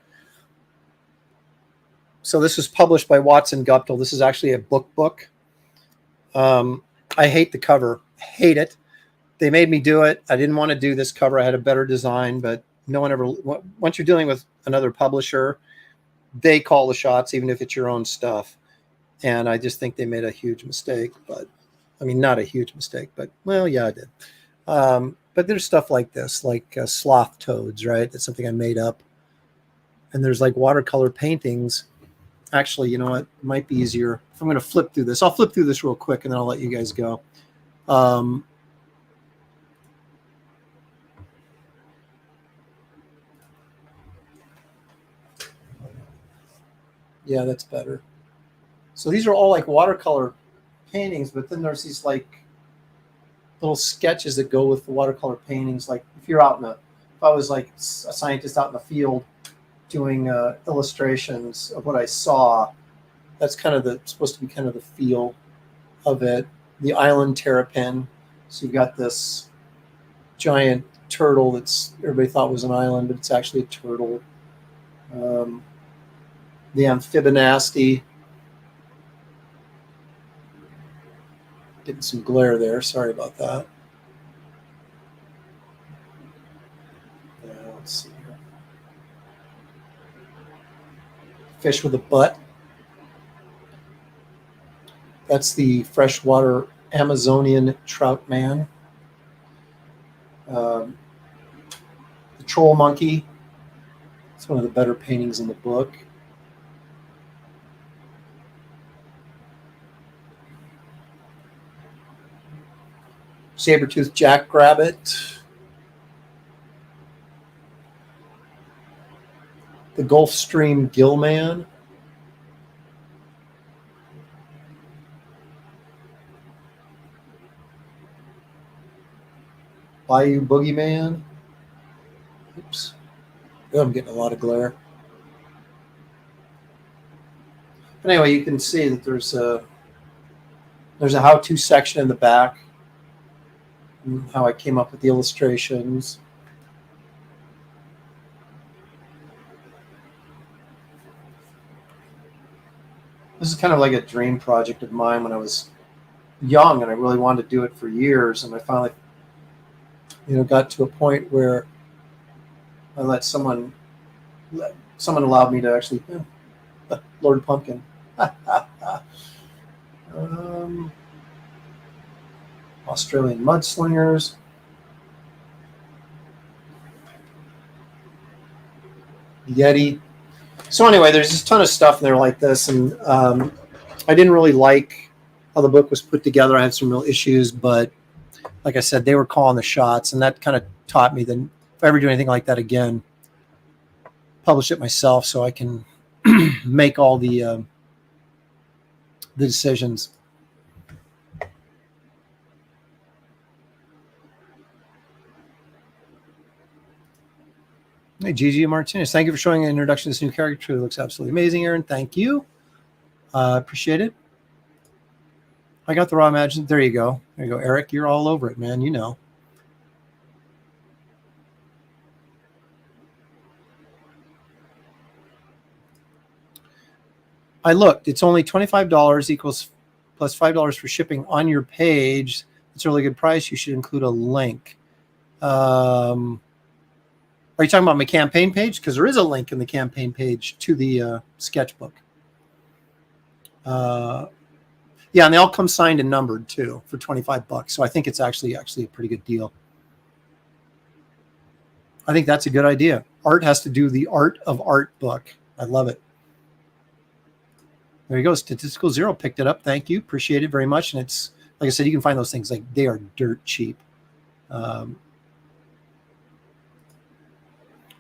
So this was published by Watson Guptill. This is actually a book. I hate the cover. I hate it. they made me do it. I didn't want to do this cover. I had a better design, but no one ever, once you're dealing with another publisher, they call the shots, even if it's your own stuff. And I just think they made a huge mistake. But I mean, not a huge mistake, but well, yeah, I did. But there's stuff like this, like sloth toads, right? That's something I made up. And there's like watercolor paintings. Actually, you know what? It might be easier if I'm going to flip through this. I'll flip through this real quick, and then I'll let you guys go. Yeah, that's better. So these are all like watercolor paintings, but then there's these like little sketches that go with the watercolor paintings. Like if you're out if I was like a scientist out in the field doing illustrations of what I saw, that's kind of supposed to be kind of the feel of it. The island terrapin. So you've got this giant turtle that's everybody thought was an island, but it's actually a turtle. The amphibonasty. Getting some glare there. Sorry about that. Yeah, let's see here. Fish with a butt. That's the freshwater Amazonian trout man. The troll monkey. It's one of the better paintings in the book. Saber-toothed jackrabbit. The Gulf Stream gillman. Bayou boogeyman. Oops. Oh, I'm getting a lot of glare. But anyway, you can see that there's a how-to section in the back. How I came up with the illustrations. This is kind of like a dream project of mine when I was young, and I really wanted to do it for years. And I finally, got to a point where I let someone allowed me to actually, Lord Pumpkin. Australian mudslingers. Yeti. So anyway, there's just a ton of stuff in there like this, and I didn't really like how the book was put together. I had some real issues, but like I said, they were calling the shots, and that kind of taught me that if I ever do anything like that again, publish it myself so I can make all the decisions. Hey, Gigi Martinez, thank you for showing an introduction to this new character. Truly looks absolutely amazing, Aaron. Thank you. Appreciate it. I got the raw imagination. There you go. There you go, Eric. You're all over it, man. You know. I looked. It's only $25 equals plus $5 for shipping on your page. It's a really good price. You should include a link. Are you talking about my campaign page? Because there is a link in the campaign page to the sketchbook. Yeah, and they all come signed and numbered too for $25. So I think it's actually a pretty good deal. I think that's a good idea. Art has to do the art of art book. I love it. There you go. Statistical Zero picked it up. Thank you. Appreciate it very much. And it's, like I said, you can find those things. Like, they are dirt cheap.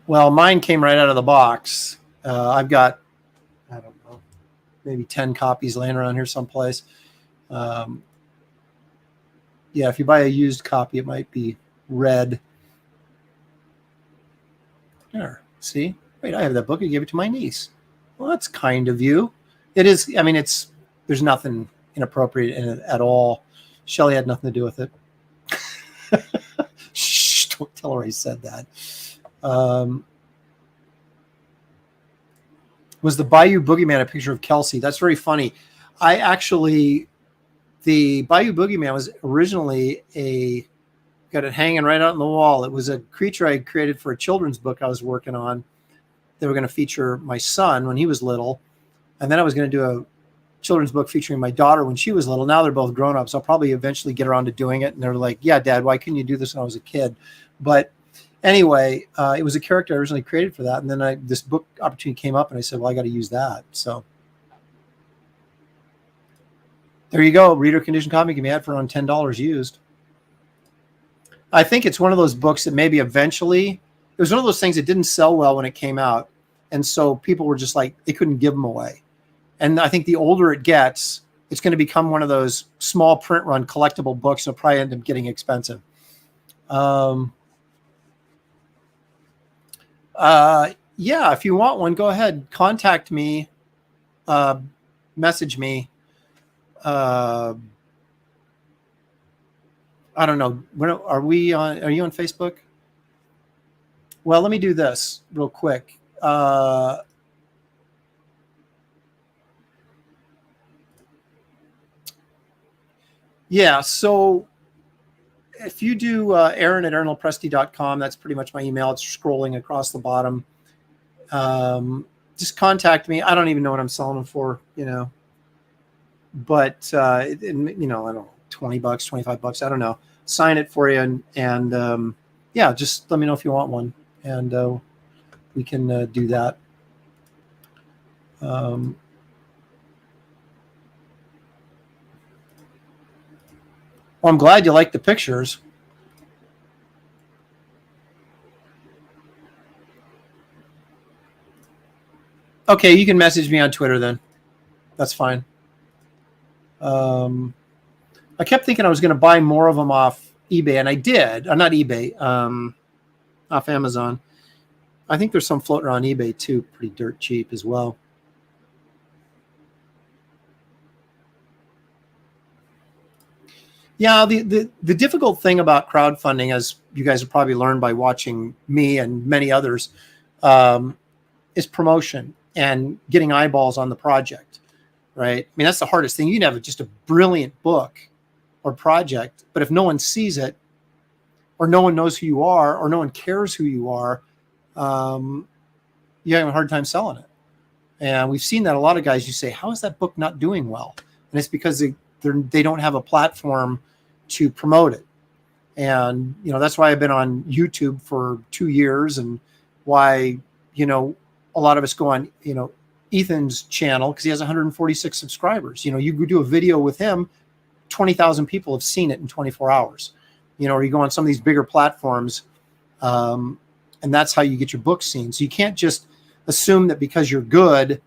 Well, mine came right out of the box. I've got, I don't know, maybe 10 copies laying around here someplace. Yeah, if you buy a used copy, it might be red. There, see? Wait, I have that book. I gave it to my niece. Well, that's kind of you. It is. I mean, there's nothing inappropriate in it at all. Shelley had nothing to do with it. Shh, don't tell her I said that. Was the Bayou Boogeyman a picture of Kelsey? That's very funny. The Bayou Boogeyman was originally a Got it hanging right out on the wall. It was a creature I created for a children's book I was working on. They were going to feature my son when he was little. And then I was going to do a children's book featuring my daughter when she was little. Now they're both grown up. So I'll probably eventually get around to doing it. And they're like, yeah, Dad, why couldn't you do this when I was a kid? But anyway, it was a character I originally created for that. And then this book opportunity came up and I said, well, I got to use that. So there you go. Reader condition copy can be had for around $10 used. I think it's one of those books that maybe eventually, it was one of those things that didn't sell well when it came out. And so people were just like, they couldn't give them away. And I think the older it gets, it's going to become one of those small print run collectible books. It'll probably end up getting expensive. Yeah, if you want one, go ahead, contact me, message me. I don't know. Are you on Facebook? Well, let me do this real quick. Yeah, so if you do Aaron at Lopresti.com, that's pretty much my email. It's scrolling across the bottom. Just contact me. I don't even know what I'm selling them for, but I don't know, $20, $25, I don't know. Sign it for you, and yeah, just let me know if you want one, and we can do that. Well, I'm glad you like the pictures. Okay, you can message me on Twitter then. That's fine. I kept thinking I was going to buy more of them off eBay, and I did. Not eBay, off Amazon. I think there's some floating around eBay too, pretty dirt cheap as well. Yeah, the difficult thing about crowdfunding, as you guys have probably learned by watching me and many others, is promotion and getting eyeballs on the project, right? I mean, that's the hardest thing. You can have just a brilliant book or project, but if no one sees it, or no one knows who you are, or no one cares who you are, you have a hard time selling it. And we've seen that a lot of guys, you say, how is that book not doing well? And it's because they don't have a platform to promote it. And, that's why I've been on YouTube for 2 years, and why, a lot of us go on, Ethan's channel, because he has 146 subscribers. You do a video with him, 20,000 people have seen it in 24 hours. Or you go on some of these bigger platforms, and that's how you get your book seen. So you can't just assume that because you're good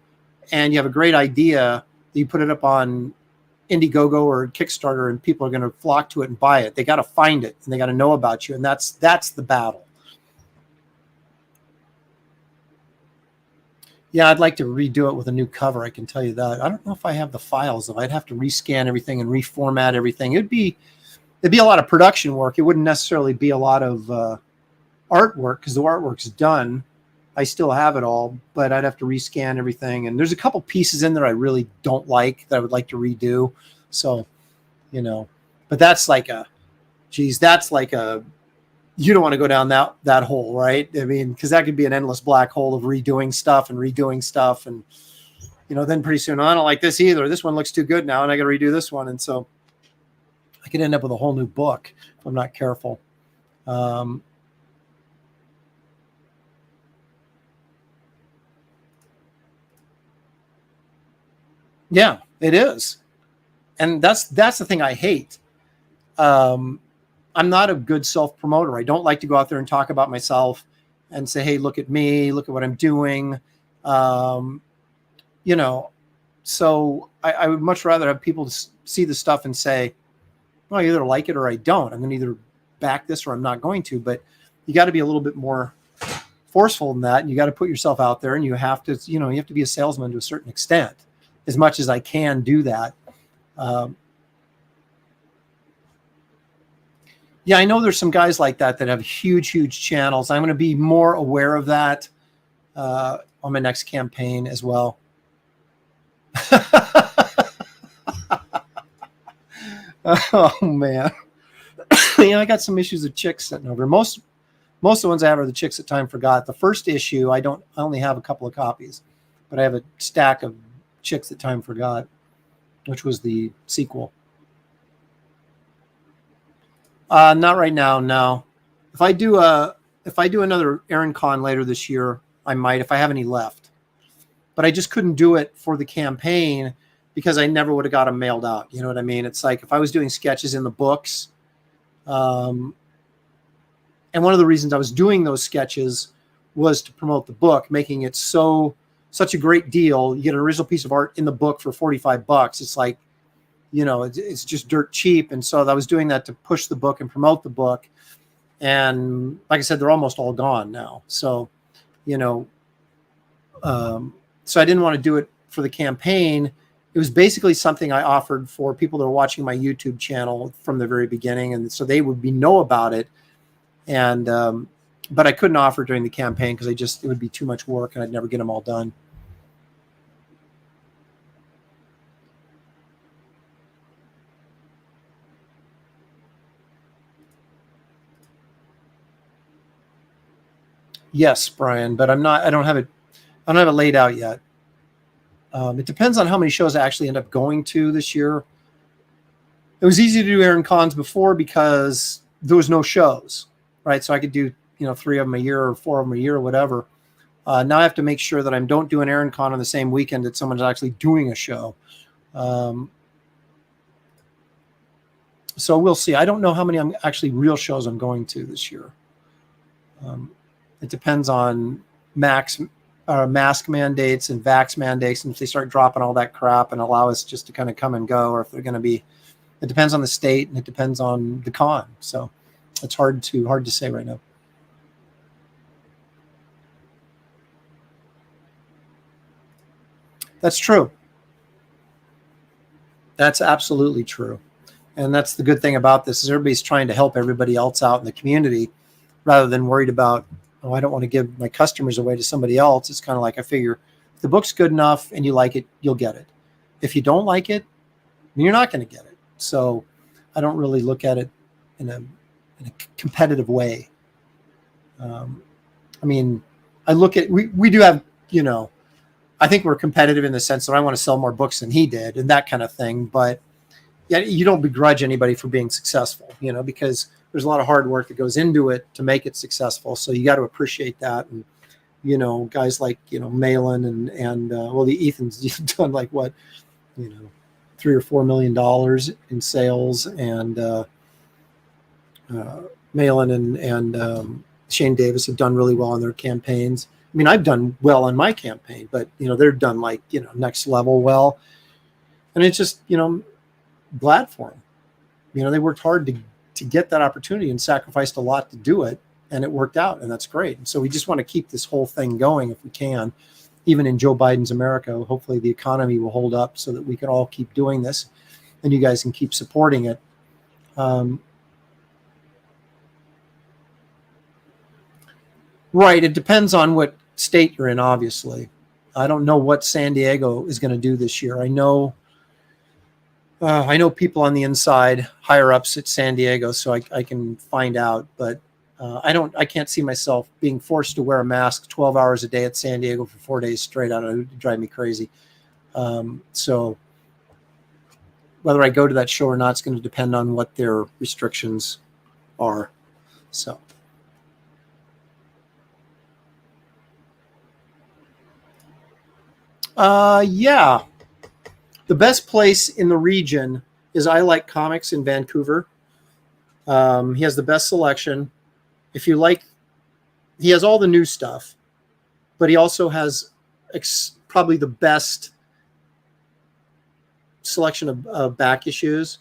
and you have a great idea, that you put it up on Indiegogo or Kickstarter and people are going to flock to it and buy it. They got to find it, and they got to know about you. And that's the battle. Yeah, I'd like to redo it with a new cover. I can tell you that. I don't know if I have the files, though. I'd have to rescan everything and reformat everything. It'd be a lot of production work. It wouldn't necessarily be a lot of artwork, because the artwork's done. I still have it all, but I'd have to rescan everything. And there's a couple pieces in there I really don't like that I would like to redo. So, but that's like you don't want to go down that hole, right? I mean, because that could be an endless black hole of redoing stuff. And, then pretty soon, I don't like this either. This one looks too good now, and I got to redo this one. And so I could end up with a whole new book if I'm not careful. Yeah, it is. And that's the thing I hate. I'm not a good self-promoter. I don't like to go out there and talk about myself and say, hey, look at me, look at what I'm doing. So I would much rather have people see the stuff and say, well, I either like it or I don't. I'm going to either back this or I'm not going to. But you got to be a little bit more forceful than that. And you got to put yourself out there, and you have to, you have to be a salesman to a certain extent, as much as I can do that. Yeah, I know there's some guys like that have huge, huge channels. I'm going to be more aware of that on my next campaign as well. Oh, man. I got some issues of Chicks sitting over. Most of the ones I have are the Chicks That Time Forgot. The first issue, I only have a couple of copies, but I have a stack of Chicks That Time Forgot, which was the sequel. Not right now, no. If I do another Aaron Con later this year, I might, if I have any left. But I just couldn't do it for the campaign because I never would have got them mailed out. You know what I mean? It's like if I was doing sketches in the books, and one of the reasons I was doing those sketches was to promote the book, making it such a great deal. You get an original piece of art in the book for $45. It's like, it's just dirt cheap. And so I was doing that to push the book and promote the book. And like I said, they're almost all gone now. So, so I didn't want to do it for the campaign. It was basically something I offered for people that are watching my YouTube channel from the very beginning. And so they would know about it. And, but I couldn't offer during the campaign because it would be too much work and I'd never get them all done. Yes, Brian, but I don't have it laid out yet. It depends on how many shows I actually end up going to this year. It was easy to do Aaron Cons before because there was no shows, right? So I could do, 3 of them a year or 4 of them a year or whatever. Now I have to make sure that I don't do an Aaron Con on the same weekend that someone's actually doing a show. So we'll see. I don't know how many real shows I'm going to this year. It depends on mask mandates and vax mandates, and if they start dropping all that crap and allow us just to kind of come and go, or if they're going to be, it depends on the state and it depends on the con. So it's hard to say right now. That's true. That's absolutely true. And that's the good thing about this is everybody's trying to help everybody else out in the community rather than worried about, I don't want to give my customers away to somebody else. It's kind of like I figure if the book's good enough and you like it, you'll get it. If you don't like it, you're not going to get it. So I don't really look at it in a competitive way. I look at, we do have, I think we're competitive in the sense that I want to sell more books than he did and that kind of thing. But yeah, you don't begrudge anybody for being successful, because there's a lot of hard work that goes into it to make it successful. So you got to appreciate that. And, guys like, Malin and the Ethan's done like what, $3 or $4 million in sales, and Malin and Shane Davis have done really well on their campaigns. I mean, I've done well on my campaign, but, they're done like, next level well. And it's just, glad for them. They worked hard to get that opportunity and sacrificed a lot to do it, and it worked out, and that's great. And so we just want to keep this whole thing going if we can, even in Joe Biden's America. Hopefully the economy will hold up so that we can all keep doing this and you guys can keep supporting it. Right. It depends on what state you're in, obviously. I don't know what San Diego is going to do this year. I know people on the inside, higher ups at San Diego, so I can find out. But I can't see myself being forced to wear a mask 12 hours a day at San Diego for 4 days straight. I don't know, it would drive me crazy. So whether I go to that show or not, it's going to depend on what their restrictions are. So. Yeah. The best place in the region is I Like Comics in Vancouver. He has the best selection. If you like, he has all the new stuff, but he also has probably the best selection of back issues,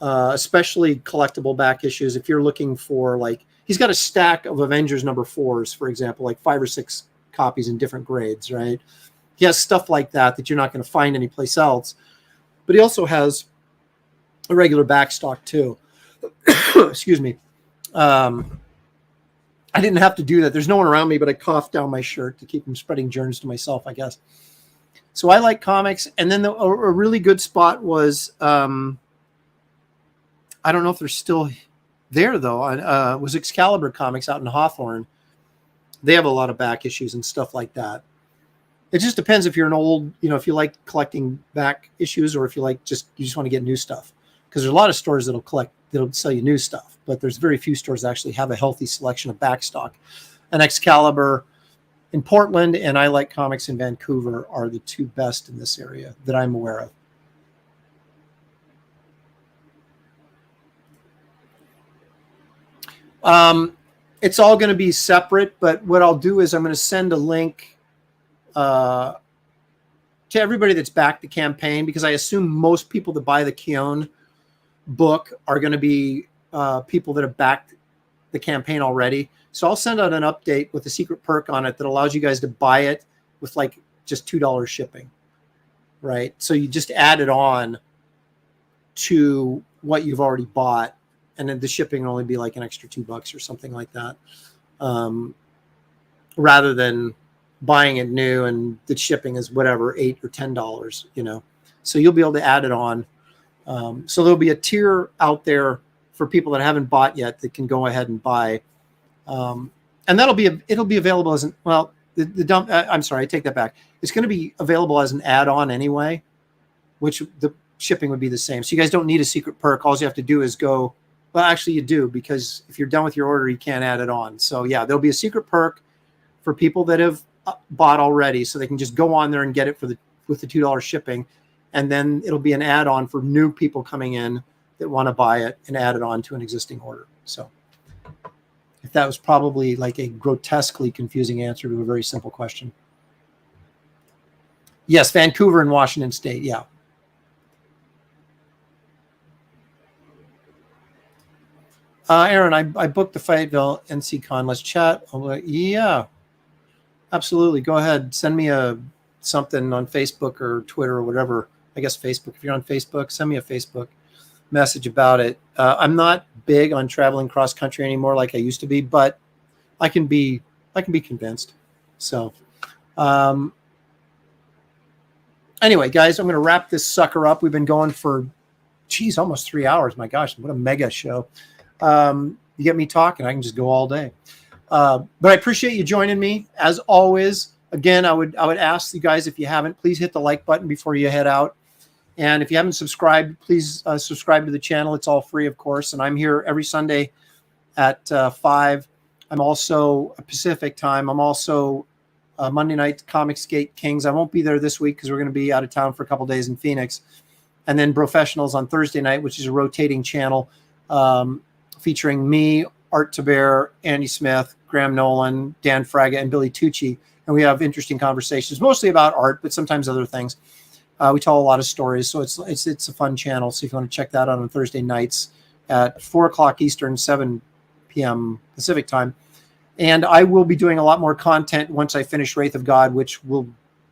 especially collectible back issues. If you're looking for, like, he's got a stack of Avengers #4s, for example, like 5 or 6 copies in different grades, right? He has stuff like that you're not going to find anyplace else. But he also has a regular back stock too. Excuse me. I didn't have to do that. There's no one around me, but I coughed down my shirt to keep from spreading germs to myself, I guess. So I Like Comics. And then a really good spot was, I don't know if they're still there though, was Excalibur Comics out in Hawthorne. They have a lot of back issues and stuff like that. It just depends if you're an old, if you like collecting back issues or if you just want to get new stuff. Because there's a lot of stores that'll sell you new stuff, but there's very few stores that actually have a healthy selection of back stock. And Excalibur in Portland and I Like Comics in Vancouver are the two best in this area that I'm aware of. It's all going to be separate, but what I'll do is I'm going to send a link to everybody that's backed the campaign, because I assume most people that buy the Keown book are going to be people that have backed the campaign already. So I'll send out an update with a secret perk on it that allows you guys to buy it with like just $2 shipping, right? So you just add it on to what you've already bought, and then the shipping will only be like an extra $2 or something like that, rather than buying it new and the shipping is whatever, $8 or $10, So you'll be able to add it on. So there'll be a tier out there for people that haven't bought yet that can go ahead and buy. And it'll be available as I'm sorry, I take that back. It's going to be available as an add-on anyway, which the shipping would be the same. So you guys don't need a secret perk. All you have to do is go, well, actually you do, because if you're done with your order, you can't add it on. So yeah, there'll be a secret perk for people that have bought already, so they can just go on there and get it with the $2 shipping. And then it'll be an add-on for new people coming in that want to buy it and add it on to an existing order. So if that was probably like a grotesquely confusing answer to a very simple question. Yes, Vancouver and Washington State. Yeah. Aaron, I booked the Fayetteville NC Con. Let's chat. Yeah, absolutely. Go ahead. Send me something on Facebook or Twitter or whatever. I guess Facebook. If you're on Facebook, send me a Facebook message about it. I'm not big on traveling cross country anymore like I used to be, but I can be convinced. So anyway, guys, I'm going to wrap this sucker up. We've been going for almost 3 hours. My gosh, what a mega show. You get me talking, I can just go all day. But I appreciate you joining me as always. Again, I would ask you guys, if you haven't, please hit the like button before you head out. And if you haven't subscribed, please subscribe to the channel. It's all free, of course. And I'm here every Sunday at 5. I'm also Pacific time. I'm also Monday night Comicsgate Kings. I won't be there this week because we're going to be out of town for a couple days in Phoenix. And then Professionals on Thursday night, which is a rotating channel featuring me, Art Taber, Andy Smith, Graham Nolan, Dan Fraga, and Billy Tucci. And we have interesting conversations, mostly about art, but sometimes other things. We tell a lot of stories, so it's a fun channel. So if you want to check that out on Thursday nights at 4 o'clock Eastern, 7 p.m. Pacific time. And I will be doing a lot more content once I finish Wraith of God, which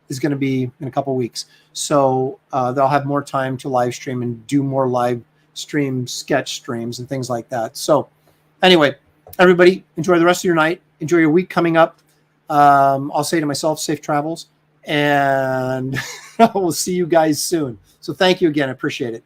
is going to be in a couple weeks. So they'll have more time to live stream and do more live stream sketch streams and things like that. So anyway, everybody, enjoy the rest of your night. Enjoy your week coming up. I'll say to myself, safe travels, and I will see you guys soon. So thank you again. I appreciate it.